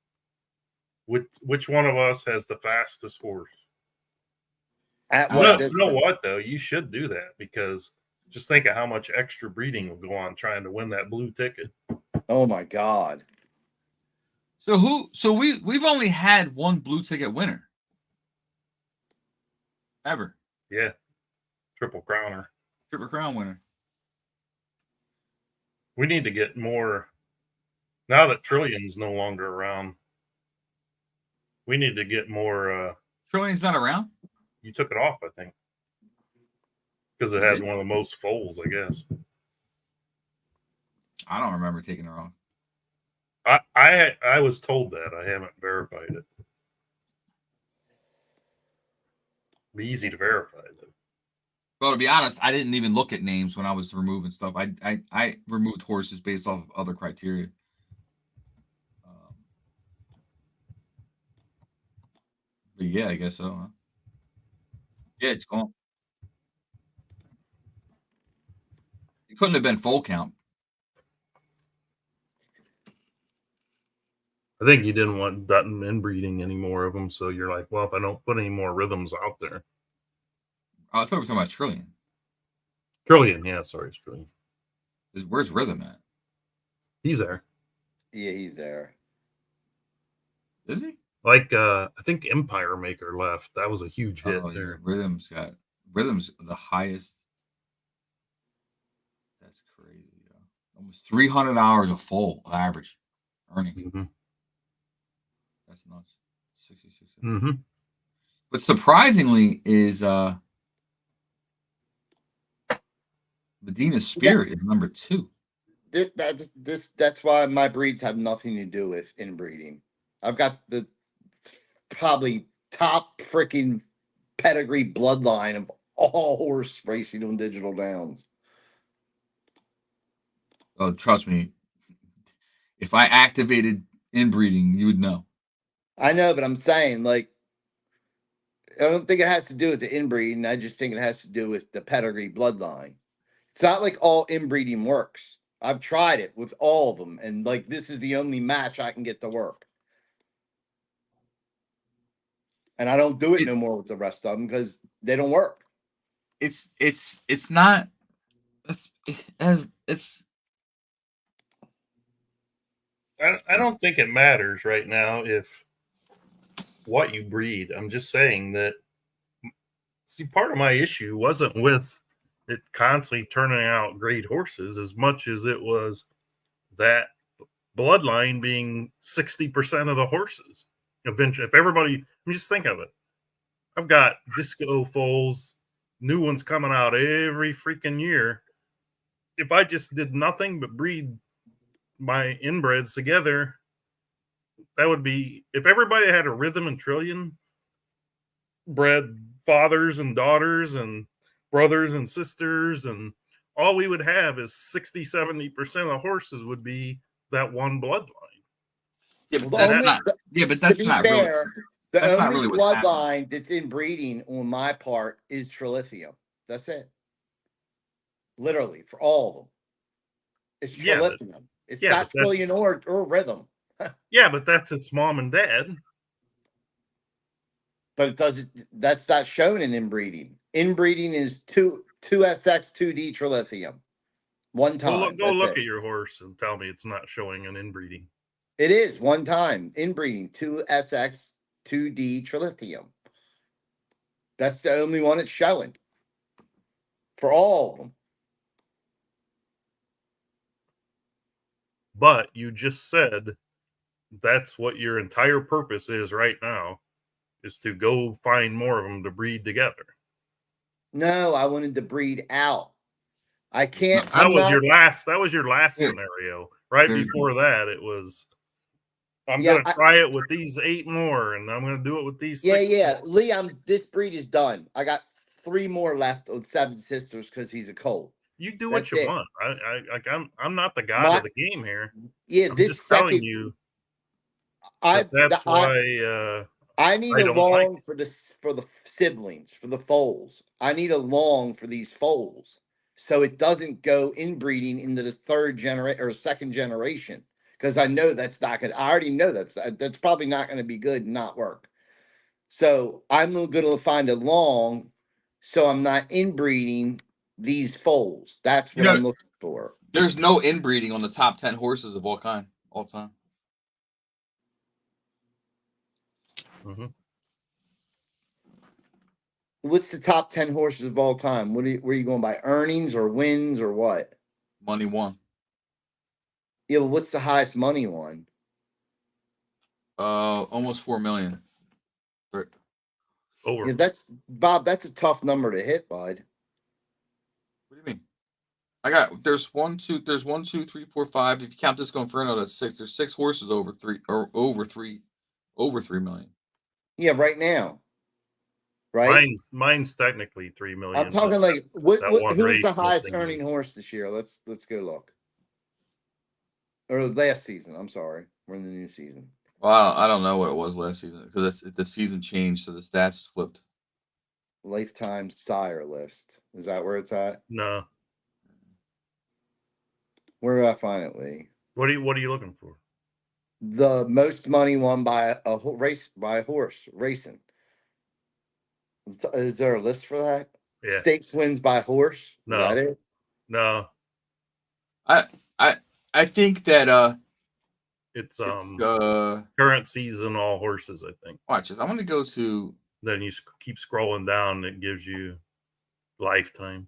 Which one of us has the fastest horse? At No, what You distance? know what, though? You should do that because just think of how much extra breeding will go on trying to win that blue ticket. Oh my God. So we've only had one blue ticket winner ever. Yeah. Triple Crowner. Triple Crown winner. We need to get more. Now that Trillion's no longer around, we need to get more. Trillion's not around. You took it off, I think, because it had one of the most foals, I guess. I don't remember taking her off. I was told that. I haven't verified it. Be easy to verify though. Well, to be honest, I didn't even look at names when I was removing stuff. I removed horses based off of other criteria. Yeah, I guess so. Huh? Yeah, it's gone. It couldn't have been full count. I think you didn't want Dutton inbreeding any more of them, so you're like, well, if I don't put any more rhythms out there. Oh, I thought we were talking about Trillion. Trillion, yeah, sorry, it's Trillion. Where's Rhythm at? He's there. Yeah, he's there. Is he? Like, I think Empire Maker left. That was a huge hit Oh, yeah. there. Rhythm's the highest. That's crazy. Yo. Almost 300 hours of full average earning. Mm-hmm. That's nuts. 66. Mm-hmm. But surprisingly is Medina's Spirit is number 2. That's why my breeds have nothing to do with inbreeding. I've got the probably top freaking pedigree bloodline of all horse racing on Digital Downs. Oh, trust me. If I activated inbreeding, you would know. I know, but I'm saying, like, I don't think it has to do with the inbreeding. I just think it has to do with the pedigree bloodline. It's not like all inbreeding works. I've tried it with all of them, and like this is the only match I can get to work. And I don't do it no more with the rest of them because they don't work. It's not. I don't think it matters right now if what you breed. I'm just saying that. See, part of my issue wasn't with it constantly turning out great horses as much as it was that bloodline being 60% of the horses. Eventually, if everybody, I mean, just think of it. I've got disco foals, new ones coming out every freaking year. If I just did nothing but breed my inbreds together, that would be, if everybody had a Rhythm and Trillion bred fathers and daughters and brothers and sisters, and all we would have is 60-70% of the horses would be that one bloodline. Yeah, but that's not. Yeah, but that's not fair, really. The that's only not really what's bloodline that's in breeding on my part is Trilithium. That's it. Literally, for all of them. It's Trilithium. It's not Trillion or Rhythm. Yeah, but that's its mom and dad. But it doesn't. That's not shown in inbreeding. Inbreeding is 2SX 2D Trilithium. One time. Go look at your horse and tell me it's not showing an inbreeding. It is one time inbreeding 2SX 2D Trilithium. That's the only one it's showing for all of them. But you just said that's what your entire purpose is right now, is to go find more of them to breed together. No, I wanted to breed out. I can't. That was your last scenario. Right before that, it was, I'm going to try it with these 8 more, and I'm going to do it with these 6 Yeah. more. Lee, this breed is done. I got 3 more left on Seven Sisters because he's a colt. You do what you want. I'm not the god of the game here. Yeah, I'm just telling you. That's why I need a long for the siblings, for the foals. I need a long for these foals, so it doesn't go inbreeding into the 3rd generation or 2nd generation. Because I know that's not good. I already know that's probably not going to be good and not work. So I'm going to find a long, so I'm not inbreeding these foals. That's what I'm looking for. There's no inbreeding on the top 10 horses of all time, all time. Mm-hmm. What's the top 10 horses of all time? Where are you going by? Earnings or wins or what? Money won. Yeah, but what's the highest money one? Almost 4 million. Yeah, that's Bob. That's a tough number to hit, bud. What do you mean? There's 1, 2, 3, 4, 5. If you count Disco Inferno, that's 6. There's 6 horses over 3 million. Yeah, right now. Right. Mine's technically 3 million. I'm talking like who's the highest earning horse this year? Let's go look. Or last season. I'm sorry. We're in the new season. Well, I don't know what it was last season because the season changed, so the stats flipped. Lifetime sire list. Is that where it's at? No. Where do I find it, Lee? What are you looking for? The most money won by a race by a horse racing. Is there a list for that? Yeah. Stakes wins by horse. Is No. that it? No. I think that It's uh current season all horses, I think. watch this. I'm gonna go to Then you keep scrolling down, and it gives you lifetime.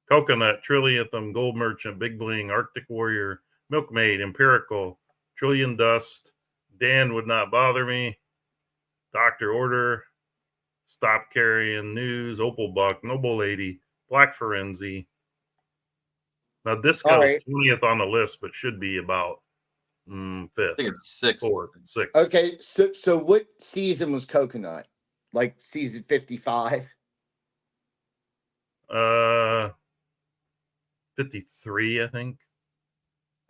Coconut, Trillium, Gold Merchant, Big Bling, Arctic Warrior, Milkmaid, Empirical, Trillion Dust, Dan Would Not Bother Me, Doctor Order, Stop Carrying News, Opal Buck, Noble Lady, Black Forenzy. Now this All goes right. 20th on the list, but should be about fifth, I think it's 6th. fourth, sixth. Okay, so what season was Coconut? Like season 55? 53, I think.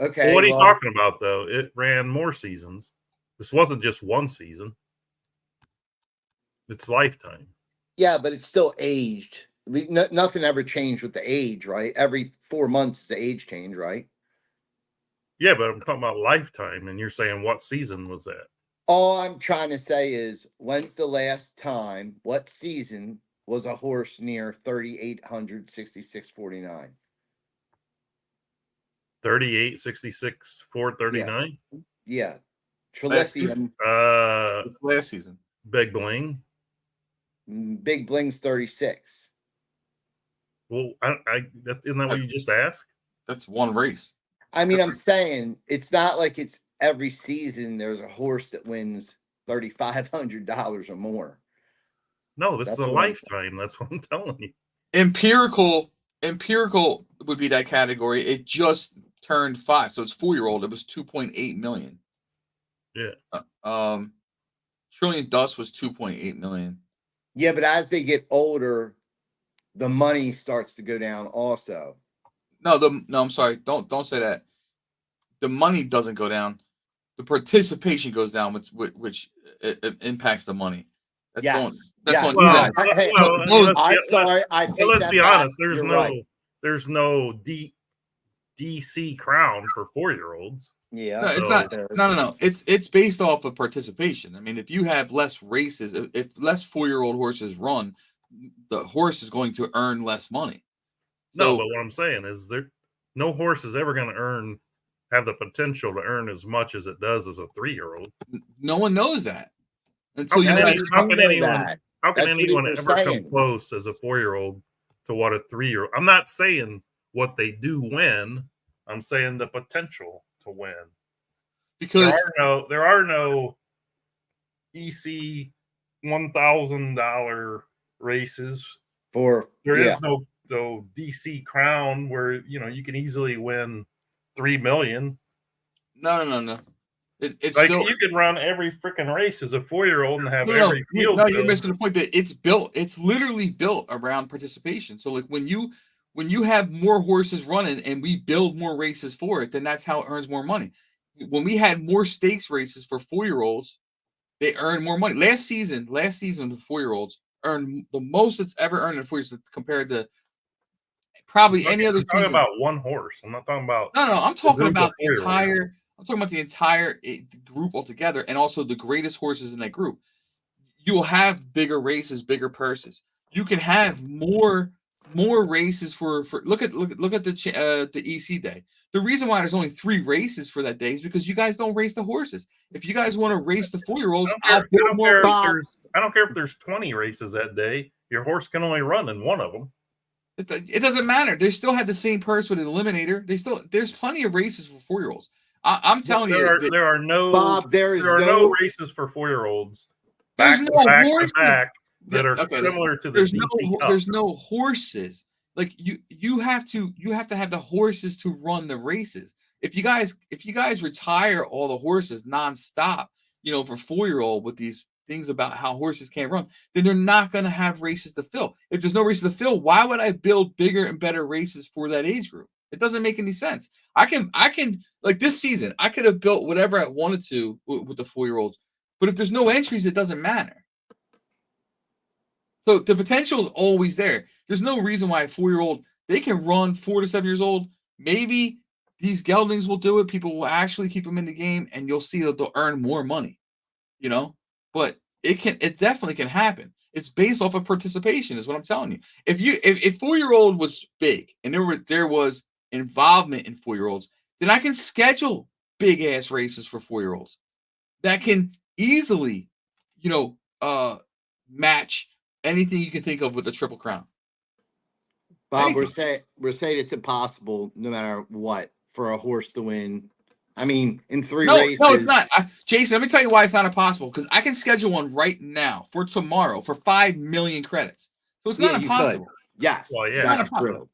Okay. Well, what are you well, talking about, though? It ran more seasons. This wasn't just one season. It's lifetime. Yeah, but it's still aged. Nothing ever changed with the age, right? Every 4 months is the age change, right? Yeah, but I'm talking about lifetime, and you're saying what season was that? All I'm trying to say is, when's the last time, what season was a horse near 3,866.49? 38, 66, 439. Yeah. Last season. Trilithium, It's last season. Big Bling. Big Bling's 36. Well, isn't that what you just asked? That's one race. I mean, I'm saying it's not like it's every season there's a horse that wins $3,500 or more. No, this That's is a what I'm lifetime. That's what I'm telling you. Empirical would be that category. It just turned 5, so it's 4-year-old. It was 2.8 million. Yeah. Trillion Dust was 2.8 million. Yeah, but as they get older, the money starts to go down also. No, I'm sorry. Don't say that. The money doesn't go down. The participation goes down, which it impacts the money. That's Yes. that's yes. on you guys. Hey, I'm sorry. I take let's that be back. honest. You're right. There's no DC crown for 4-year-olds. Yeah. No, it's not. No. It's based off of participation. I mean, if you have less races, if less 4-year-old horses run, the horse is going to earn less money. No, but what I'm saying is no horse is ever going to have the potential to earn as much as it does as a 3-year-old. No one knows that until How can That's anyone what ever you're come saying. close as a 4-year-old to what a 3-year-old? I'm not saying what they do win. I'm saying the potential to win. because there are no EC $1,000 races. There is no DC crown where you can easily win $3 million. No. It's like still you can run every freaking race as a 4-year-old and have every field. No, you're missing the point that it's built. It's literally built around participation. So like when you have more horses running and we build more races for it, then that's how it earns more money. When we had more stakes races for 4-year-olds, they earned more money. Last season, the 4-year-olds earned the most it's ever earned in 4 years compared to probably any other season. I'm talking about one horse. I'm not talking about No. I'm talking about the entire. I'm talking about the entire group altogether, and also the greatest horses in that group. You will have bigger races, bigger purses. You can have more races for look at the EC day. The reason why there's only 3 races for that day is because you guys don't race the horses. If you guys want to race the 4-year-olds, I don't care if there's 20 races that day. Your horse can only run in one of them. It doesn't matter. They still had the same purse with an eliminator. There's plenty of races for 4-year-olds. I'm telling you, there are no Bob. There are no races for 4-year-olds. There's no horses that are similar to the there's DC Cup. There's no horses. Like you have to have the horses to run the races. If you guys retire all the horses nonstop, for 4-year-old with these things about how horses can't run, then they're not going to have races to fill. If there's no races to fill, why would I build bigger and better races for that age group? It doesn't make any sense. I can like this season, I could have built whatever I wanted to with the 4-year-olds, but if there's no entries, it doesn't matter. So the potential is always there. There's no reason why a 4-year-old, they can run 4 to 7 years old. Maybe these geldings will do it. People will actually keep them in the game, and you'll see that they'll earn more money, you know. But it definitely can happen. It's based off of participation, is what I'm telling you. If 4-year-old was big and there was involvement in 4-year-olds, then I can schedule big ass races for 4-year-olds that can easily, match anything you can think of with the Triple Crown. Bob, we're saying it's impossible, no matter what, for a horse to win. I mean, in 3 races. No, it's not. Jason, let me tell you why it's not impossible. Because I can schedule one right now for tomorrow for 5 million credits. So it's not impossible. Yes. Well, yeah. It's not impossible.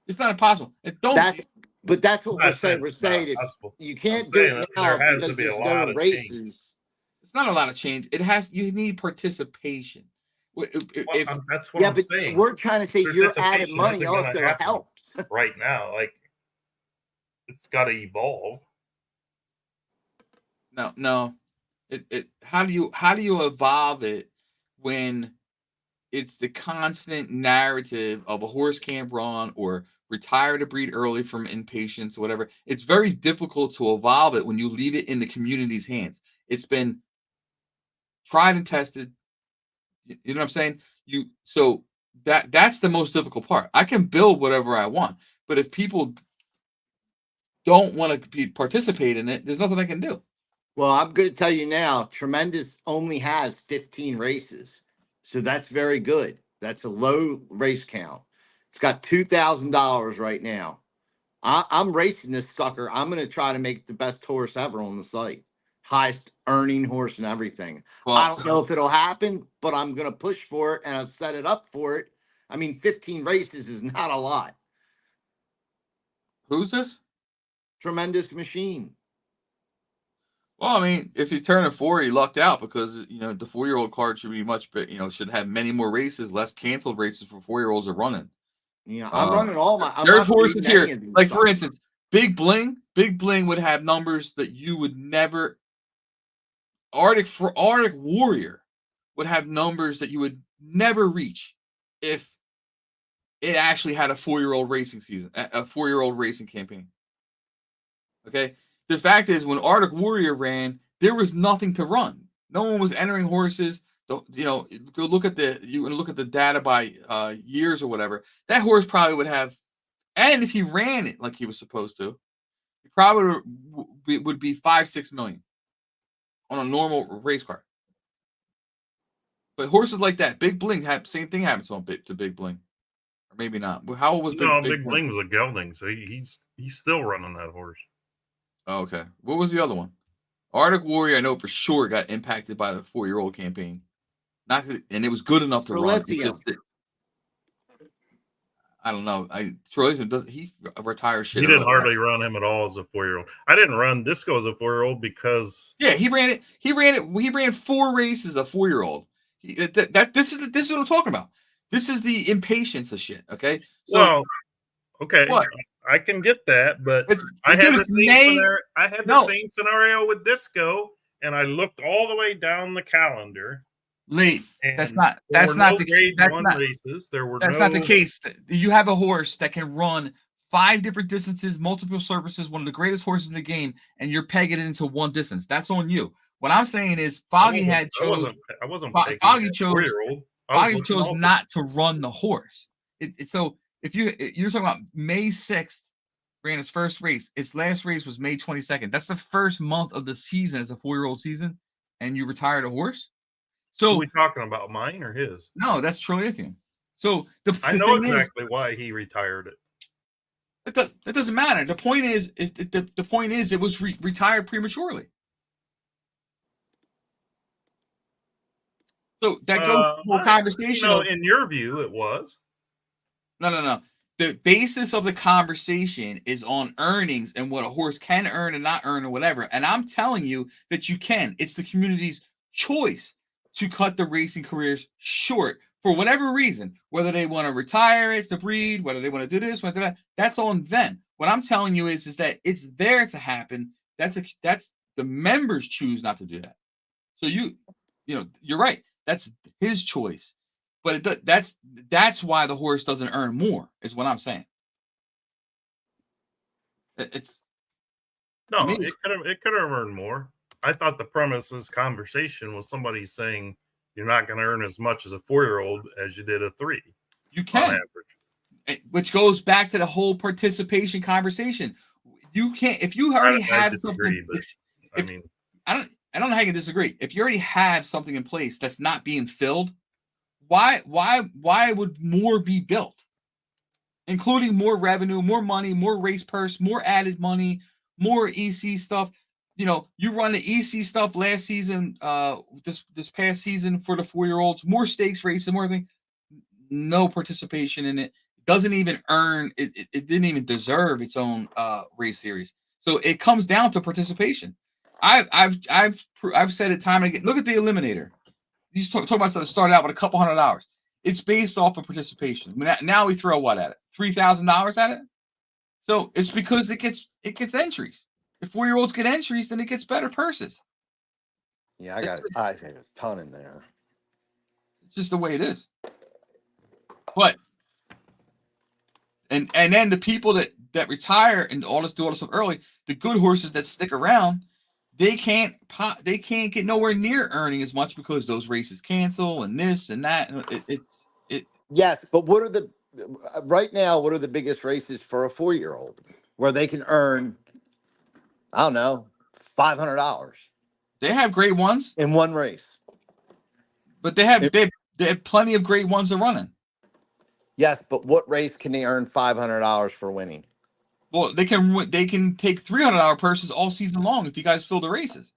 It's not impossible. But that's what we're saying. We're saying you can't do it now because there's no races. It's not a lot of change. You need participation. That's what I'm saying. We're trying to say your added money also helps. Right now, like, it's got to evolve. No. How do you evolve it when it's the constant narrative of a horse can't run or retire to breed early from impatience or whatever? It's very difficult to evolve it when you leave it in the community's hands. It's been tried and tested. You know what I'm saying? So that's the most difficult part. I can build whatever I want, but if people don't want to participate in it, there's nothing I can do. Well, I'm going to tell you now, Tremendous only has 15 races. So that's very good. That's a low race count. It's got $2,000 right now. I'm racing this sucker. I'm going to try to make it the best horse ever on the site. Highest earning horse and everything. Well, I don't know if it'll happen, but I'm going to push for it and I'll set it up for it. I mean, 15 races is not a lot. Who's this? Tremendous Machine. Well, I mean, if you turn a 4, you lucked out because, the 4-year-old card should be should have many more races, less canceled races for 4-year-olds are running. Yeah, I'm running all my. There's horses here. Like, for instance, Big Bling would have numbers that you would never. Arctic Warrior would have numbers that you would never reach if it actually had a 4-year-old racing season, a 4-year-old racing campaign. Okay. The fact is, when Arctic Warrior ran, there was nothing to run. No one was entering horses. Go look at the data by years or whatever. That horse probably would have, and if he ran it like he was supposed to, he probably would be 5-6 million on a normal race card. But horses like that, Big Bling, same thing happens to Big Bling, or maybe not. How old was Big Bling was a gelding, so he's still running that horse. Oh, okay. What was the other one? Arctic Warrior, I know for sure got impacted by the 4-year-old campaign. And it was good enough to run. I don't know. Troy he retires shit. He didn't hardly run him at all as a 4-year-old. I didn't run Disco as a 4-year-old because he ran it. He ran 4 races a 4-year-old. This is what I'm talking about. This is the impatience of shit. Okay. So, okay. What? I can get that, but I had the same scenario with Disco, and I looked all the way down the calendar. Late. That's not the case. You have a horse that can run 5 different distances, multiple surfaces, one of the greatest horses in the game, and you're pegging it into one distance. That's on you. What I'm saying is, Foggy chose not to run the horse. So if you're talking about May 6th, ran his first race. Its last race was May 22nd. That's the first month of the season as a 4-year-old season, and you retired a horse. So are we talking about mine or his? No, that's Troilithium. So I know exactly why he retired it. That doesn't matter. The point is it was retired prematurely. So that goes to a conversation. In your view, it was. No. The basis of the conversation is on earnings and what a horse can earn and not earn or whatever. And I'm telling you that you can. It's the community's choice to cut the racing careers short for whatever reason, whether they want to retire it to breed, whether they want to do this, whether that, that's on them. What I'm telling you is that it's there to happen. That's the members choose not to do that. So you're right. That's his choice. But that's why the horse doesn't earn more, is what I'm saying. It's No, me, it could have earned more. I thought the premise of this conversation was somebody saying you're not going to earn as much as a 4-year-old as you did a 3. you On can, average. which goes back to the whole participation conversation. You can't if you already have disagree, something. but I mean, I don't know how you can disagree. If you already have something in place that's not being filled, why would more be built? Including more revenue, more money, more race purse, more added money, more EC stuff. You run the EC stuff last season, this past season for the 4-year-olds, more stakes racing, more thing. No participation in it. Doesn't even earn it. It didn't even deserve its own race series. So it comes down to participation. I've said it time and again. Look at the Eliminator. You talk about stuff that started out with a couple $100. It's based off of participation. Now we throw what at it? $3,000 at it. So it's because it gets entries. If 4-year-olds get entries, then it gets better purses. Yeah, I got a ton in there. It's just the way it is. But and then the people that retire and do all this stuff early, the good horses that stick around, they can't get nowhere near earning as much because those races cancel and this and that. Yes, but what are the right now? What are the biggest races for a 4-year-old where they can earn? I don't know, $500 They have great ones in one race. But they have plenty of great ones to running. Yes, but what race can they earn $500 for winning? Well, they can take $300 purses all season long if you guys fill the races.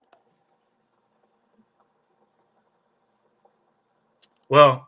Well,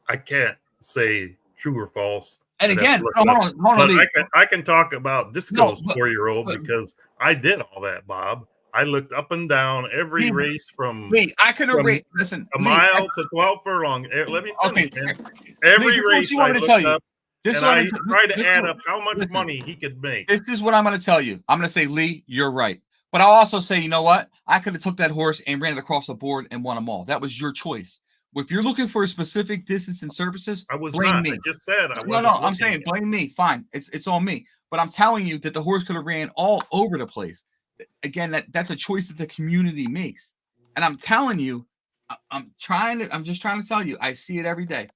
I can't say true or false. And again, hold on, I can talk about Disco's 4-year-old because I did all that, Bob. I looked up and down every race from I could have listen a mile to 12 furlong. Let me finish, okay. man. Every race I looked up, and I tried to add up how much money he could make. This is what I'm going to tell you. I'm going to say, Lee, you're right. But I'll also say, you know what? I could have took that horse and ran it across the board and won them all. That was your choice. If you're looking for a specific distance and surfaces, blame me. I just said I no. I'm saying blame me. Fine, it's on me. But I'm telling you that the horse could have ran all over the place. Again, that's a choice that the community makes. And I'm telling you, I'm just trying to tell you, I see it every day.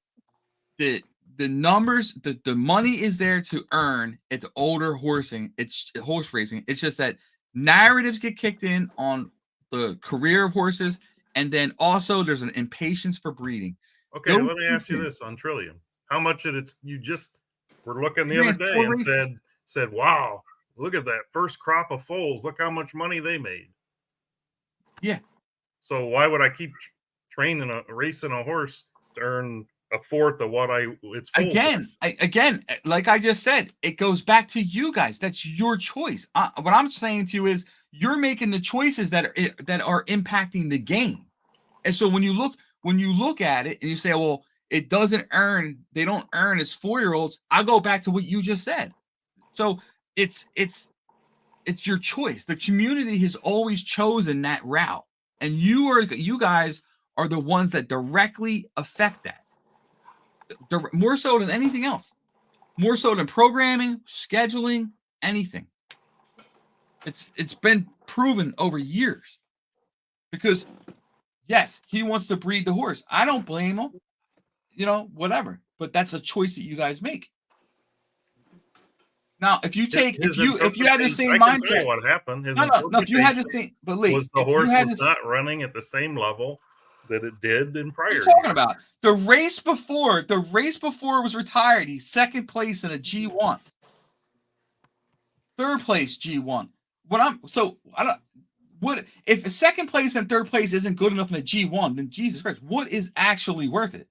The numbers, the money is there to earn at the older horsing. It's horse racing. It's just that narratives get kicked in on the career of horses. And then also there's an impatience for breeding. Okay, let me ask you this on Trillium. How much did it you just were looking the other day and said, wow, look at that first crop of foals. Look how much money they made. Yeah. So why would I keep racing a horse to earn a fourth of what it's full? Again, like I just said, it goes back to you guys. That's your choice. What I'm saying to you is you're making the choices that are impacting the game. And so when you look at it and you say, well, they don't earn as 4-year-olds, I'll go back to what you just said. So it's your choice. The community has always chosen that route. And you guys are the ones that directly affect that. More so than anything else. More so than programming, scheduling, anything. It's been proven over years. Because yes, he wants to breed the horse. I don't blame him. Whatever. But that's a choice that you guys make. Now, if you had the same mindset, what happened? No. If you had the same, but Lee, the horse was not running at the same level that it did in prior years. What are you talking about? The race before it was retired, he's second place in a G1. Third place G1. What if second place and third place isn't good enough in a G1, then Jesus Christ, what is actually worth it?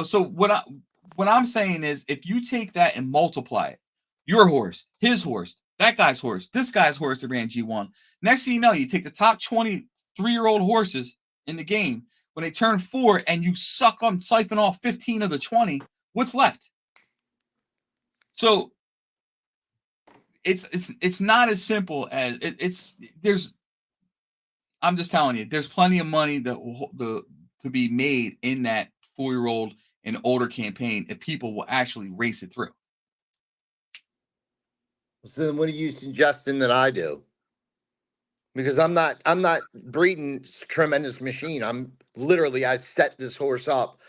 So what I'm saying is if you take that and multiply it, your horse, his horse, that guy's horse, this guy's horse that ran G1. Next thing you know, you take the top 23-year-old horses in the game. When they turn 4 and you siphon off 15 of the 20, what's left? So it's not as simple as it's. I'm just telling you, there's plenty of money to be made in that 4-year-old and older campaign if people will actually race it through. So then what are you suggesting that I do? Because I'm not breeding Tremendous Machine. I set this horse up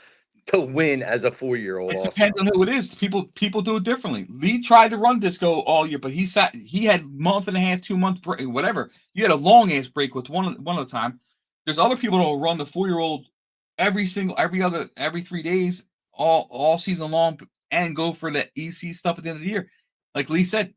to win as a 4-year-old It also. depends on who it is. People do it differently. Lee tried to run Disco all year, but he had month and a half, 2 month break, whatever. You had a long ass break with one at a time. There's other people that will run the 4-year-old every 3 days, all season long, and go for the EC stuff at the end of the year. Like Lee said,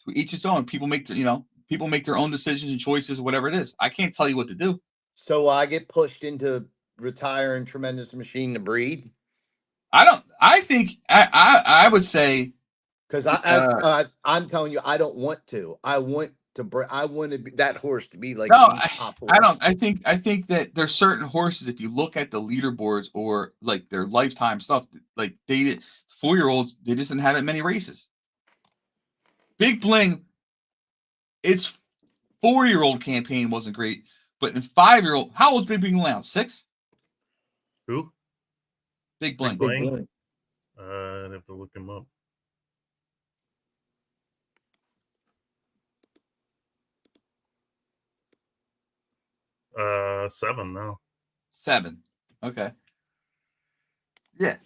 to each its own. People make their own decisions and choices, whatever it is. I can't tell you what to do. So I get pushed into retiring Tremendous Machine to breed. I think I would say, Because I'm telling you, I don't want to. I want that horse to be like no, the top horse. I don't. I think that there's certain horses. If you look at the leaderboards or like their lifetime stuff, like 4-year-olds, they just didn't have that many races. Big Bling, its 4-year-old campaign wasn't great, but in 5-year-old, how old's Big Bling now? 6? Who? Big Bling. Big Bling? I'd have to look him up. Uh, 7 now. 7. Okay. Yeah.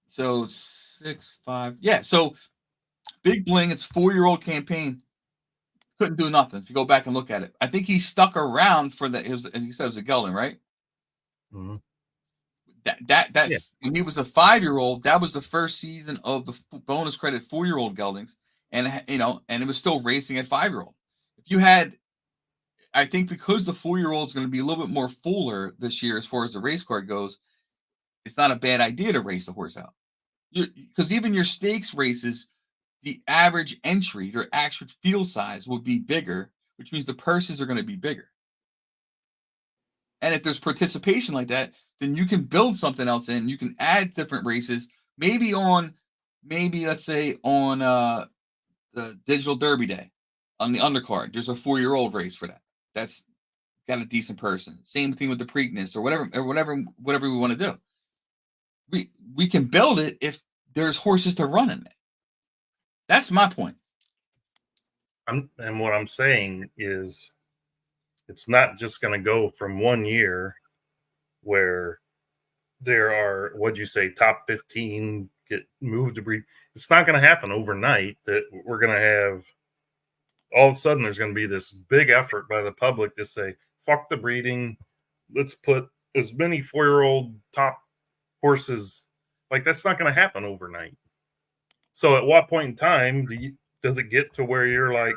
So 6, 5. Yeah. So Big Bling, its 4-year-old campaign, couldn't do nothing. If you go back and look at it, I think he stuck around for that. It was, as you said, it was a gelding, right? Mm-hmm. That when he was a 5-year-old, that was the first season of the bonus credit 4-year-old geldings, and and it was still racing at 5-year-old. If you had, I think because the 4-year-old is going to be a little bit more fuller this year as far as the race card goes, it's not a bad idea to race the horse out. Because even your stakes races, the average entry, your actual field size will be bigger, which means the purses are going to be bigger. And if there's participation like that, then you can build something else in. You can add different races. Maybe let's say on the Digital Derby Day on the undercard, there's a 4-year-old race for that. That's got a decent person. Same thing with the Preakness or whatever we want to do. We can build it if there's horses to run in it. That's my point. And what I'm saying is, it's not just going to go from 1 year where there are, what'd you say, top 15 get moved to breed. It's not going to happen overnight that we're going to have, all of a sudden, there's going to be this big effort by the public to say, fuck the breeding. Let's put as many 4-year-old top horses. Like, that's not going to happen overnight. So at what point in time does it get to where you're like,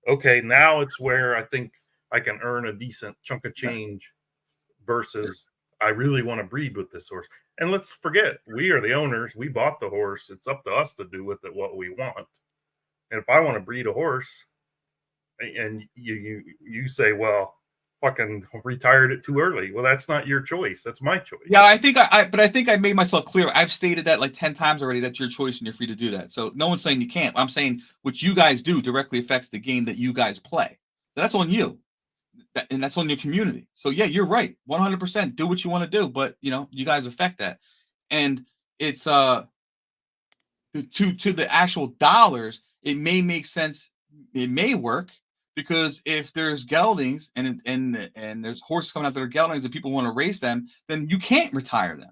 okay, now it's where I think I can earn a decent chunk of change versus I really want to breed with this horse. And let's forget, we are the owners. We bought the horse. It's up to us to do with it what we want. And if I want to breed a horse and you say, well, fucking retired it too early. Well, that's not your choice. That's my choice. Yeah, I think I made myself clear. I've stated that like 10 times already. That's your choice and you're free to do that. So no one's saying you can't. I'm saying what you guys do directly affects the game that you guys play. So that's on you. And that's on your community. So yeah, you're right. 100%. Do what you want to do, but you guys affect that. And it's to the actual dollars, it may make sense. It may work. Because if there's geldings and there's horses coming out that are geldings and people want to race them, then you can't retire them.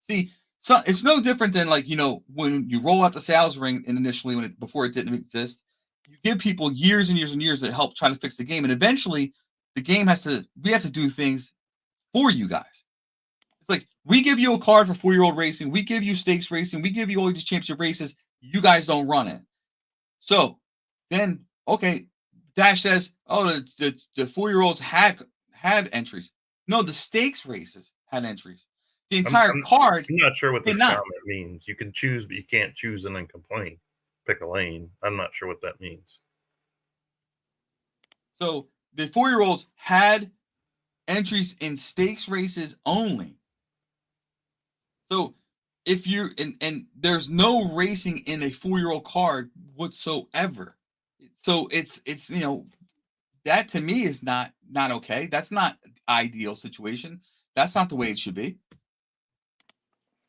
See, so it's no different than like when you roll out the sales ring and initially before it didn't exist, you give people years and years and years to help try to fix the game, and eventually the game we have to do things for you guys. It's like we give you a card for 4-year-old racing, we give you stakes racing, we give you all these championship races, you guys don't run it. So then okay. Dash says, "Oh, the 4-year-olds had entries. No, the stakes races had entries. The entire card." I'm not sure what this comment means. You can choose, but you can't choose and then complain. Pick a lane. I'm not sure what that means. So the 4-year-olds had entries in stakes races only. So if you're and there's no racing in a 4-year-old card whatsoever. So it's that to me is not okay. That's not ideal situation. That's not the way it should be.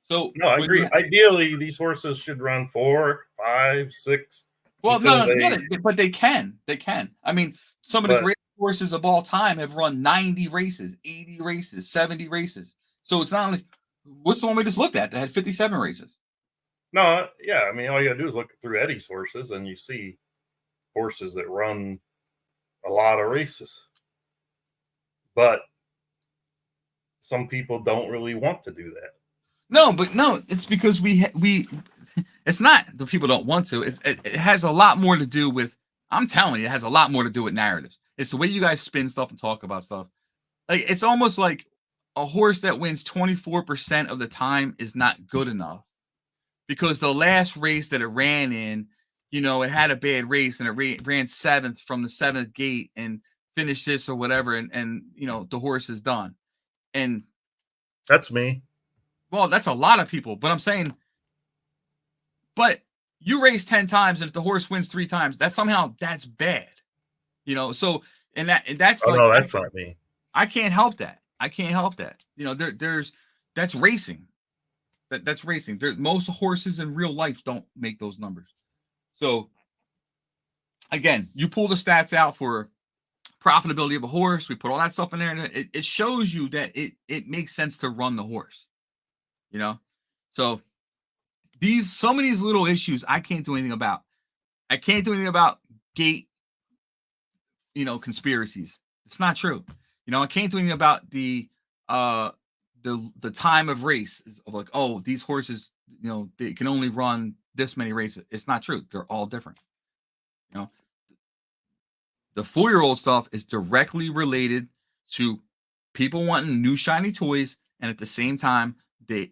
So No, I agree. Ideally, these horses should run 4, 5, 6. Well, until no, but they can. They can. I mean, some of the great horses of all time have run 90 races, 80 races, 70 races. So it's not like, what's the one we just looked at that had 57 races? No, yeah. I mean, all you got to do is look through Eddie's horses and you see horses that run a lot of races. But some people don't really want to do that. No, it's because we it's not the people don't want to. It has a lot more to do with, I'm telling you, it has a lot more to do with narratives. It's the way you guys spin stuff and talk about stuff. Like, it's almost like a horse that wins 24% of the time is not good enough because the last race that it ran in, it had a bad race and it ran 7th from the 7th gate and finished this or whatever. And the horse is done. And that's me. Well, that's a lot of people, but I'm saying, but you race 10 times, and if the horse wins 3 times, that's bad, So, that's no, that's not me. I can't help that. That's racing. That's racing. Most horses in real life don't make those numbers. So, again, you pull the stats out for profitability of a horse. We put all that stuff in there, and it shows you that it makes sense to run the horse. So some of these little issues I can't do anything about. I can't do anything about gate, conspiracies. It's not true. I can't do anything about the time of race of like, oh, these horses, they can only run this many races. It's not true. They're all different. The 4-year-old stuff is directly related to people wanting new shiny toys, and at the same time, they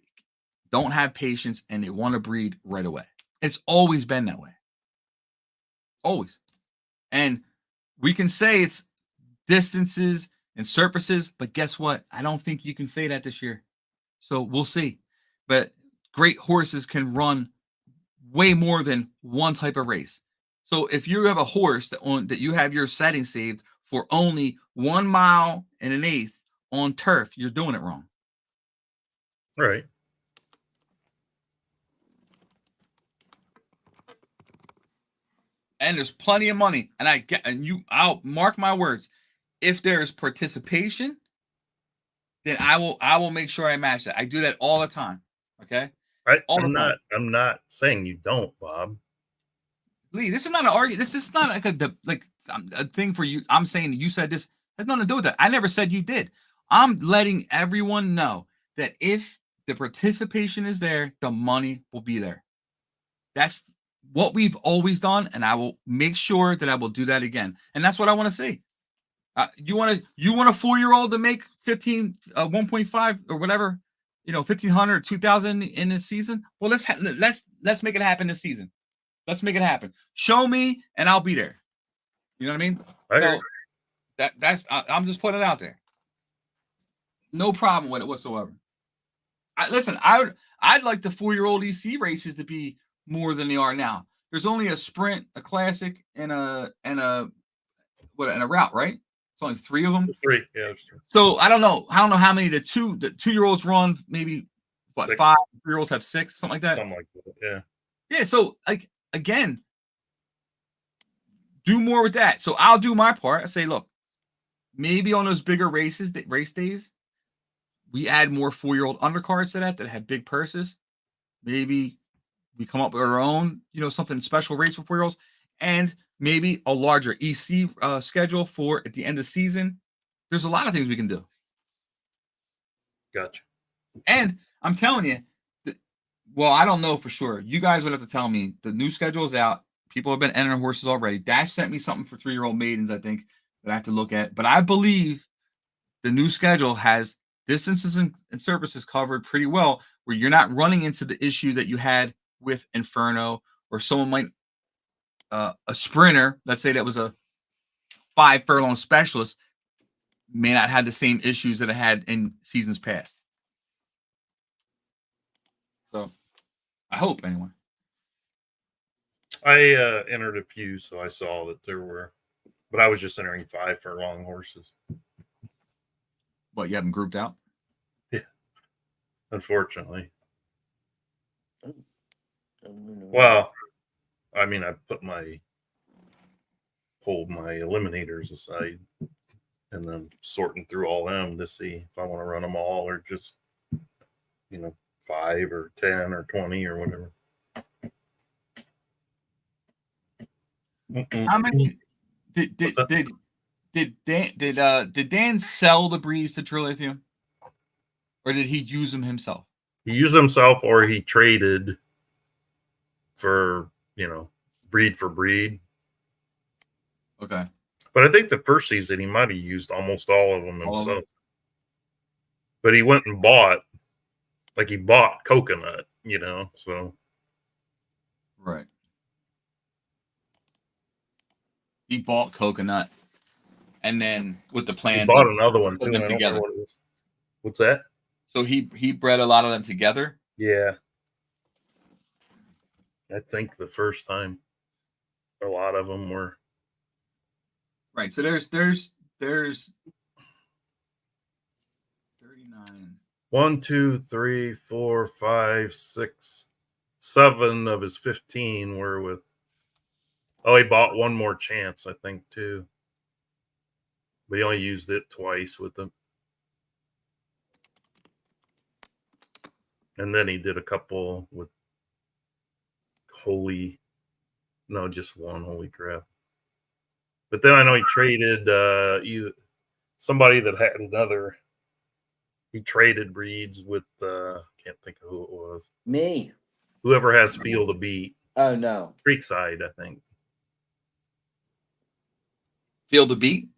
don't have patience and they want to breed right away. It's always been that way. Always. And we can say it's distances and surfaces, but guess what? I don't think you can say that this year. So we'll see. But great horses can run way more than one type of race. So if you have a horse that you have your setting saved for only 1 mile and an eighth on turf, you're doing it wrong. Right. And there's plenty of money, and I'll mark my words. If there's participation, then I will make sure I match that. I do that all the time. Okay. I'm not saying you don't, Bob. Lee, this is not an argument. This is not like a thing for you. I'm saying you said this has nothing to do with that. I never said you did. I'm letting everyone know that if the participation is there, the money will be there. That's what we've always done, and I will make sure that I will do that again. And that's what I want to see. You want a 4-year-old to make 1.5 or whatever, 1,500 or 2,000 in this season? Well, let's make it happen this season. Let's make it happen. Show me, and I'll be there. You know what I mean? So I'm just putting it out there. No problem with it whatsoever. I'd like the 4-year-old EC races to be more than they are now. There's only a sprint, a classic, and a route, right? It's only 3 of them. There's 3, yeah. There's 3. So I don't know how many the 2-year-olds run. Maybe 5 3-year-olds have 6, something like that. Something like that, yeah. Yeah. So again, do more with that. So I'll do my part. I say, look, maybe on those bigger race days, we add more 4-year-old undercards to that have big purses. Maybe we come up with our own, something special race for 4-year-olds, and maybe a larger EC schedule for at the end of the season. There's a lot of things we can do. Gotcha. And I'm telling you, I don't know for sure. You guys would have to tell me. The new schedule is out. People have been entering horses already. Dash sent me something for 3-year-old maidens, I think, that I have to look at. But I believe the new schedule has distances and surfaces covered pretty well, where you're not running into the issue that you had with Inferno, or someone might, a sprinter, let's say that was a 5 furlong specialist, may not have the same issues that it had in seasons past. So I hope anyway. I entered a few, so I saw that there were, but I was just entering 5 for long horses. What, you have them grouped out? Unfortunately. Mm-hmm. Well, I mean, I pulled my eliminators aside and then sorting through all them to see if I want to run them all or just, 5 or 10 or 20 or whatever. How many did Dan sell the breeds to Trilithium, or did he use them himself? He used himself or he traded for, breed for breed. Okay. But I think the first season he might have used almost all of them All of himself. them? But he went and bought Coconut, so. Right. He bought Coconut, and then with the plans, He bought another one too. them And I don't together. remember what it was. What's that? So he bred a lot of them together. Yeah. I think the first time a lot of them were. Right. So there's 39. 1, 2, 3, 4, 5, 6, 7 of his 15 were with. Oh, he bought one more chance, I think, too. But he only used it twice with them. And then he did a couple with just one. Holy crap. But then I know he traded somebody that had another. He traded breeds with can't think of who it was. Me. Whoever has Feel the Beat. Oh no. Creekside, I think. Feel the Beat?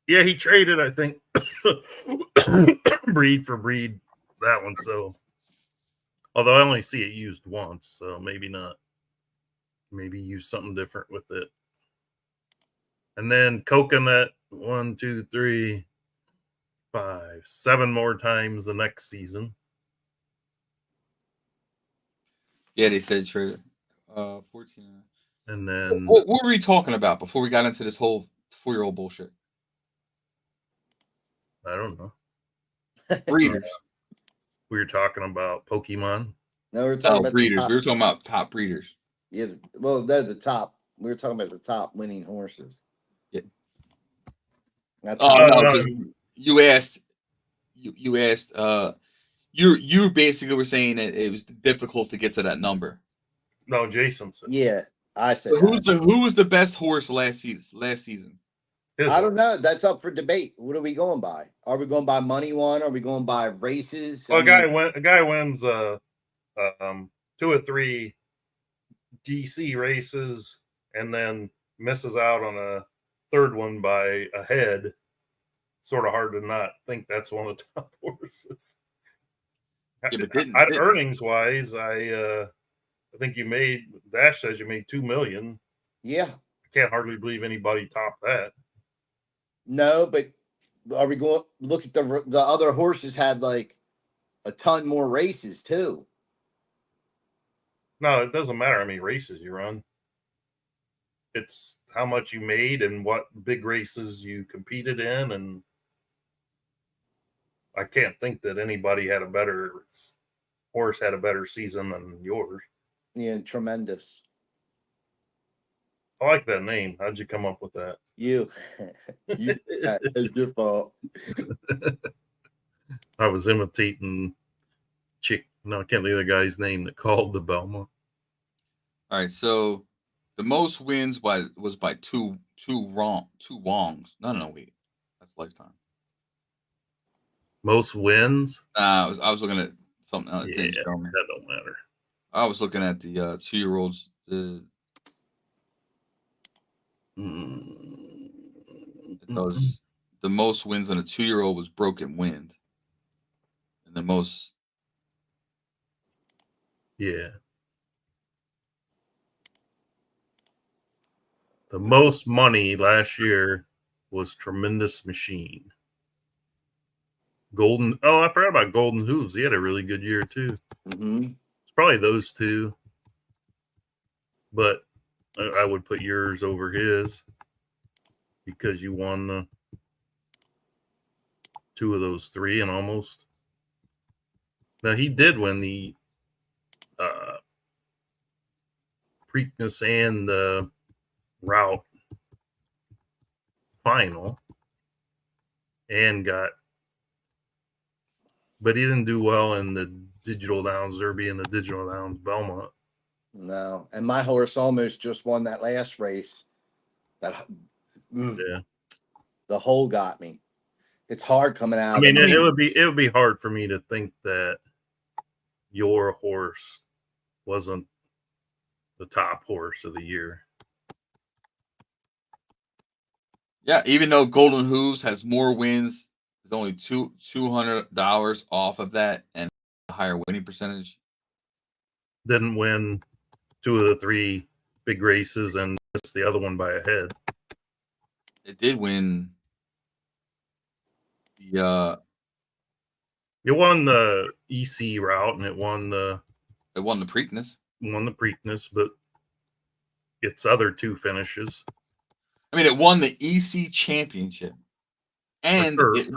Yeah, he traded, I think, breed for breed, that one. So, although I only see it used once, so maybe not. Maybe use something different with it. And then Coconut, 1, 2, 3, 5, 7 more times the next season. Yeah, they said traded 14. And then What were we talking about before we got into this whole 4-year-old bullshit? I don't know. Breeders. We were talking about Pokemon. No, we were talking about breeders. The We were talking about top breeders. yeah, well, they're the top. We were talking about the top winning horses. Yeah. That's Oh no, because you asked. You basically were saying that it was difficult to get to that number. No, Jason said. Yeah, I said. So who was the best horse last season? I don't know. That's up for debate. What are we going by? Are we going by money one? Are we going by races? Well, a guy wins 2 or 3 DC races and then misses out on a third one by a head. Sort of hard to not think that's one of the top horses. Yeah, but earnings wise, I think Dash says you made $2 million. Yeah, I can't hardly believe anybody topped that. No, but are we going look at the other horses had like a ton more races too? No, it doesn't matter how many races you run. It's how much you made and what big races you competed in, and I can't think that anybody had a better season than yours. Yeah, tremendous. I like that name. How'd you come up with that? It's your fault. I was imitating I can't think of the guy's name that called the Belmont. All right, so the most wins was by two Wongs. No, wait, that's Lifetime. Most wins? I was looking at something else. Yeah, that don't matter. I was looking at the 2-year-olds. Because the most wins on a 2-year-old was Broken Wind, and the most. Yeah. The most money last year was Tremendous Machine. I forgot about Golden Hooves. He had a really good year too. Mm-hmm. Probably those two. But I would put yours over his because you won the two of those three and almost. Now he did win the Preakness and the route final and but he didn't do well in the Digital Downs Derby and the Digital Downs Belmont. No, and my horse almost just won that last race. Yeah. The hole got me. It's hard coming out. I mean, it would be hard for me to think that your horse wasn't the top horse of the year. Yeah, even though Golden Hooves has more wins, there's only $200 off of that and a higher winning percentage. Didn't win two of the three big races and missed the other one by a head. It did win the it won the EC route and it won the Preakness. But its other two finishes. I mean, it won the EC championship. And for it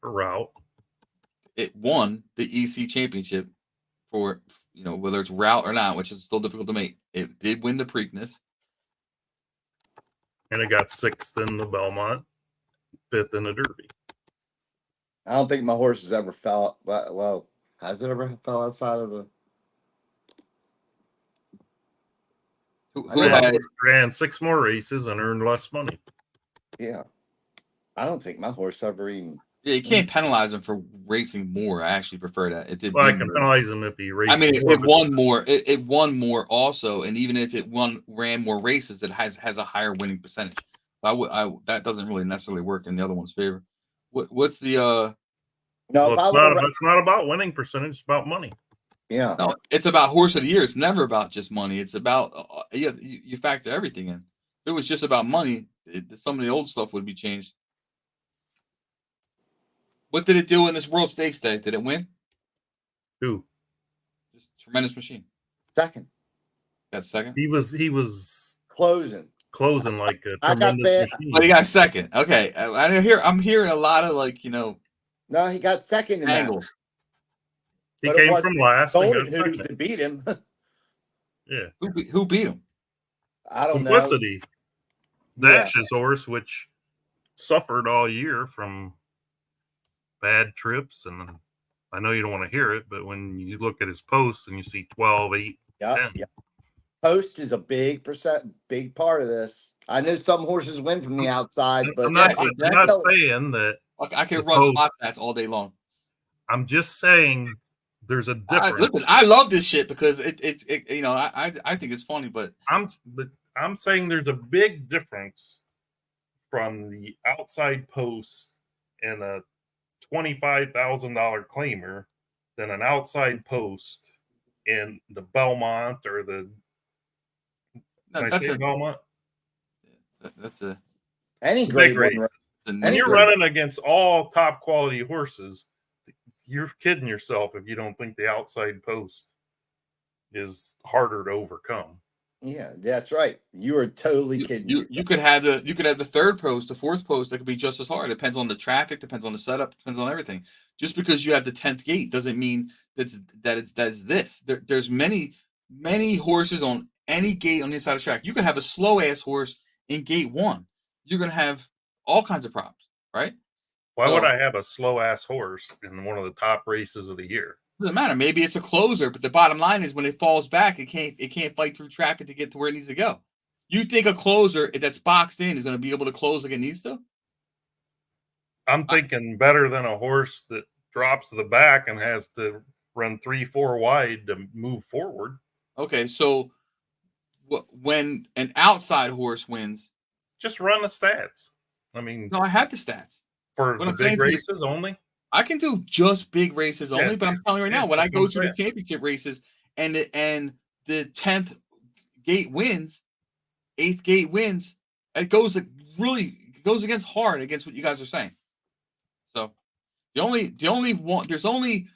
route. It won the EC championship for, whether it's route or not, which is still difficult to make. It did win the Preakness. And it got 6th in the Belmont, 5th in the Derby. I don't think my horse has ever fell. Well, has it ever fell outside of the? Ran 6 more races and earned less money. Yeah, I don't think my horse ever even. Yeah, you can't penalize him for racing more. I actually prefer that. It did. Well, I can penalize him if he races. I mean, it won more. It won more also, and even if it ran more races, it has a higher winning percentage. That doesn't really necessarily work in the other one's favor. What's the No, it's not about winning percentage. It's about money. Yeah. No, it's about horse of the year. It's never about just money. It's about you factor everything in. If it was just about money, some of the old stuff would be changed. What did it do in this World Stakes Day? Did it win? Who? Just Tremendous Machine. Second. Got second. He was closing like a Tremendous Machine. But he got second. Okay, I'm hearing a lot of No, he got second in angles. He came from last. Golden Hooves to beat him. Yeah. Who beat him? I don't know. Simplicity. Dash's horse, which suffered all year from bad trips, and I know you don't want to hear it, but when you look at his posts and you see 12, 8, 10. Yeah. Post is a big part of this. I know some horses win from the outside, but I'm not saying that I can run spot stats all day long. I'm just saying there's a difference. Listen, I love this shit because I think it's funny, but I'm saying there's a big difference from the outside post and a $25,000 claimer than an outside post in the Belmont or the Belmont. That's a any great race. When you're running against all top quality horses, you're kidding yourself if you don't think the outside post is harder to overcome. Yeah, that's right. You are totally kidding. You could have the third post, the fourth post that could be just as hard. It depends on the traffic, depends on the setup, depends on everything. Just because you have the 10th gate doesn't mean that's this. There's many horses on any gate on the inside of the track. You can have a slow ass horse in gate 1. You're gonna have all kinds of problems, right? Why would I have a slow ass horse in one of the top races of the year? Doesn't matter. Maybe it's a closer, but the bottom line is when it falls back, it can't fight through traffic to get to where it needs to go. You think a closer that's boxed in is going to be able to close like it needs to? I'm thinking better than a horse that drops to the back and has to run 3-4 wide to move forward. Okay, so when an outside horse wins, just run the stats. I mean, no, I have the stats for the big races only. I can do just big races only, but I'm telling you right now, when I go to the championship races and the 10th gate wins, 8th gate wins, it goes against hard against what you guys are saying. So there's only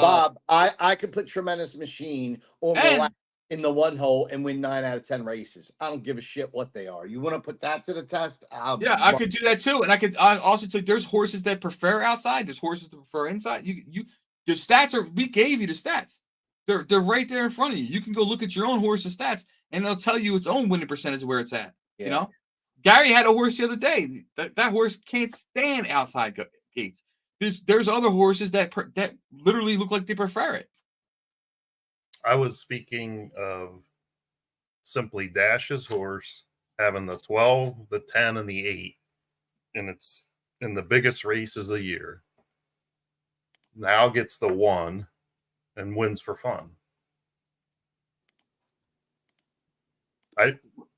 Bob, I could put Tremendous Machine on And- relax in the one hole and win 9 out of 10 races. I don't give a shit what they are. You want to put that to the test? Yeah, I could do that too, and I also took. There's horses that prefer outside. There's horses that prefer inside. The stats are. We gave you the stats. They're right there in front of you. You can go look at your own horse's stats, and they'll tell you its own winning percentage where it's at. You know, Gary had a horse the other day. That horse can't stand outside gates. There's other horses that literally look like they prefer it. I was speaking of Simply Dash's horse having the 12, the 10, and the 8, and it's in the biggest races of the year. Now gets the 1 and wins for fun.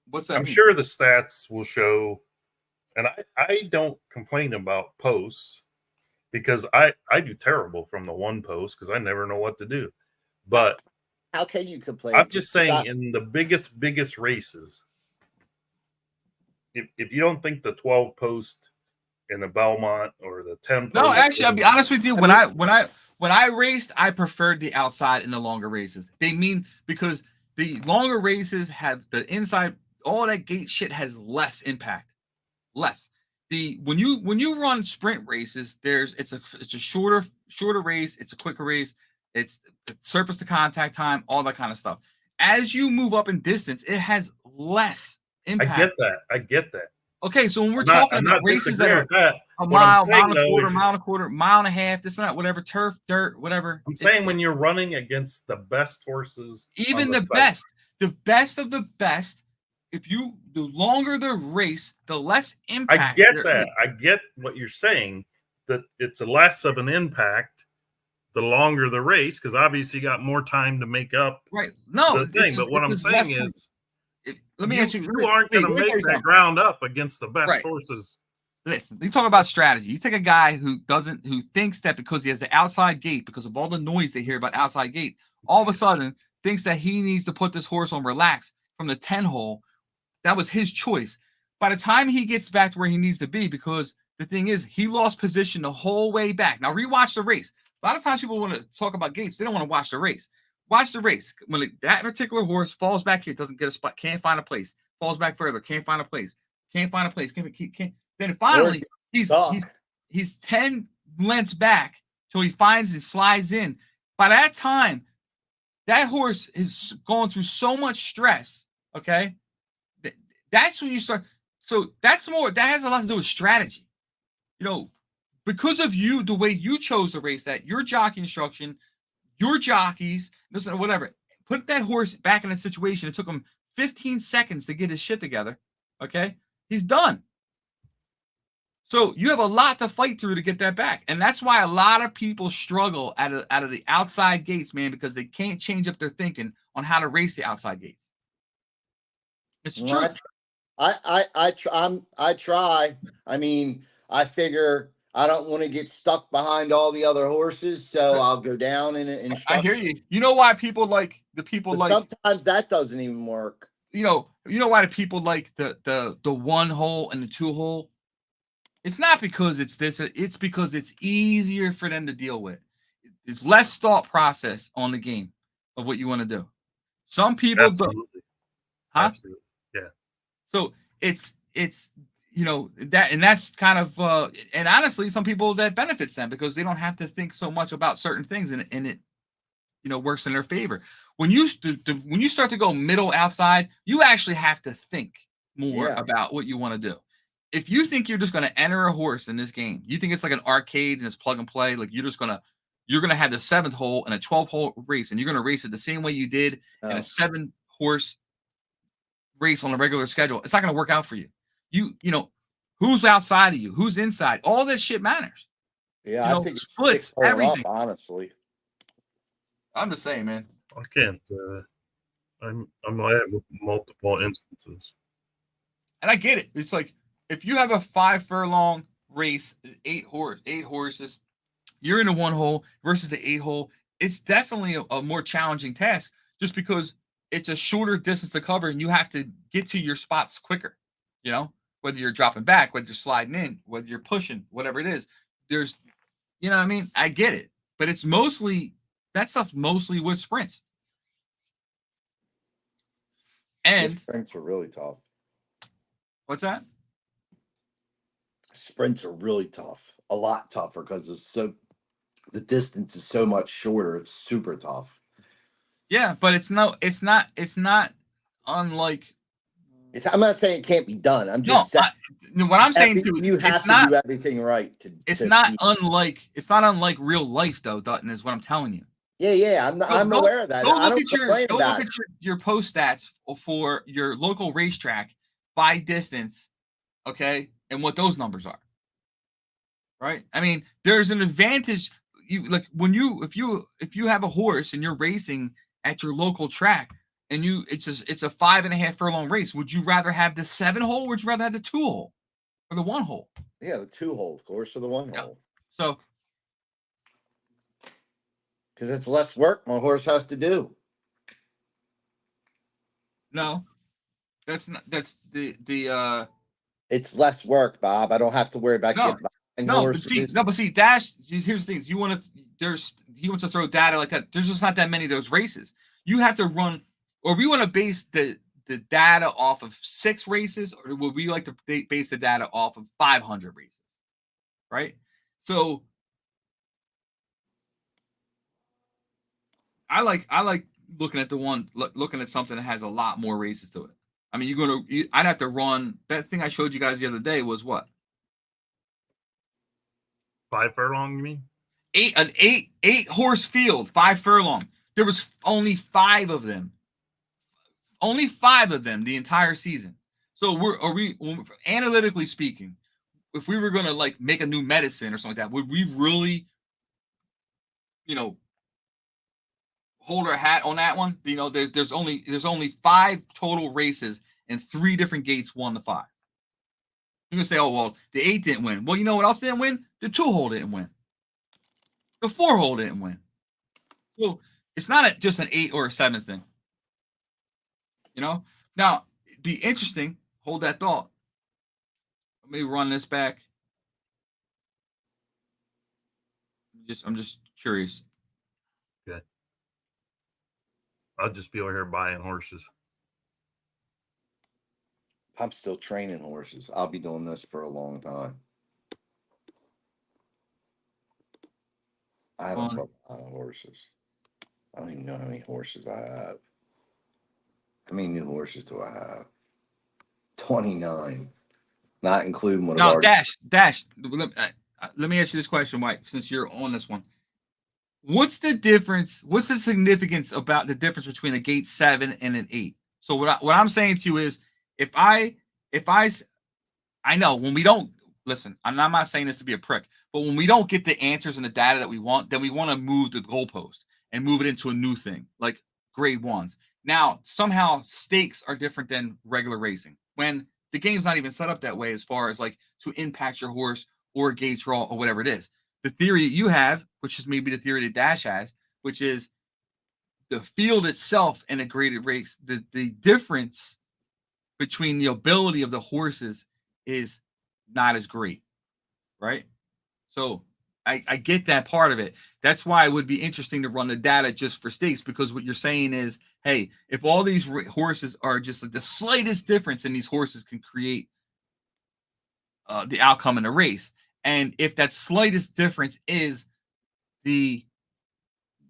What's that? I'm mean? sure the stats will show, and I don't complain about posts because I do terrible from the one post because I never know what to do. But how can you complain? I'm just saying, in the biggest races, if you don't think the 12 post in the Belmont or the 10 post, no, actually, I'll be honest with you. When I raced, I preferred the outside in the longer races. They mean because the longer races have the inside, all that gate shit has less impact. Less. When you run sprint races, it's a shorter race, it's a quicker race, it's the surface to contact time, all that kind of stuff. As you move up in distance, it has less impact. I get that. Okay, so when we're talking about races that are a mile, mile and a quarter, mile and a half, this and that, whatever, turf, dirt, whatever. I'm saying when you're running against the best horses, even the best of the best, the longer the race, the less impact. I get that. I get what you're saying, that it's less of an impact the longer the race, because obviously you got more time to make up. Right. No, the thing. But what I'm saying is, let me ask you, you aren't going to make that ground up against the best horses. Listen, you talk about strategy. You take a guy who thinks that because he has the outside gate, because of all the noise they hear about outside gate, all of a sudden thinks that he needs to put this horse on relax from the 10 hole. That was his choice. By the time he gets back to where he needs to be, because the thing is, he lost position the whole way back. Now, rewatch the race. A lot of times people want to talk about gates. They don't want to watch the race. Watch the race. When that particular horse falls back here, doesn't get a spot, can't find a place, falls back further, can't find a place, can't. Then finally, he's 10 lengths back till he finds and slides in. By that time, that horse is going through so much stress. Okay, that's when you start. So that has a lot to do with strategy. You know, because of you, the way you chose to race that, your jockey instruction, your jockeys, whatever, put that horse back in a situation. It took him 15 seconds to get his shit together. Okay, he's done. So you have a lot to fight through to get that back. And that's why a lot of people struggle out of the outside gates, man, because they can't change up their thinking on how to race the outside gates. It's true. I try. I mean, I figure I don't want to get stuck behind all the other horses, so I'll go down in instruction. I hear you. You know why people like sometimes that doesn't even work. You know why the people like the 1 hole and the 2 hole? It's not because it's this, it's because it's easier for them to deal with. It's less thought process on the game of what you want to do. Some people Absolutely. Absolutely. Yeah. So it's that, and that's kind of and honestly, some people that benefits them because they don't have to think so much about certain things, and it works in their favor. When you start to go middle outside, you actually have to think more about what you want to do. If you think you're just going to enter a horse in this game, you think it's like an arcade and it's plug and play, like you're going to have the 7th hole and a 12 hole race, and you're going to race it the same way you did in a 7 horse race on a regular schedule. It's not going to work out for you. You know, who's outside of you, who's inside, all this shit matters. Yeah, I think splits everything. Up, honestly, I'm just saying, man. I can't. I'm glad with multiple instances, and I get it. It's like if you have a 5 furlong race, 8 horses, you're in a 1 hole versus the 8 hole. It's definitely a more challenging task, just because it's a shorter distance to cover, and you have to get to your spots quicker. You know, whether you're dropping back, whether you're sliding in, whether you're pushing, whatever it is. There's, you know what I mean? I get it. But it's mostly that stuff's mostly with sprints. The And sprints are really tough. what's that? Sprints are really tough. A lot tougher because the distance is so much shorter. It's super tough. Yeah, but it's not unlike. I'm not saying it can't be done. I'm just saying what I'm saying too, you have to do everything right it's not unlike real life though, Dutton, is what I'm telling you. Yeah. I'm aware of that. Go I look don't at your post stats for your local racetrack by distance, okay, and what those numbers are. Right? I mean, there's an advantage. If you have a horse and you're racing at your local track and it's a 5.5 furlong race, would you rather have the 7-hole or would you rather have the 2-hole or the 1-hole? Yeah, the 2-hole, of course, or the 1-hole. So because it's less work my horse has to do. No, that's the it's less work, Bob. I don't have to worry about getting but see, Dash, here's the thing. He wants to throw data like that. There's just not that many of those races. You have to run, or we want to base the data off of 6 races, or would we like to base the data off of 500 races? Right? So I like looking at looking at something that has a lot more races to it. I mean, I'd have to run that thing I showed you guys the other day was what? 5 furlong, you mean? An eight horse field, 5 furlong. There was only 5 of them. Only 5 of them the entire season. So analytically speaking, if we were gonna like make a new medicine or something like that, would we really, hold our hat on that one? There's only 5 total races and 3 different gates 1 to 5. You're gonna say, oh well, the 8 didn't win. Well, you know what else didn't win? The 2-hole didn't win. The 4-hole didn't win. So it's not just an 8 or a 7 thing. Now it'd be interesting. Hold that thought. Let me run this back. I'm just curious. Okay. I'll just be over here buying horses. I'm still training horses. I'll be doing this for a long time. I haven't bought a lot of horses. I don't even know how many horses I have. How many new horses do I have? 29. Not including what I've already... Dash. Let me ask you this question, Mike, since you're on this one. What's the difference? What's the significance about the difference between a gate 7 and an 8? So what I'm saying to you is, I know when we don't listen, I'm not saying this to be a prick, but when we don't get the answers and the data that we want, then we want to move the goalpost and move it into a new thing, like grade 1s. Now, somehow stakes are different than regular racing when the game's not even set up that way as far as like to impact your horse or gate draw or whatever it is. The theory that you have, which is maybe the theory that Dash has, which is the field itself in a graded race, the difference between the ability of the horses is not as great, right? So I get that part of it. That's why it would be interesting to run the data just for stakes, because what you're saying is, hey, if all these horses are just like the slightest difference in these horses can create the outcome in the race. And if that slightest difference is the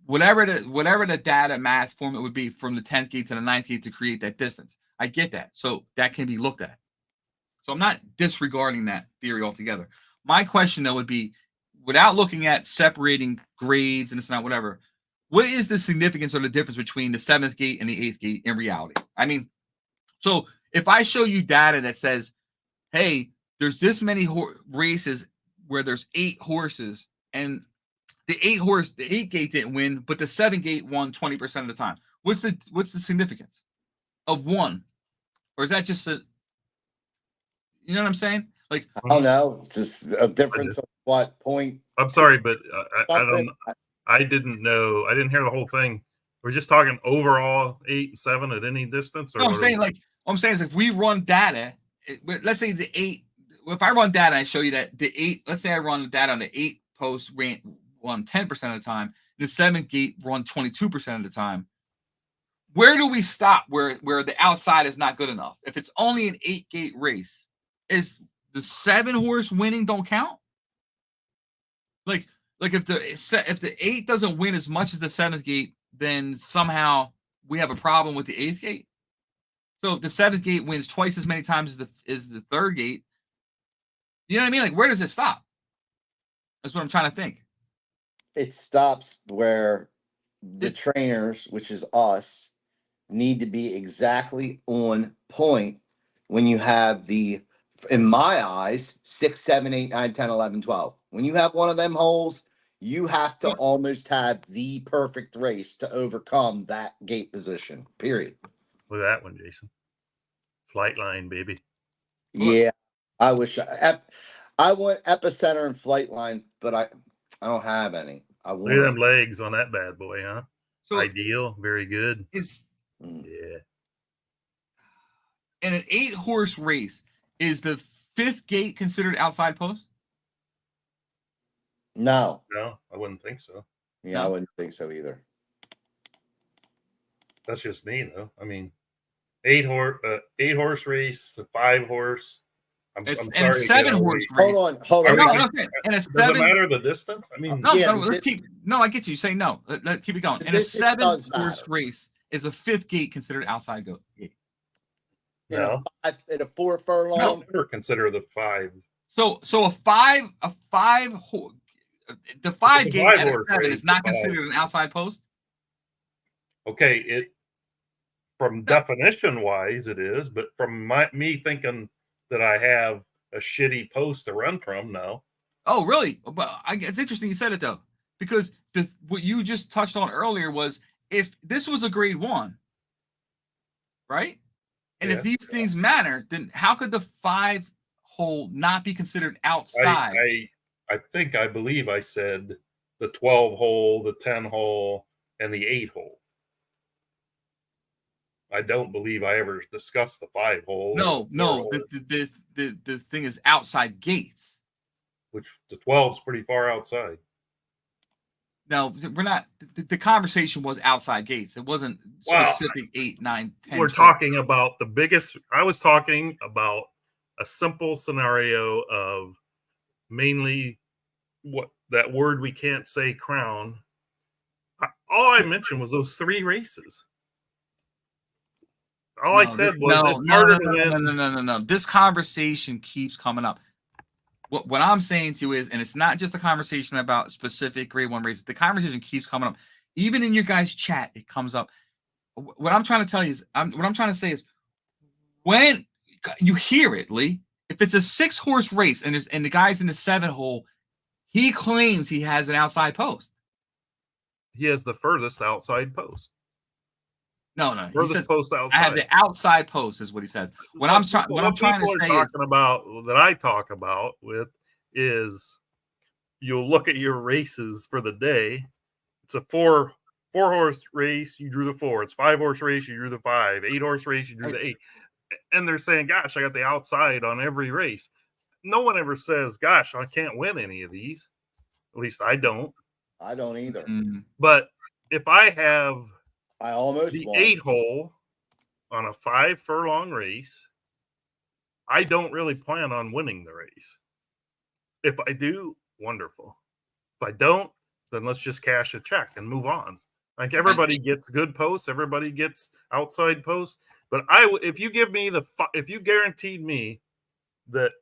whatever the data math formula would be from the 10th gate to the 9th gate to create that distance, I get that. So that can be looked at. So I'm not disregarding that theory altogether. My question, though, would be, without looking at separating grades and this and that, whatever, what is the significance or the difference between the 7th gate and the 8th gate in reality? I mean, so if I show you data that says, hey, there's this many races where there's 8 horses and the 8 gate didn't win, but the 7 gate won 20% of the time. What's the significance of one? Or is that just you know what I'm saying? Like, I don't know. It's just a difference of what point. I'm sorry, but I didn't know. I didn't hear the whole thing. We're just talking overall 8 and 7 at any distance. Or no, I'm saying is if we run data, let's say the 8. If I run data, I show you that the 8. Let's say I run the data on the 8 post won 10% of the time, The 7th gate run 22% of the time. Where do we stop where the outside is not good enough? If it's only an 8-gate race, is the 7-horse winning don't count? Like if the 8 doesn't win as much as the 7th gate, then somehow we have a problem with the 8th gate. So if the 7th gate wins twice as many times as the 3rd gate, you know what I mean? Like, where does it stop? That's what I'm trying to think. It stops where the trainers, which is us, need to be exactly on point when you have the, in my eyes, 6, 7, 8, 9, 10, 11, 12. When you have one of them holes, you have to almost have the perfect race to overcome that gate position, period. Look at that one, Jason. Flight line, baby. Yeah, I wish I want epicenter and flight line, but I don't have any. I Look at them want legs on that bad boy, huh? So Ideal, very good. it's Yeah. in an 8-horse race, is the 5th gate considered outside post? no. No, I wouldn't think so. Yeah, I No. wouldn't think so either. That's just me, though. I mean, 8-horse race, a 5-horse. I'm And sorry. a 7-horse race. Hold Are on. we No, getting- no, and a Does it 7. matter the distance? I mean, No, Yeah, no, let's keep. No, I get you. Say no. Let's keep it going. In a This does 7-horse matter. race, is a 5th gate considered outside gate? no. In a 4 furlong. I don't ever consider the 5. So a 5 the 5 It's a gate at a 5-horse 7 race, is not the 5. considered an outside post. Okay, it from definition wise it is, but from me thinking that I have a shitty post to run from, no. Oh, really? But it's interesting you said it though, because what you just touched on earlier was if this was a grade 1, right? And if Yeah. these things matter, then how could the 5 hole not be considered outside? I believe I said the 12 hole, the 10 hole, and the 8 hole. I don't believe I ever discussed the 5 hole. No. The thing is outside gates. Which the 12's pretty far outside. No, we're not. The conversation was outside gates. It wasn't specific 8, 9, 10. We're 12. talking about the biggest. I was talking about a simple scenario of mainly what that word we can't say, crown. All I mentioned was those 3 races. All I said was it's harder to win. No. This conversation keeps coming up. What I'm saying to you is, and it's not just a conversation about specific grade 1 races. The conversation keeps coming up. Even in your guys' chat, it comes up. What I'm trying to tell you is, what I'm trying to say is, when you hear it, Lee, if it's a 6-horse race and the guy's in the 7 hole, he claims he has an outside post. He has the furthest outside post. No. Furthest post outside. I have the outside post, is what he says. What I'm trying to say is, that I talk about with is you'll look at your races for the day. It's a 4-horse race, you drew the 4. It's 5-horse race, you drew the 5. 8-horse race, you drew the 8. And they're saying, "Gosh, I got the outside on every race." No one ever says, "Gosh, I can't win any of these." At least I don't. I don't either. But if I have I almost the won. 8 hole on a 5 furlong race, I don't really plan on winning the race. If I do, wonderful. If I don't, then let's just cash a check and move on. Like everybody gets good posts, everybody gets outside posts. But if you guaranteed me that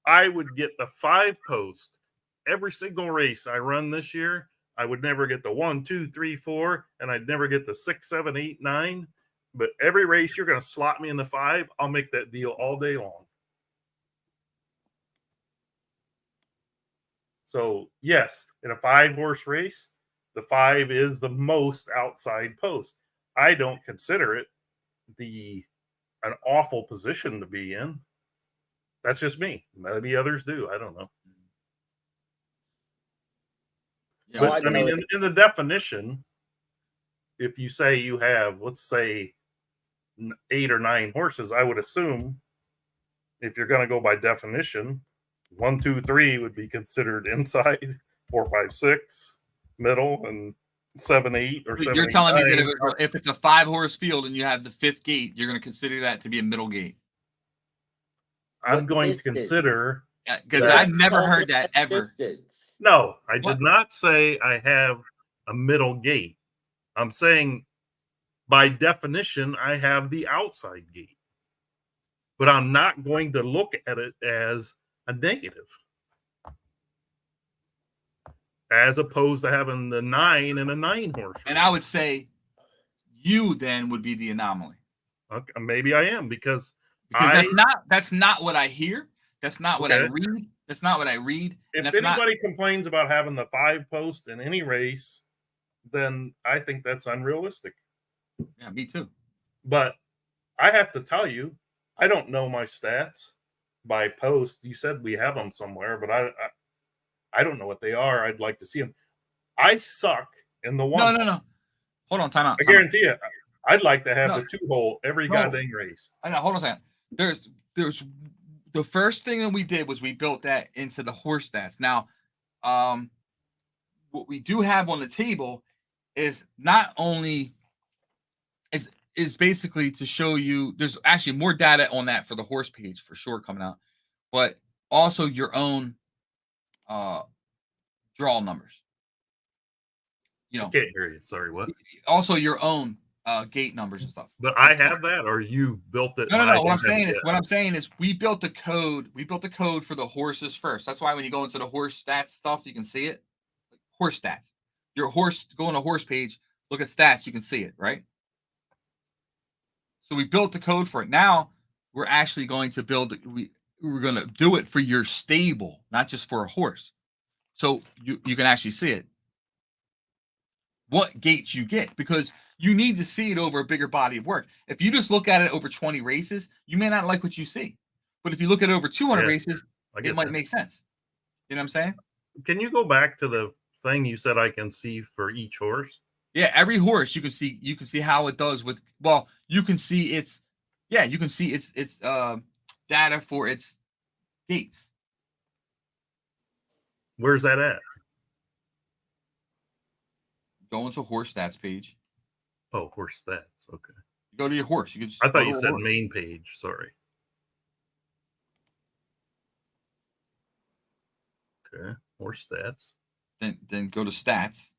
I would get the 5 post every single race I run this year, I would never get the 1, 2, 3, 4, and I'd never get the 6, 7, 8, 9. But every race you're going to slot me in the 5, I'll make that deal all day long. So yes, in a 5-horse race, the 5 is the most outside post. I don't consider it an awful position to be in. That's just me. Maybe others do. I don't know. Yeah, But I mean, in the definition, if you say you have, let's say, 8 or 9 horses, I would assume if you're going to go by definition, 1, 2, 3 would be considered inside, 4, 5, 6 middle, and 7, 8, or 7. You're 8, telling me that 9. if it's a 5-horse field and you have the 5th gate, you're going to consider that to be a middle gate. I'm What going to distance? consider. Because That- I've never heard that ever. Distance. No, I What? did not say I have a middle gate. I'm saying by definition, I have the outside gate. But I'm not going to look at it as a negative. As opposed to having the 9 and a 9-horse. And I would say you then would be the anomaly. Okay, maybe I am because that's not what I hear. That's not what I Okay. read. That's not what I read. And if that's not anybody complains about having the 5 post in any race, then I think that's unrealistic. yeah, me too. But I have to tell you, I don't know my stats by post. You said we have them somewhere, but I don't know what they are. I'd like to see them. I suck in the one. No. Hold on, time out. I guarantee you, I'd like to have No. the 2-hole every No. goddamn race. I know. Hold on a second. There's the first thing that we did was we built that into the horse stats. Now, what we do have on the table is not only is basically to show you. There's actually more data on that for the horse page for sure coming out, but also your own draw numbers. You know, I can't hear you. Sorry, what? also your own gate numbers and stuff. But I have that, or you built it. No. and I What I'm don't have it saying yet? is we built the code. We built the code for the horses first. That's why when you go into the horse stats stuff, you can see it. Horse stats. Your horse, go on a horse page, look at stats, you can see it, right? So we built the code for it. Now we're actually going to build. We're going to do it for your stable, not just for a horse. So you can actually see it. What gates you get, because you need to see it over a bigger body of work. If you just look at it over 20 races, you may not like what you see. But if you look at it over 200 Yeah, races, I get it might that. make sense. You know what I'm saying? Can you go back to the thing you said I can see for each horse? Yeah, every horse you can see how it does with. Well, you can see its data for its gates. Where's that at? Go into horse stats page. Oh, horse stats. Okay. Go to your horse. You can just I go thought to you a said horse. main page. Sorry. Okay. Horse stats. Then go to stats.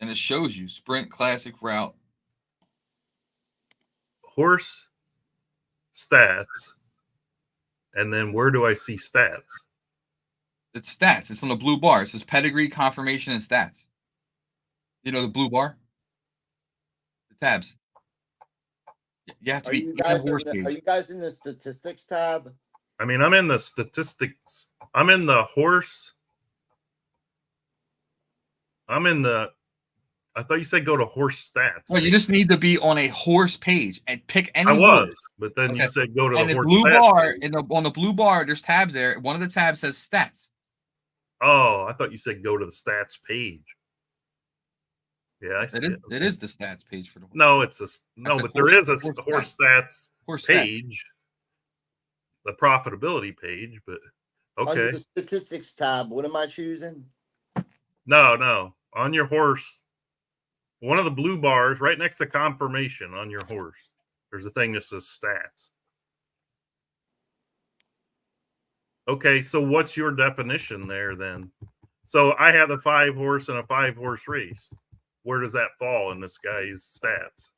And it shows you sprint, classic, route. Horse stats. And then where do I see stats? It's stats. It's on the blue bar. It says pedigree, confirmation, and stats. You know the blue bar? The tabs. You have to Are be you in the guys horse are page. you guys in the statistics tab? I mean, I'm in the statistics. I'm in the horse. I thought you said go to horse stats. No, you just need to be on a horse page and pick any I horse. was, but then Okay. you said go to And the the horse blue stats bar, page. on the blue bar, there's tabs there. One of the tabs says stats. Oh, I thought you said go to the stats page. Yeah, I see it. It is the stats page for the horse. No, it's a no, said but there is a horse horse stats horse stats. page, the profitability page. But Under okay, the statistics tab, what am I choosing? no, on your horse, one of the blue bars right next to confirmation on your horse, there's a thing that says stats. Okay, so what's your definition there then? So I have a 5-horse and a 5-horse race. Where does that fall in this guy's stats?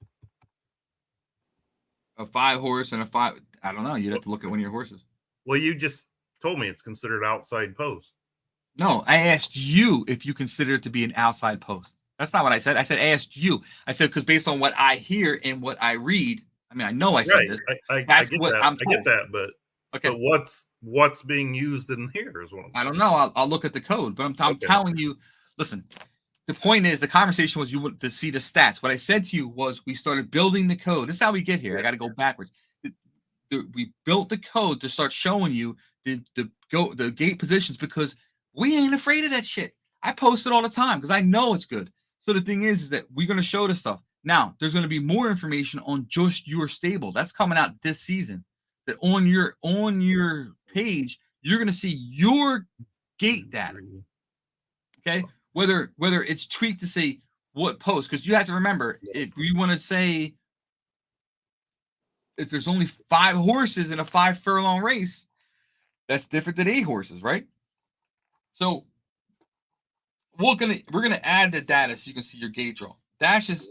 A 5-horse and a 5. I don't know. You'd have to look at one of your horses. Well, you just told me it's considered outside post. No, I asked you if you consider it to be an outside post. That's not what I said. I said I asked you. I said because based on what I hear and what I read, I mean I know I said Right. this. I That's get what that. I'm I get told. that, but Okay, but what's being used in here is what I'm I don't know. I'll look at the code, but I'm Okay. telling you. Listen, the point is the conversation was you want to see the stats. What I said to you was we started building the code. This is how we get here. I got to go backwards. We built the code to start showing you the gate positions because we ain't afraid of that shit. I post it all the time because I know it's good. So the thing is that we're going to show this stuff. Now, there's going to be more information on just your stable. That's coming out this season. That on your page, you're going to see your gate data. Okay? whether it's tweaked to say what post, because you have to remember, if you want to say if there's only 5 horses in a 5 furlong race, that's different than 8 horses, right? So we're gonna add the data so you can see your gate draw. Dash is,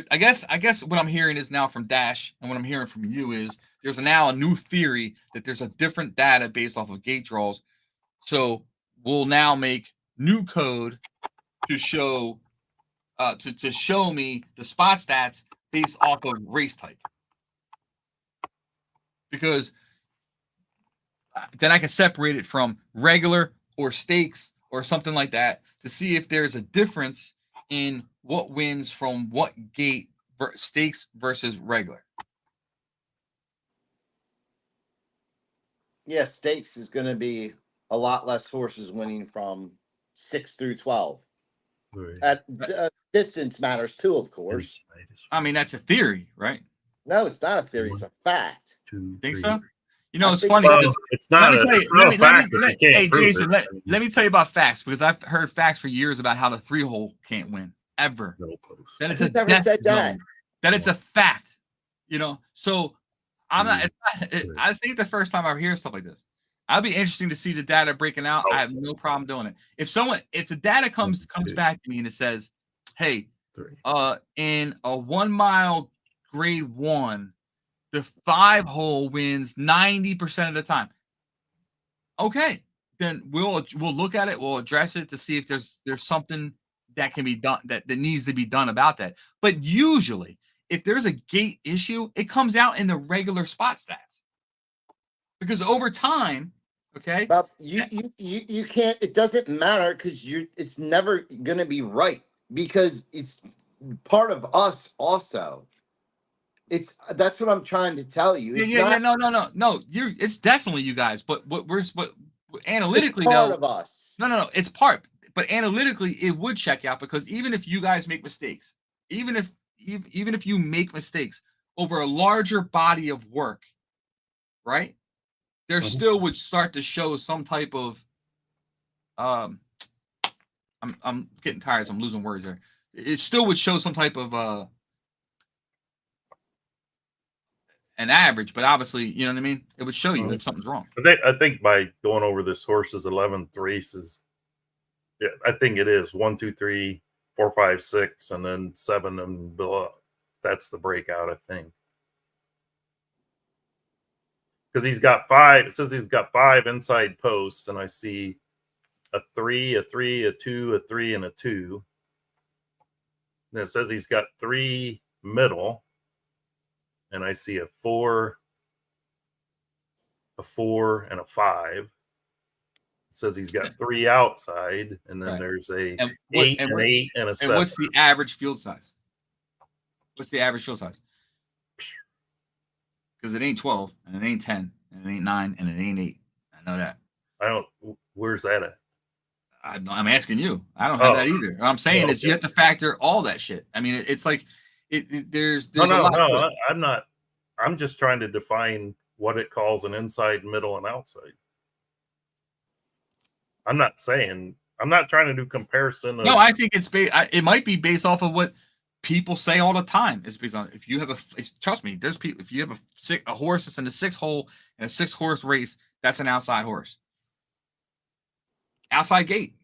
I guess what I'm hearing is now from Dash, and what I'm hearing from you is there's now a new theory that there's a different data based off of gate draws. So we'll now make new code to show to show me the spot stats based off of race type, because then I can separate it from regular or stakes or something like that to see if there's a difference in what wins from what gate, stakes versus regular. Yeah, stakes is going to be a lot less horses winning from 6 through 12. Right. At distance matters too, of course. I mean, that's a theory, right? No, it's not a theory; it's a fact. 2, Think 3. so? You know, I it's think funny. Well, because it's not let me tell you. a fact if you can't Hey, prove Jason, it. let me tell you about facts, because I've heard facts for years about how the 3-hole can't win ever. No post. That it's a Who never death said that? zone. That it's a fact. You know, so I'm not. I think the first time I hear stuff like this, I'd be interesting to see the data breaking out. I have no problem doing it. If the data comes back to me and it says, hey, 3. in a 1 mile grade 1, the 5-hole wins 90% of the time. Okay, then we'll look at it. We'll address it to see if there's something that can be done, that needs to be done about that. But usually, if there's a gate issue, it comes out in the regular spot stats, because over time, okay. But you can't. It doesn't matter because it's never going to be right, because it's part of us also. That's what I'm trying to tell you. It's No. It's definitely you guys. But what analytically, it's part though, of us. No. It's part. But analytically, it would check out, because even if you guys make mistakes, even if you make mistakes over a larger body of work, right? There still would start to show some type of I'm getting tired, so I'm losing words there. It still would show some type of an average, but obviously, you know what I mean? It would show you if something's wrong. I think by going over this horse's 11th races, yeah, I think it is 1, 2, 3, 4, 5, 6, and then 7 and below. That's the breakout, I think. Because he's got 5. It says he's got 5 inside posts, and I see a 3, a 3, a 2, a 3, and a 2. And it says he's got 3 middle, and I see a 4, and a 5. It says he's got 3 outside, and then there's a 8 and 8 and a 7. And what's the average field size? What's the average field size? Because it ain't 12, and it ain't 10, and it ain't 9, and it ain't 8. I know that. I don't. Where's that at? I'm asking you. I don't have that either. What I'm saying is you have to factor all that shit. I mean, it's like there's a lot. No, I'm not. I'm just trying to define what it calls an inside, middle, and outside. I'm not saying. I'm not trying to do comparison. No, I think it's it might be based off of what people say all the time. It's based on if you have trust me. There's people. If you have a horse that's in a 6-hole and a 6-horse race, that's an outside horse. Outside gate.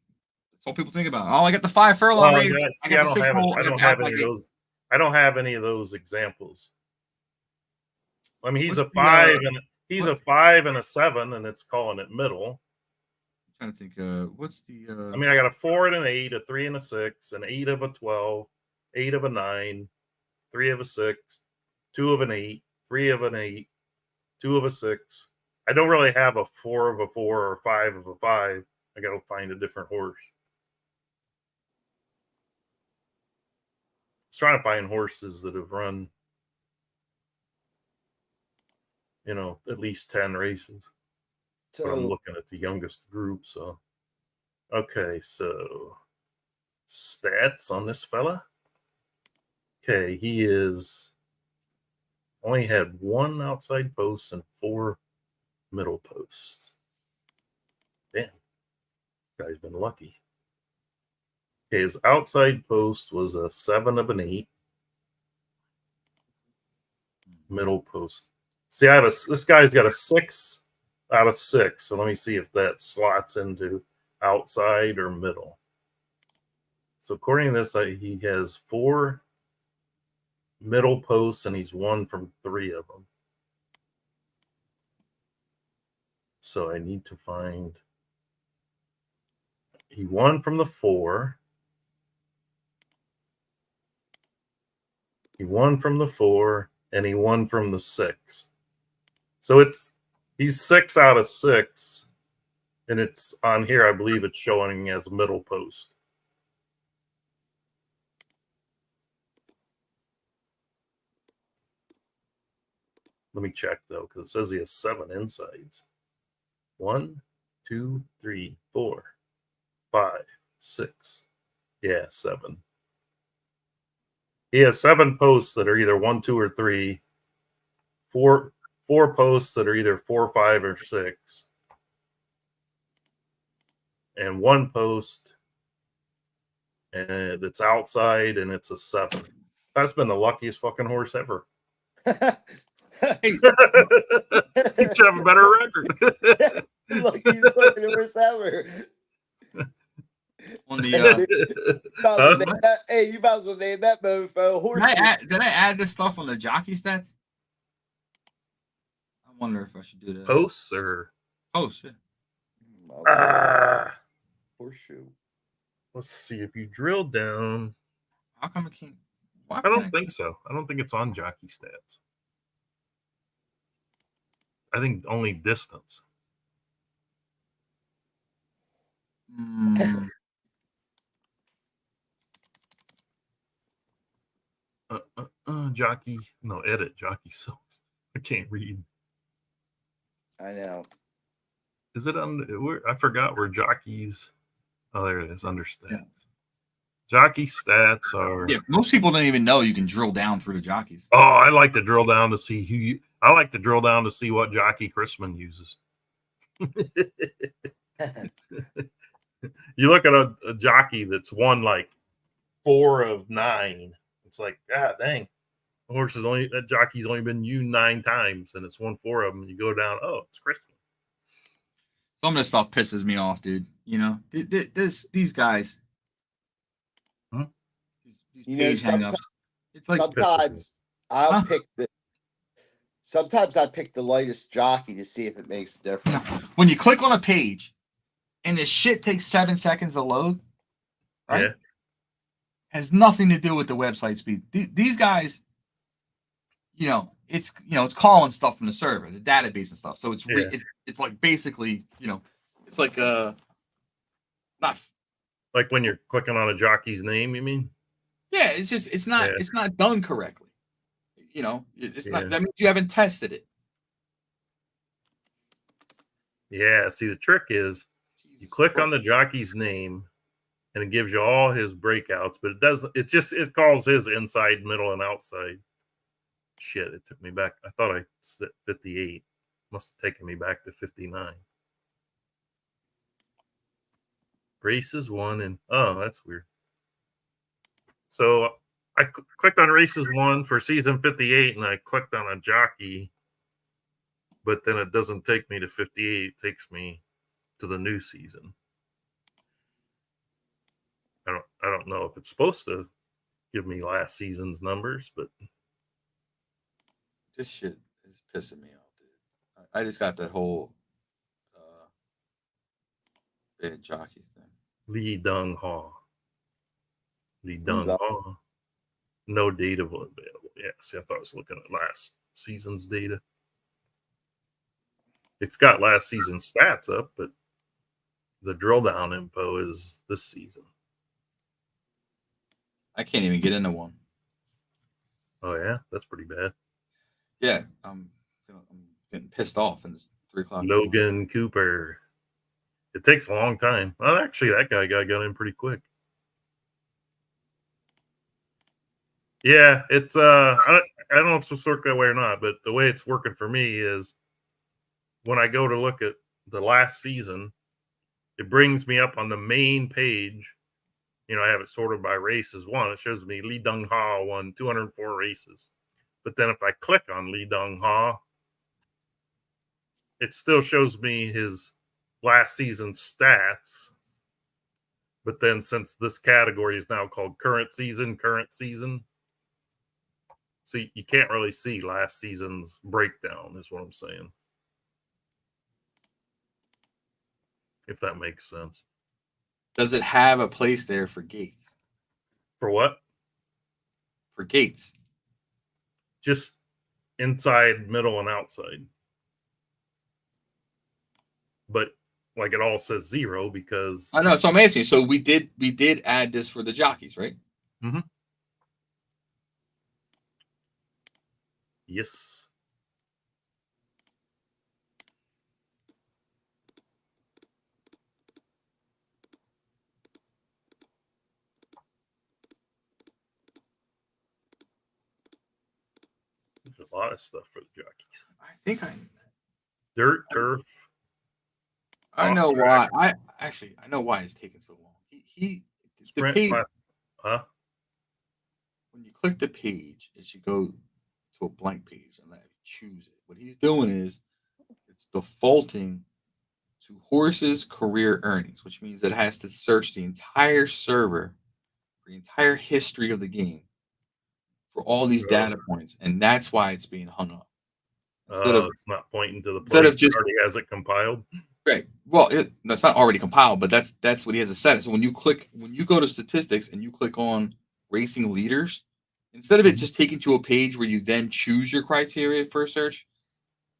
That's what people think about. Oh, I got the 5 furlong race. I don't have any of those. I don't have any of those examples. I mean, he's a 5 and a 5 and a 7, and it's calling it middle. I'm trying to think. What's the? I mean, I got a 4 and an 8, a 3 and a 6, an 8 of a 12, 8 of a 9, 3 of a 6, 2 of an 8, 3 of an 8, 2 of a 6. I don't really have a 4 of a 4 or 5 of a 5. I got to find a different horse. I was trying to find horses that have run, at least 10 races. So I'm looking at the youngest group. So, okay, so stats on this fella. Okay, he only had 1 outside post and 4 middle posts. Damn, guy's been lucky. Okay, his outside post was a 7 of an 8. Middle post. See, I have this guy's got a 6 out of 6. So let me see if that slots into outside or middle. So according to this, he has 4 middle posts, and he's won from 3 of them. So I need to find. He won from the 4. He won from the 4, and he won from the 6. So he's 6 out of 6, and it's on here. I believe it's showing as a middle post. Let me check though, because it says he has 7 insides. 1, 2, 3, 4, 5, 6. Yeah, 7. He has 7 posts that are either 1, 2, or 3. 4 posts that are either 4, 5, or 6. And 1 post and it's outside, and it's a 7. That's been the luckiest fucking horse ever. Hey, He should have a better record. Luckiest fucking horse ever. on the Hey, you might as well name that mofo horse. did I add this stuff on the jockey stats? I wonder if I should do that. Posts or Posts, yeah. Horseshoe. Let's see if you drill down. How come it can't? I don't think so. I don't think it's on jockey stats. I think only distance. Jockey. No, edit. Jockey sucks. I can't read. I know. Is it on? I forgot where jockeys. Oh, there it is. Under stats. Yeah. Jockey stats are. Yeah, most people don't even know you can drill down through the jockeys. Oh, I like to drill down to see who you. I like to drill down to see what jockey Chrisman uses. You look at a jockey that's won like 4 of 9. It's like, God dang, that jockey's only been used 9 times, and it's won 4 of them. You go down, oh, it's Chrisman. Some of this stuff pisses me off, dude. You know, these guys. Huh? These page hang-ups. It's like sometimes Sometimes I pick the lightest jockey to see if it makes a difference. When you click on a page and this shit takes 7 seconds to load, right? Yeah. Has nothing to do with the website speed. These guys, it's calling stuff from the server, the database and stuff. So it's it's like basically, it's like not like when you're clicking on a jockey's name, you mean? Yeah, it's not done correctly. It's not. That means you haven't tested it. Yeah. See, the trick is you click on the jockey's name, and it gives you all his breakouts, but it doesn't. It calls his inside, middle, and outside. Shit! It took me back. I thought I said 58. Must have taken me back to 59. Races 1 and that's weird. So I clicked on races 1 for season 58, and I clicked on a jockey, but then it doesn't take me to 58. It takes me to the new season. I don't know if it's supposed to give me last season's numbers, but this shit is pissing me off, dude. I just got that whole big jockey thing. Lee Dong Ha. No data available. Yeah, see, I thought I was looking at last season's data. It's got last season's stats up, but the drill down info is this season. I can't even get into one. Oh yeah, that's pretty bad. Yeah, I'm getting pissed off, and it's 3:00. Logan Cooper. It takes a long time. Well, actually, that guy got in pretty quick. Yeah, it's I don't know if it's worked that way or not, but the way it's working for me is when I go to look at the last season, it brings me up on the main page, I have it sorted by races won. It shows me Lee Dong Ha won 204 races. But then if I click on Lee Dong Ha, it still shows me his last season's stats. But then since this category is now called current season, see, you can't really see last season's breakdown, is what I'm saying. If that makes sense. Does it have a place there for gates? For what? For gates. Just inside, middle, and outside. But like it all says 0 because I know, so I'm asking you. So we did add this for the jockeys, right? Mm-hmm. Yes. There's a lot of stuff for the jockeys. I think Dirt, turf. I know why. I know why it's taking so long. He Sprint, the page, huh? when you click the page, it should go to a blank page and let you choose it. What he's doing is it's defaulting to horses' career earnings, which means it has to search the entire server for the entire history of the game for all these data points, and that's why it's being hung up. It's not pointing to the instead of place just that already has it compiled. Right. Well, it's not already compiled, but that's what he has to set it. So when you go to statistics and you click on racing leaders, instead of it just taking to a page where you then choose your criteria for search,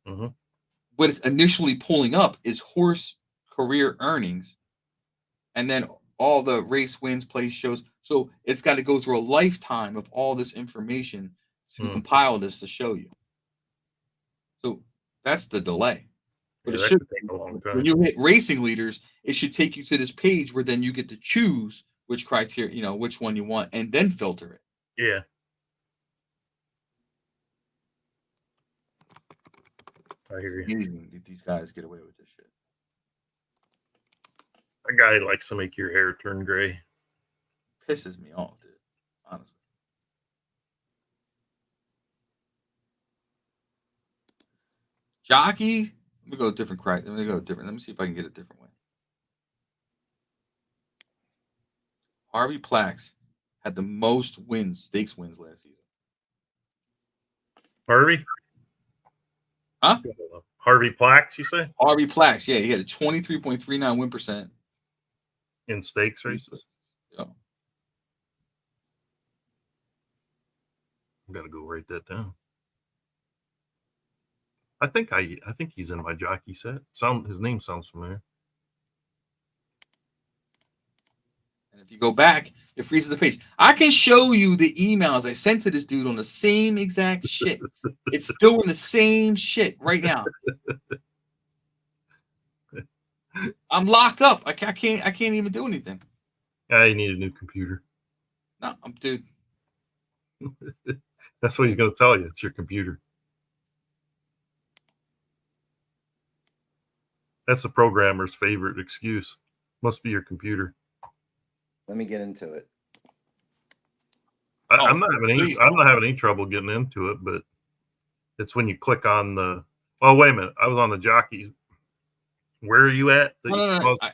what it's initially pulling up is horse career earnings, and then all the race wins, place shows. So it's got to go through a lifetime of all this information to compile this to show you. So that's the delay. But Yeah, it should take a long time. When you hit racing leaders, it should take you to this page where then you get to choose which criteria, which one you want, and then filter it. Yeah. I hear you. Amazing that these guys get away with this shit. A guy likes to make your hair turn gray. Pisses me off, dude. Honestly. Jockey, let me go different criteria. Let me see if I can get a different way. Harvey Plax had the most stakes wins last season. Harvey? Huh? Harvey Plax, you say? Harvey Plax, yeah, he had a 23.39 win percent in stakes races. Yeah. I've got to go write that down. I think he's in my jockey set. His name sounds familiar. And if you go back, it freezes the page. I can show you the emails I sent to this dude on the same exact shit. It's doing the same shit right now. I'm locked up. I can't even do anything. I need a new computer. No, dude. That's what he's going to tell you. It's your computer. That's the programmer's favorite excuse. Must be your computer. Let me get into it. I'm not having any trouble getting into it, but it's when you click on the. Oh, wait a minute! I was on the jockeys. Where are you at? I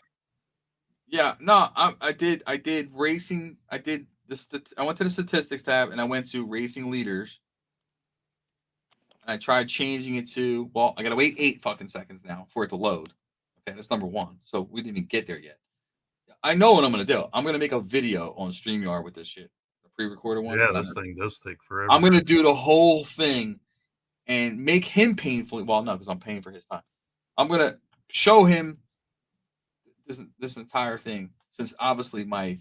did racing. I went to the statistics tab and I went to racing leaders. And I tried changing it to. Well, I gotta wait 8 fucking seconds now for it to load. Okay, that's number 1. So we didn't even get there yet. I know what I'm gonna do. I'm gonna make a video on StreamYard with this shit. A pre-recorded one. Yeah, this thing does take forever. I'm gonna do the whole thing and make him painfully. Well, no, because I'm paying for his time. I'm gonna show him this entire thing, since obviously my.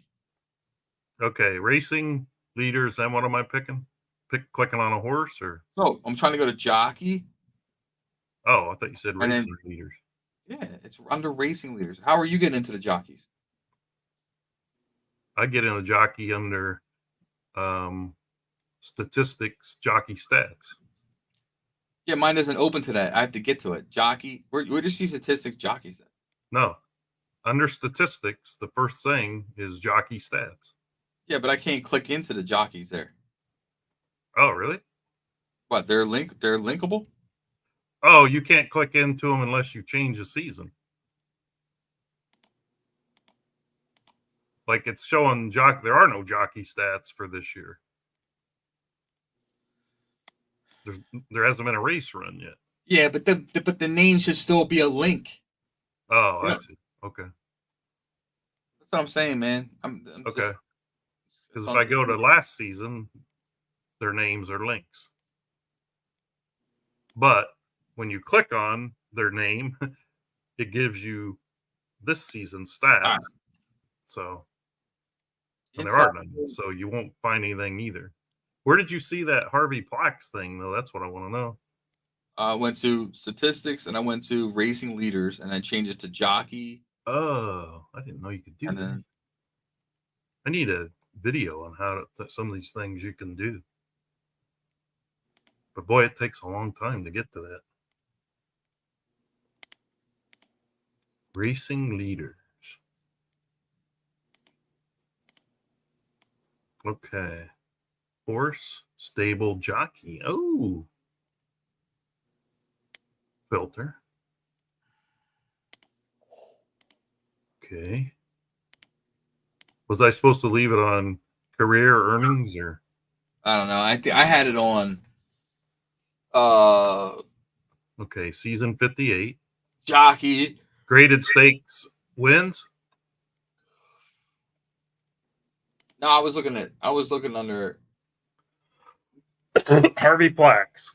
Okay, racing leaders. And what am I picking? Clicking on a horse or? No, I'm trying to go to jockey. Oh, I thought you said racing leaders. Yeah, it's under racing leaders. How are you getting into the jockeys? I get in a jockey under statistics, jockey stats. Yeah, mine doesn't open to that. I have to get to it. Jockey, where do you see statistics, jockeys? No, under statistics, the first thing is jockey stats. Yeah, but I can't click into the jockeys there. Oh, really? What? They're linkable? Oh, you can't click into them unless you change the season. Like it's showing there are no jockey stats for this year. There hasn't been a race run yet. Yeah, but the name should still be a link. Oh, Yeah. I see. Okay. That's what I'm saying, man. I'm Okay. just- Because if I go to last season, their names are links. But when you click on their name, it gives you this season's stats. So, and there are none. So you won't find anything either. Where did you see that Harvey Plax thing, though? That's what I want to know. I went to statistics and I went to racing leaders and I changed it to jockey. Oh, I didn't know you could do And that. then I need a video on how some of these things you can do. But boy, it takes a long time to get to that. Racing leaders. Okay. Horse, stable, jockey. Oh. Filter. Okay. Was I supposed to leave it on career earnings or? I don't know. I had it on Okay, season 58. jockey. Graded stakes wins. No, I was looking under Harvey Plax.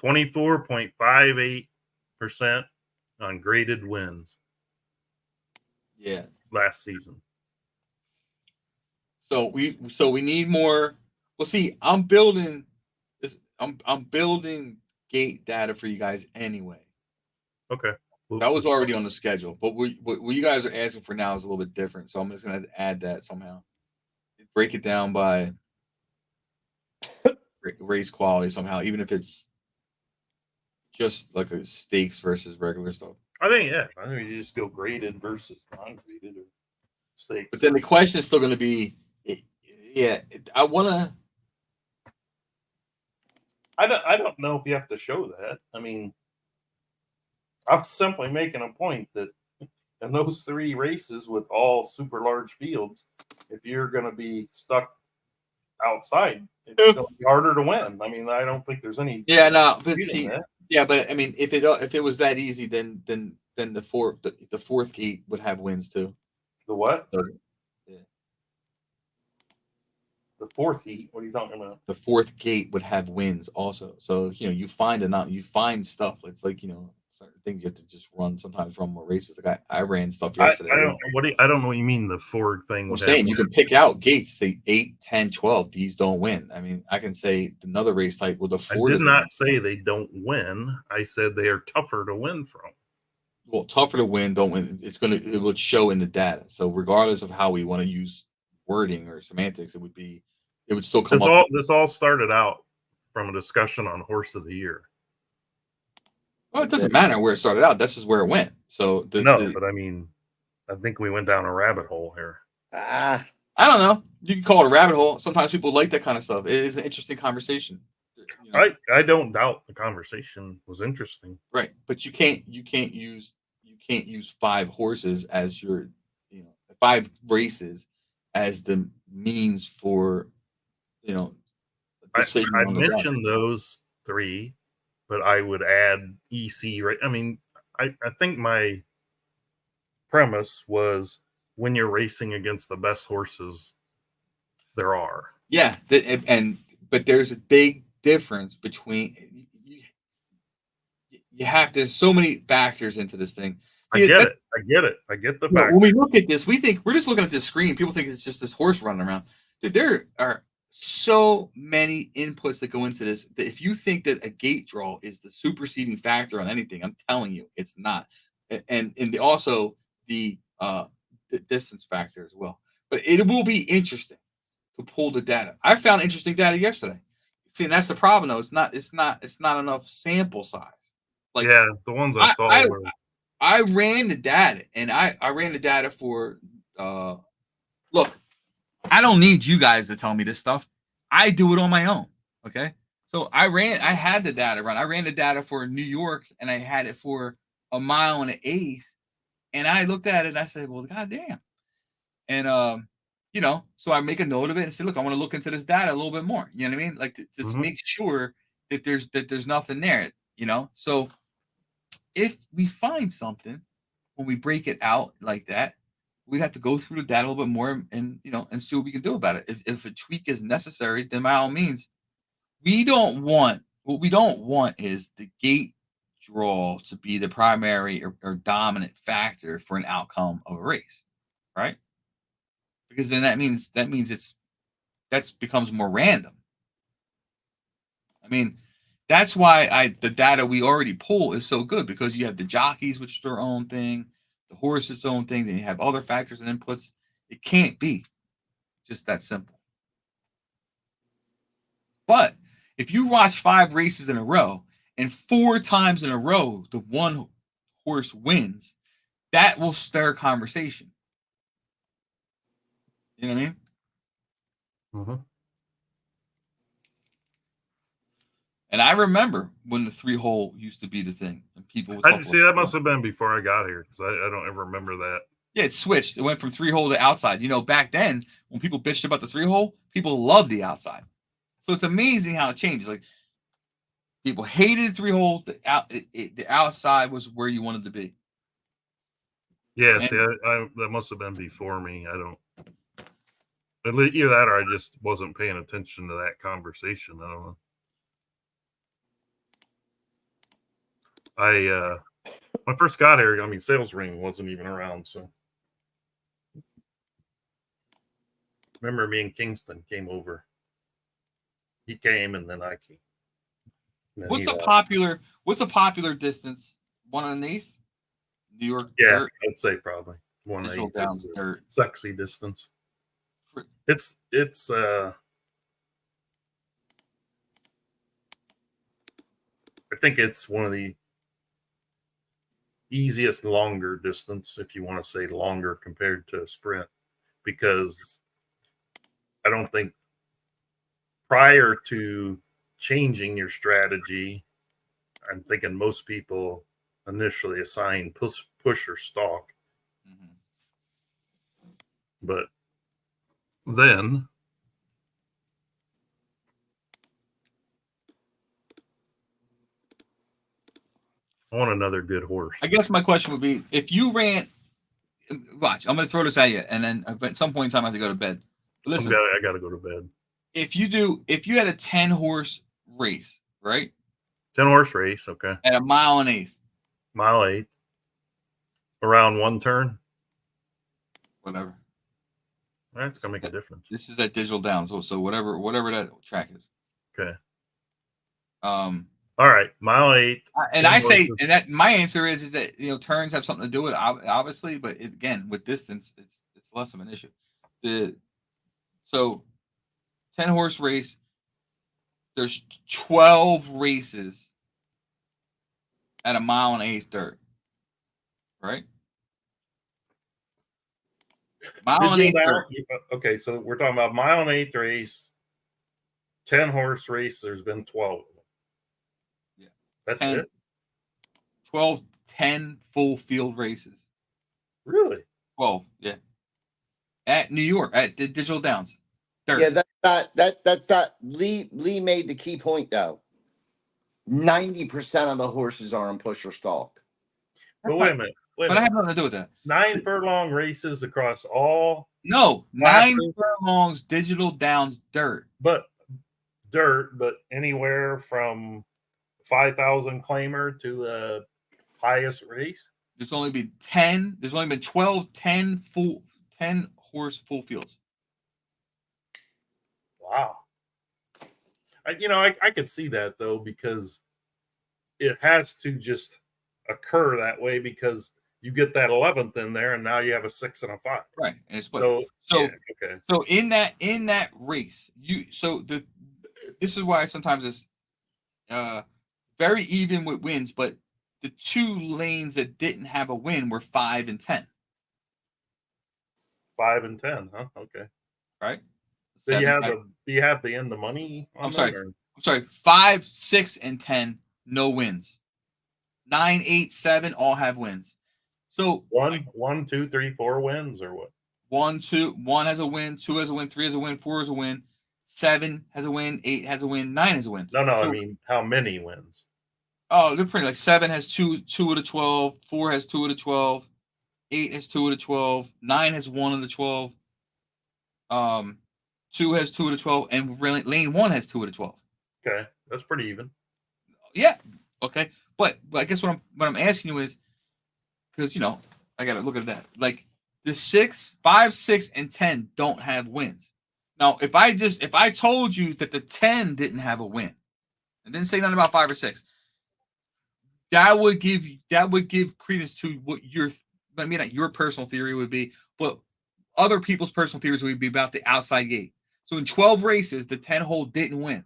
24.58% on graded wins. Yeah. Last season. So we need more. Well, see, I'm building this. I'm building gate data for you guys anyway. Okay. That was already on the schedule, but what you guys are asking for now is a little bit different. So I'm just gonna add that somehow. Break it down by race quality somehow, even if it's just like a stakes versus regular stuff. I think you just go graded versus non-graded or stakes. But then the question is still going to be, I want to. I don't know if you have to show that. I mean, I'm simply making a point that in those three races with all super large fields, if you're going to be stuck outside, it's going to be harder to win. I mean, I don't think there's any. Yeah, no, but see, that. yeah, but I mean, if it was that easy, then the fourth gate would have wins too. The what? Yeah. The fourth heat. What are you talking about? The fourth gate would have wins also. So you find stuff. It's like certain things you have to just run. Sometimes run more races. Like I ran stuff yesterday. I don't know what you mean. The Ford thing. I'm saying you can pick out gates. Say 8, 10, 12. These don't win. I mean, I can say another race type with the Ford. I did not say they don't win. I said they are tougher to win from. Well, tougher to win, don't win. It would show in the data. So regardless of how we want to use wording or semantics, it would still come up. This all started out from a discussion on Horse of the Year. Well, it doesn't matter where it started out. This is where it went. So but I mean, I think we went down a rabbit hole here. I don't know. You can call it a rabbit hole. Sometimes people like that kind of stuff. It is an interesting conversation. I don't doubt the conversation was interesting. Right, but you can't use 5 horses as your 5 races as the means for I mentioned those 3, but I would add EC. Right? I mean, I think my premise was when you're racing against the best horses there are. Yeah, but there's a big difference between there's so many factors into this thing. I get it. I get the fact. When we look at this, we think we're just looking at this screen. People think it's just this horse running around. Dude, there are so many inputs that go into this that if you think that a gate draw is the superseding factor on anything, I'm telling you, it's not. And also the distance factor as well. But it will be interesting to pull the data. I found interesting data yesterday. See, and that's the problem though. It's not enough sample size. Like the ones I saw were. I ran the data, and I ran the data for look, I don't need you guys to tell me this stuff. I do it on my own. Okay. So I had the data run. I ran the data for New York, and I had it for a mile and an eighth. And I looked at it and I said, well, goddamn. And you know, so I make a note of it and say, look, I want to look into this data a little bit more. You know what I mean? Like to just make sure that there's nothing there, you know. So if we find something when we break it out like that, we'd have to go through the data a little bit more and you know and see what we can do about it. If a tweak is necessary, then by all means, what we don't want is the gate draw to be the primary or dominant factor for an outcome of a race, right? Because then that means that becomes more random. I mean, that's why the data we already pull is so good, because you have the jockeys, which is their own thing, the horse its own thing, then you have other factors and inputs. It can't be just that simple. But if you watch 5 races in a row and 4 times in a row the one horse wins, that will stir conversation. You know what I mean? Mm-hmm. And I remember when the 3-hole used to be the thing, and people would I didn't see that. Must have been before I got here, because I don't ever remember that. Yeah, it switched. It went from 3-hole to outside. You know, back then when people bitched about the 3-hole, people loved the outside. So it's amazing how it changes. Like people hated 3-hole. The outside was where you wanted to be. Yeah, see, that must have been before me. I don't. Either that, or I just wasn't paying attention to that conversation. I don't know. When I first got here, I mean, Sales Ring wasn't even around. So, remember me and Kingston came over. He came, and then I came. What's a popular distance? 1/8? New York. Yeah, dirt? I'd say probably 1/8 down dirt. Sexy distance. It's I think it's one of the easiest longer distance, if you want to say longer compared to a sprint, because I don't think prior to changing your strategy, I'm thinking most people initially assign push or stalk. Mm-hmm. But then I want another good horse. I guess my question would be, if you ran, watch, I'm going to throw this at you, and then at some point in time I have to go to bed. But listen, I got to go to bed. If you had a 10-horse race, right? 10-horse race, okay. At a mile and eighth. Mile 8. Around one turn. Whatever. That's gonna make a difference. This is at Digital Downs, so whatever that track is. Okay. All right, mile 8. And I say, and that my answer is that turns have something to do with it, obviously, but again, with distance, it's less of an issue. So 10-horse race, there's 12 races at a mile and eighth dirt, right? Mile and eighth dirt. Okay, so we're talking about mile and eighth race, 10-horse race. There's been 12 of them. Yeah, that's 10, it. 10 full field races. Really? 12, yeah. At New York, at the Digital Downs. Dirt. Yeah, that's not. Lee made the key point though. 90% of the horses are on push or stalk. But wait a minute. But I have nothing to do with that. 9 furlong races across all. No, classes. 9 furlongs Digital Downs dirt. But anywhere from 5,000 claimer to the highest race. There's only been 10. There's only been 12 10 horse full fields. Wow. I could see that though, because it has to just occur that way, because you get that 11th in there, and now you have a 6 and a 5. Right. And it's okay. So in that race, this is why sometimes it's very even with wins, but the 2 lanes that didn't have a win were 5 and 10. 5 and 10, huh? Okay. Right? Do you have Seven's the do you have the in the money on I'm them, sorry. or- I'm sorry, 5, 6, and 10, no wins. 9, 8, 7 all have wins. So one, 2, 3, 4 wins, or what? 1 has a win, 2 has a win, 3 has a win, 4 has a win, 7 has a win, 8 has a win, 9 has a win. No, I So, mean how many wins? oh, they're pretty like 7 has 2 of the 12, 4 has 2 of the 12, 8 has 2 of the 12, 9 has 1 of the 12, 2 has 2 of the 12, and lane 1 has 2 of the 12. Okay, that's pretty even. Yeah. Okay. But I guess what I'm asking you is, because I gotta look at that. Like the 5, 6, and 10 don't have wins. Now, if I told you that the 10 didn't have a win, and didn't say nothing about 5 or 6, that would give credence to what not your personal theory would be, but other people's personal theories would be about the outside gate. So in 12 races, the 10 hole didn't win.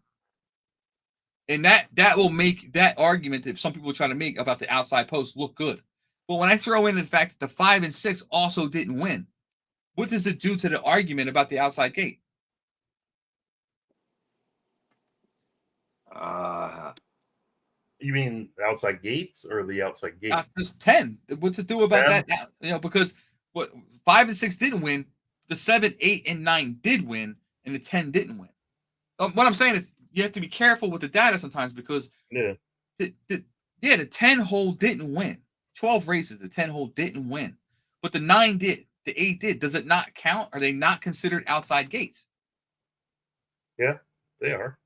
And that will make that argument that some people try to make about the outside post look good. But when I throw in the fact that the 5 and 6 also didn't win, what does it do to the argument about the outside gate? You mean the outside gates or the outside gate? Just 10. What's it do about 10? that? Because what 5 and 6 didn't win, the 7, 8, and 9 did win, and the 10 didn't win. What I'm saying is you have to be careful with the data sometimes, because Yeah. the 10 hole didn't win. 12 races, the 10 hole didn't win, but the 9 did, the 8 did. Does it not count? Are they not considered outside gates? Yeah, they are.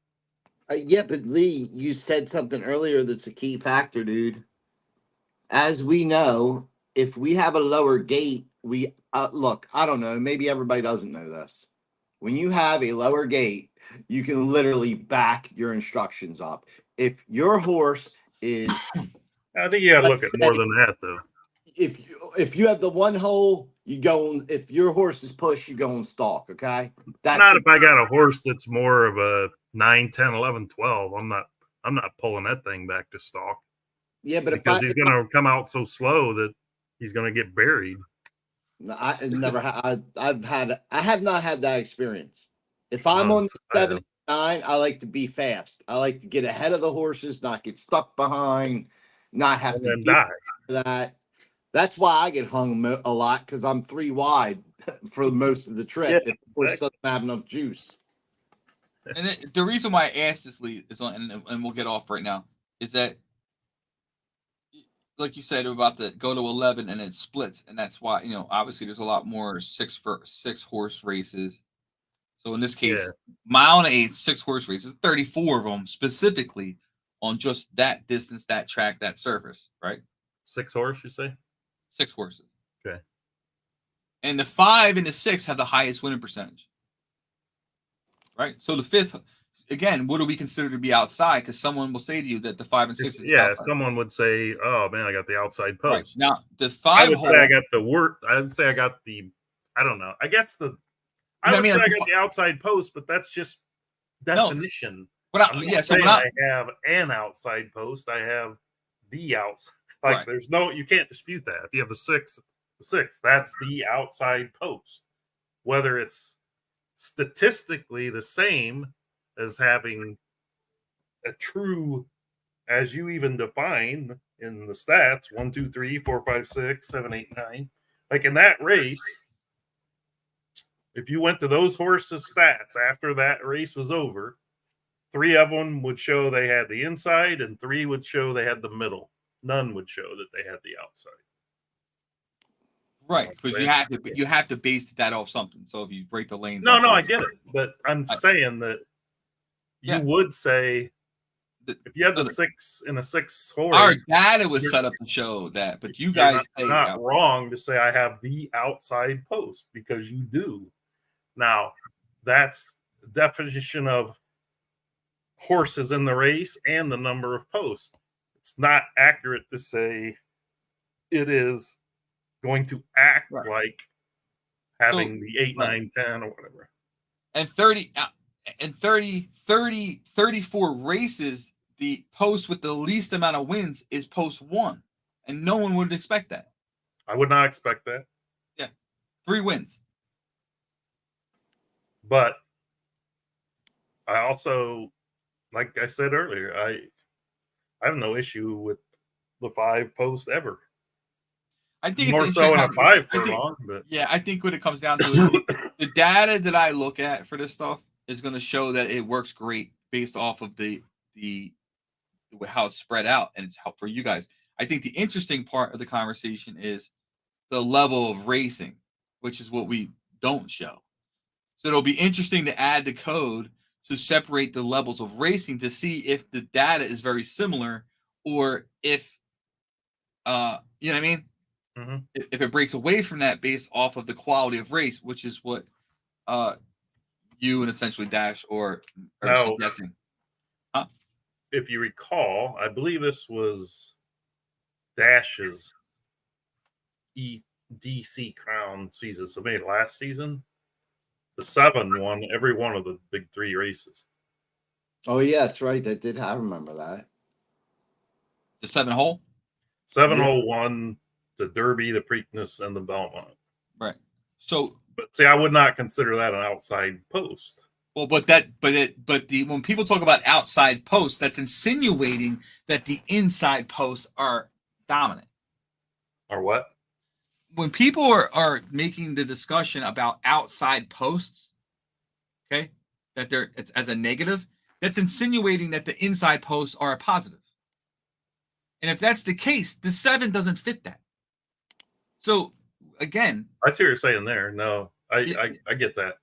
Yeah, but Lee, you said something earlier that's a key factor, dude. As we know, if we have a lower gate, we look, I don't know, maybe everybody doesn't know this. When you have a lower gate, you can literally back your instructions up. If your horse is, I think you got to look let's at more say- than that, though. if you have the one hole, you go on. If your horse is pushed, you go on stalk. Okay, that's Not if I got a horse that's more of a 9, 10, 11, 12. I'm not pulling that thing back to stalk. Yeah, but because he's going to come out so slow that he's going to get buried. I never had. I have not had that experience. If I'm on the 7, 9, I like to be fast. I like to get ahead of the horses, not get stuck behind, not have to die. That. That's why I get hung a lot, because I'm 3 wide for most of the trip. Yeah, if the horse doesn't have enough juice. And the reason why I asked this, Lee, is and we'll get off right now, is that, like you said, about to go to 11 and it splits, and that's why obviously there's a lot more 6 horse races. So in this case, mile and 8 6 horse races, 34 of them specifically on just that distance, that track, that surface, right? 6 horse, you say? 6 horses. Okay. And the 5 and the 6 have the highest winning percentage, right? So the 5th, again, what do we consider to be outside? Because someone will say to you that the 5 and 6 is outside. Someone would say, "Oh man, I got the outside post." Right. Now the 5 I would hole, say I got the word. I would say I got the. I don't know. I guess the. I would say I got the outside post, but that's just definition. So I have an outside post. I have the outside. Like there's no, you can't dispute that. If you have the 6, that's the outside post. Whether it's statistically the same as having a true, as you even define in the stats, 1, 2, 3, 4, 5, 6, 7, 8, 9. Like in that race, if you went to those horses' stats after that race was over, 3 of them would show they had the inside, and 3 would show they had the middle. None would show that they had the outside. Right, because you have to base that off something. So if you break the lanes, no, I get it, but I'm saying that you would say if you had the 6 in a 6 horse, our data was set up to show that, but you guys are not wrong to say I have the outside post, because you do. Now, that's the definition of horses in the race and the number of posts. It's not accurate to say it is going to act like having the 8, 9, 10 or whatever. And 34 races, the post with the least amount of wins is post 1. and no one would expect that. I would not expect that. 3 wins. But I also, like I said earlier, I have no issue with the 5 post ever. I think More it's so in a interesting 5 I think- furlong, but Yeah, I think what it comes down to is the data that I look at for this stuff is going to show that it works great based off of the how it's spread out, and it's helpful for you guys. I think the interesting part of the conversation is the level of racing, which is what we don't show. So it'll be interesting to add the code to separate the levels of racing to see if the data is very similar, or if you know what I mean? Mhm. If it breaks away from that based off of the quality of race, which is what you and essentially Dash are No. suggesting. if you recall, I believe this was Dash's EDC Crown season, so maybe last season. The 7 won every one of the big 3 races. Oh yeah, that's right. They did. I remember that. The 7 hole? 7 Yeah. hole won the Derby, the Preakness, and the Belmont. Right. So But see, I would not consider that an outside post. well, when people talk about outside posts, that's insinuating that the inside posts are dominant. Or what? When people are making the discussion about outside posts, okay, that it's as a negative, that's insinuating that the inside posts are a positive. And if that's the case, the 7 doesn't fit that. So again, I see what you're saying there. No, I get that.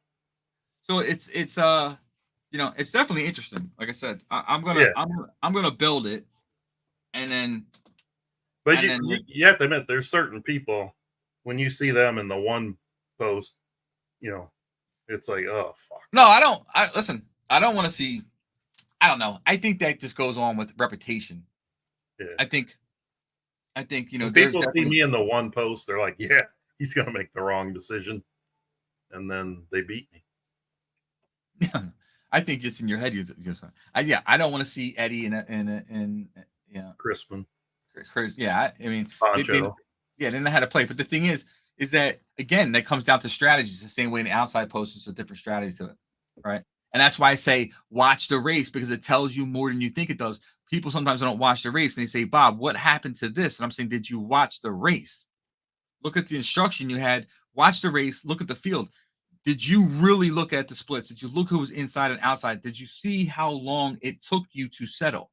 so it's it's definitely interesting. Like I said, I'm gonna build it, and then But And then you have to admit, there's certain people, when you see them in the 1 post, it's like, oh, fuck. no, I don't. Listen. I don't want to see. I don't know. I think that just goes on with reputation. Yeah. I think When there's people see definitely- me in the 1 post, they're like, yeah, he's going to make the wrong decision. And then they beat me. I think it's in your head. I don't want to see Eddie in Crispin, Chris. Yeah, I mean, Poncho. they didn't know how to play. But the thing is that again, that comes down to strategies. The same way an outside post is a different strategy to it, right? And that's why I say watch the race, because it tells you more than you think it does. People sometimes don't watch the race and they say, Bob, what happened to this? And I'm saying, did you watch the race? Look at the instruction you had. Watch the race. Look at the field. Did you really look at the splits? Did you look who was inside and outside? Did you see how long it took you to settle?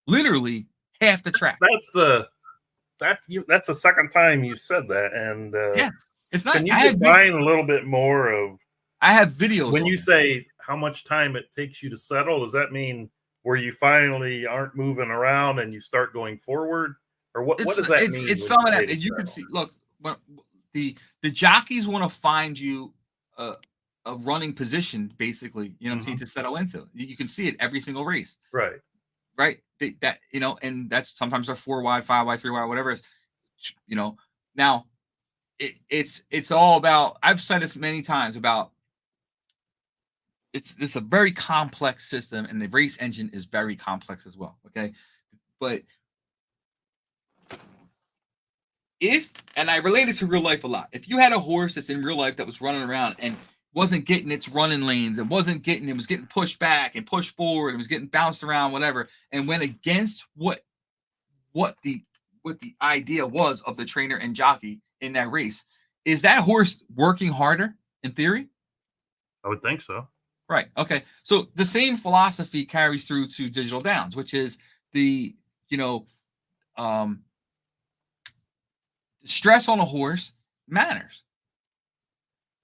Literally half the track. That's the second time you said that. And Yeah, it's not. can you define a little bit more of I have videos. when on you it. say how much time it takes you to settle? Does that mean where you finally aren't moving around and you start going forward, or what does that mean? It's some of that. And you can see. Look, when the jockeys want to find you a running position, basically. You know what I'm saying, to settle into. You can see it every single race. Right. Right. And that's sometimes a 4 wide, 5 wide, 3 wide, whatever it is. Now it's all about. I've said this many times about. It's a very complex system, and the race engine is very complex as well. Okay, but and I relate it to real life a lot. If you had a horse that's in real life that was running around and wasn't getting its running lanes, and was getting pushed back and pushed forward, and was getting bounced around, whatever, and went against what the idea was of the trainer and jockey in that race, is that horse working harder in theory? I would think so. Right. Okay. So the same philosophy carries through to Digital Downs, which is the stress on a horse matters.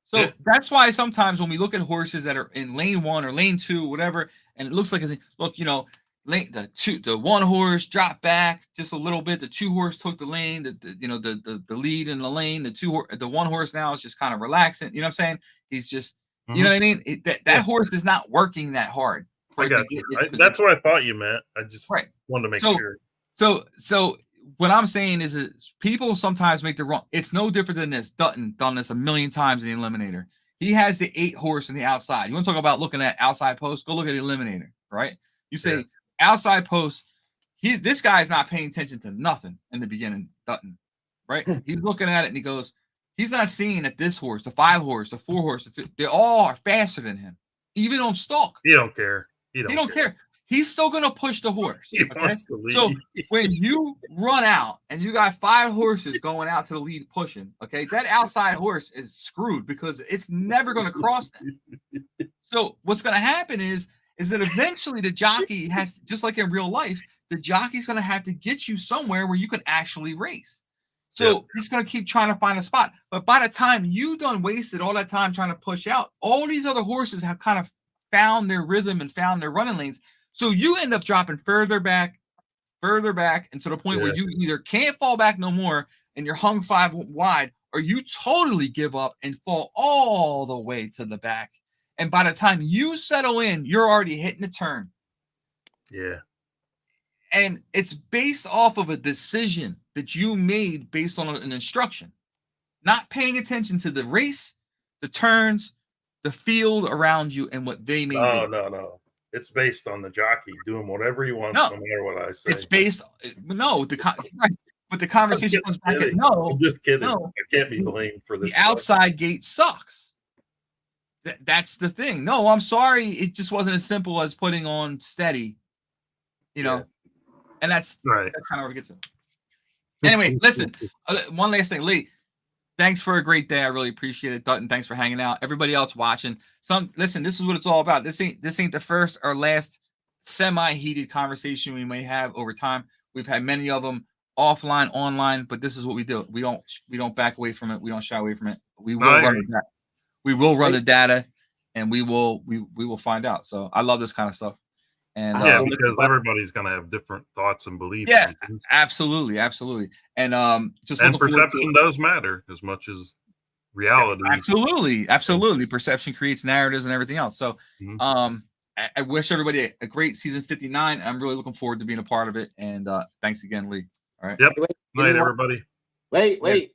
So that's why sometimes when we look at horses that are in lane 1 or lane 2, whatever, and it looks like the 1 horse dropped back just a little bit, the 2 horse took the lane, the lead in the lane, the 1 horse now is just kind of relaxing. You know what I'm saying? He's just. You know what I mean? That horse is not working that hard. I got you. That's what I thought you meant. I just wanted to make sure. So what I'm saying is people sometimes make the wrong. It's no different than this. Dutton done this a million times in the Eliminator. He has the 8 horse in the outside. You want to talk about looking at outside post? Go look at the Eliminator, right? You say outside post. This guy's not paying attention to nothing in the beginning. Dutton, right? He's looking at it and he goes, he's not seeing that this horse, the 5 horse, the 4 horse, they all are faster than him, even on stalk. He don't care. He don't care. He's still going to push the horse. He Okay? wants to lead. So when you run out and you got 5 horses going out to the lead pushing, okay, that outside horse is screwed because it's never going to cross them. So what's going to happen is that eventually the jockey has, just like in real life, the jockey's going to have to get you somewhere where you can actually race. So he's going to keep trying to find a spot. But by the time you done wasted all that time trying to push out, all these other horses have kind of found their rhythm and found their running lanes. So you end up dropping further back, and to the point where you either can't fall back no more and you're hung 5 wide, or you totally give up and fall all the way to the back. And by the time you settle in, you're already hitting the turn. Yeah. And it's based off of a decision that you made based on an instruction, not paying attention to the race, the turns, the field around you, and what they may do. No. It's based on the jockey doing whatever he wants, no matter what I say. It's based, but the conversation comes back at I'm just kidding. No, I can't be blamed for this. The outside gate sucks. That's the thing. No, I'm sorry. It just wasn't as simple as putting on steady, you know, and that's right. That's kind of where we get to. Anyway, listen, one last thing, Lee. Thanks for a great day. I really appreciate it. Dutton, thanks for hanging out. Everybody else watching. Listen, this is what it's all about. This ain't the first or last semi-heated conversation we may have over time. We've had many of them offline, online, but this is what we do. We don't back away from it. We don't shy away from it. We will run the data, and we will find out. So I love this kind of stuff. And because everybody's gonna have different thoughts and beliefs. Yeah, absolutely. And perception does matter as much as reality. Absolutely. Perception creates narratives and everything else. So I wish everybody a great season 59. I'm really looking forward to being a part of it. And thanks again, Lee. All right. Yep. Night, everybody. Wait. Yeah.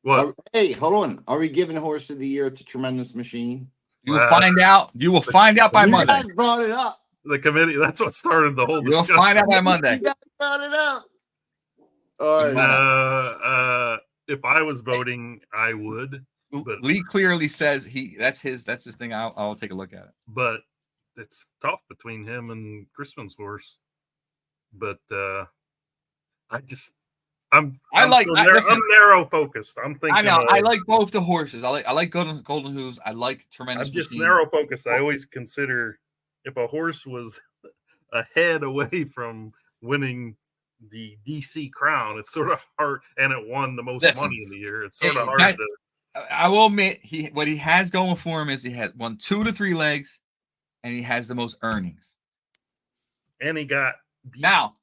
What? Hey, hold on. Are we giving Horse of the Year to Tremendous Machine? You will find out. You will find out by Monday. You guys brought it up. The committee, that's what started the whole discussion. You'll find out by Monday. You guys brought it up. All right. If I was voting, I would. But Lee clearly says that's his thing. I'll take a look at it. But it's tough between him and Crispin's horse. But I'm narrow focused. I'm thinking. I know. I like both the horses. I like Golden Hooves. I like Tremendous. I'm just narrow focused. I always consider if a horse was a head away from winning the DC crown, it's sort of hard, and it won the most money in the year. It's sort of hard to. I will admit, what he has going for him is he has won 2 to 3 legs, and he has the most earnings. And he got beat. Now,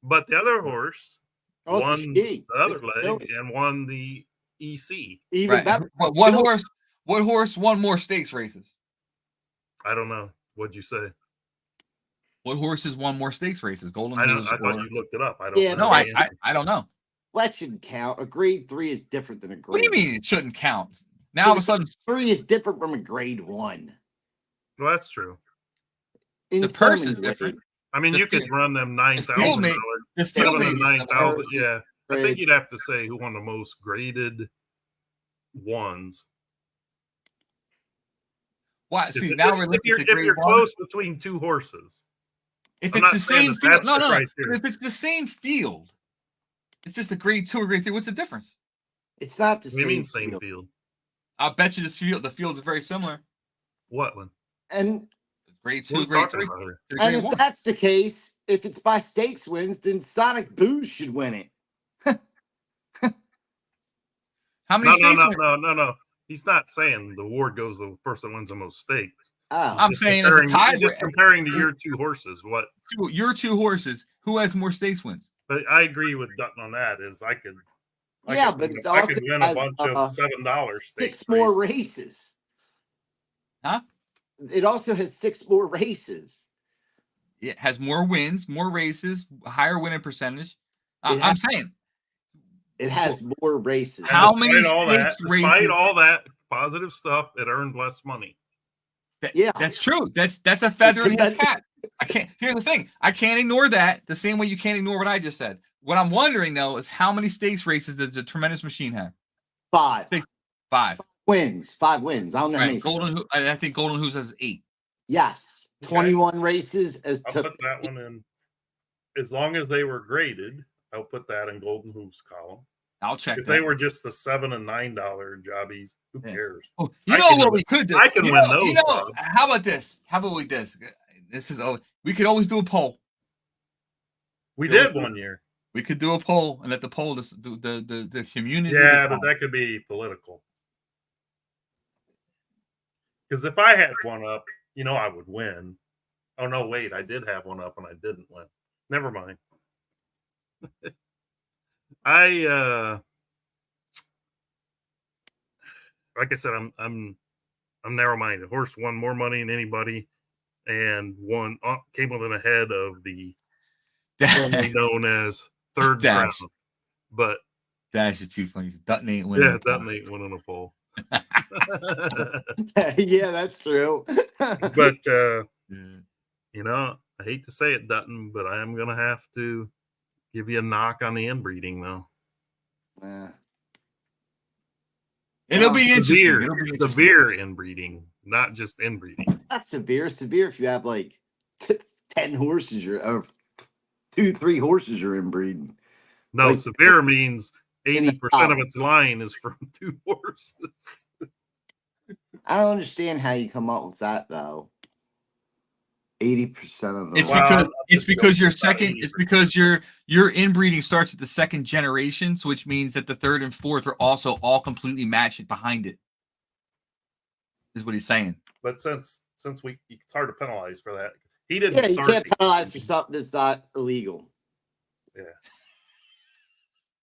but the other horse won the other leg and won the EC. Even better. What horse won more stakes races? I don't know. What'd you say? What horses won more stakes races? Golden Hooves. I thought you looked it up. I don't know. No, I don't know. That shouldn't count. A grade 3 is different than a grade. What do you mean it shouldn't count? Now all of a sudden 3 is different from a grade 1. Well, that's true. The purse is different. I mean, you could run them $9,000. $9,000. Yeah. I think you'd have to say who won the most graded ones. Why? See, now we're looking at if you're close between 2 horses. If it's the same field, no. If it's the same field, it's just a grade 2 or grade 3. What's the difference? It's not the same. You mean same field? I'll bet you the fields are very similar. What one? And grade 2, grade 3. And if that's the case, if it's by stakes wins, then Sonic Booze should win it. How many stakes? No. He's not saying the award goes to the person that wins the most stakes. Oh. I'm saying as a tie. Just comparing to your 2 horses. What? Your 2 horses. Who has more stakes wins? But I agree with Dutton on that. I could win a bunch of $7 stakes. 6 more races. Huh? It also has 6 more races. It has more wins, more races, higher winning percentage. I'm saying it has more races. How many stakes races? Despite all that positive stuff, it earned less money. That's true. That's a feather in his cap. Here's the thing. I can't ignore that the same way you can't ignore what I just said. What I'm wondering though is how many stakes races does the Tremendous Machine have? 5 5. wins. 5 wins. I don't know how many. Right. Golden. I think Golden Who's has 8. Yes. Okay. 21 races as I'll to put that one in. As long as they were graded, I'll put that in Golden Hooves column. I'll check. If that. they were just the $7 and $9 jobbies, who Yeah. cares? Oh, I you know can what win- we could do? I can you win know, those, You know, Bob. how about this? How about we this? This is we could always do a poll. We Yeah, did we- one year. We could do a poll and let the poll the community. Yeah, decide. but that could be political. Because if I had one up, I would win. Oh no, wait, I did have one up and I didn't win. Never mind. Like I said, I'm narrow-minded. Horse won more money than anybody, and came within a head of the formerly known as third Dash. crown. But Dash is too funny. Dutton ain't winning. yeah, a poll. Dutton ain't winning a poll. yeah, that's true. But Yeah. I hate to say it, Dutton, but I am gonna have to give you a knock on the inbreeding though. It'll be interesting. Severe, It'll be interesting. severe inbreeding, not just inbreeding. Not severe. Severe if you have like 10 horses or 2-3 horses you're inbreeding. No, Like- severe means In the 80% of top. its line is from 2 horses. I don't understand how you come up with that though. 80% of the It's Well, because I'm it's just because joking your about second. It's because your inbreeding starts at the second generation, so which means that the third and fourth are also all completely matched behind it. Is what he's saying. But since it's hard to penalize for that. He didn't yeah, you start can't the- penalize for something that's not illegal.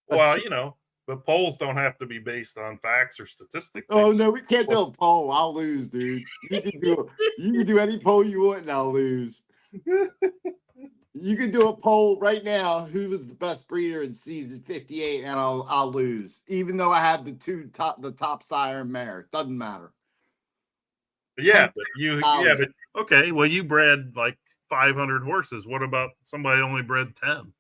Well, but polls don't have to be based on facts or statistics. Oh no, we can't do a poll. I'll lose, dude. You can do any poll you want and I'll lose. You can do a poll right now. Who was the best breeder in season 58, and I'll lose, even though I have the top sire and mare. Doesn't matter. Yeah, but okay. Well, you bred like 500 horses. What about somebody only bred 10?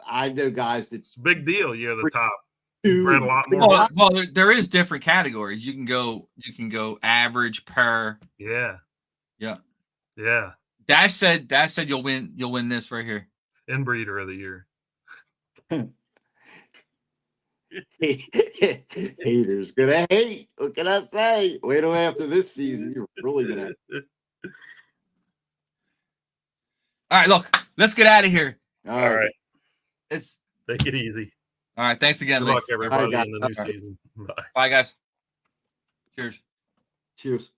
I know guys that It's a big deal. You're the top. do You bred a lot more. Well, horses. there is different categories. You can go average per. Yeah. Yeah. Yeah. Dash said you'll win this right here. Inbreeder of the year. haters gonna hate. What can I say? Wait till after this season. You're really gonna. All right, look, let's get out of here. All right. It's Take it easy. all right. Thanks again, Good Lee. luck, everybody, guys. in the new All right. season. Bye. Bye, guys. Cheers. Cheers.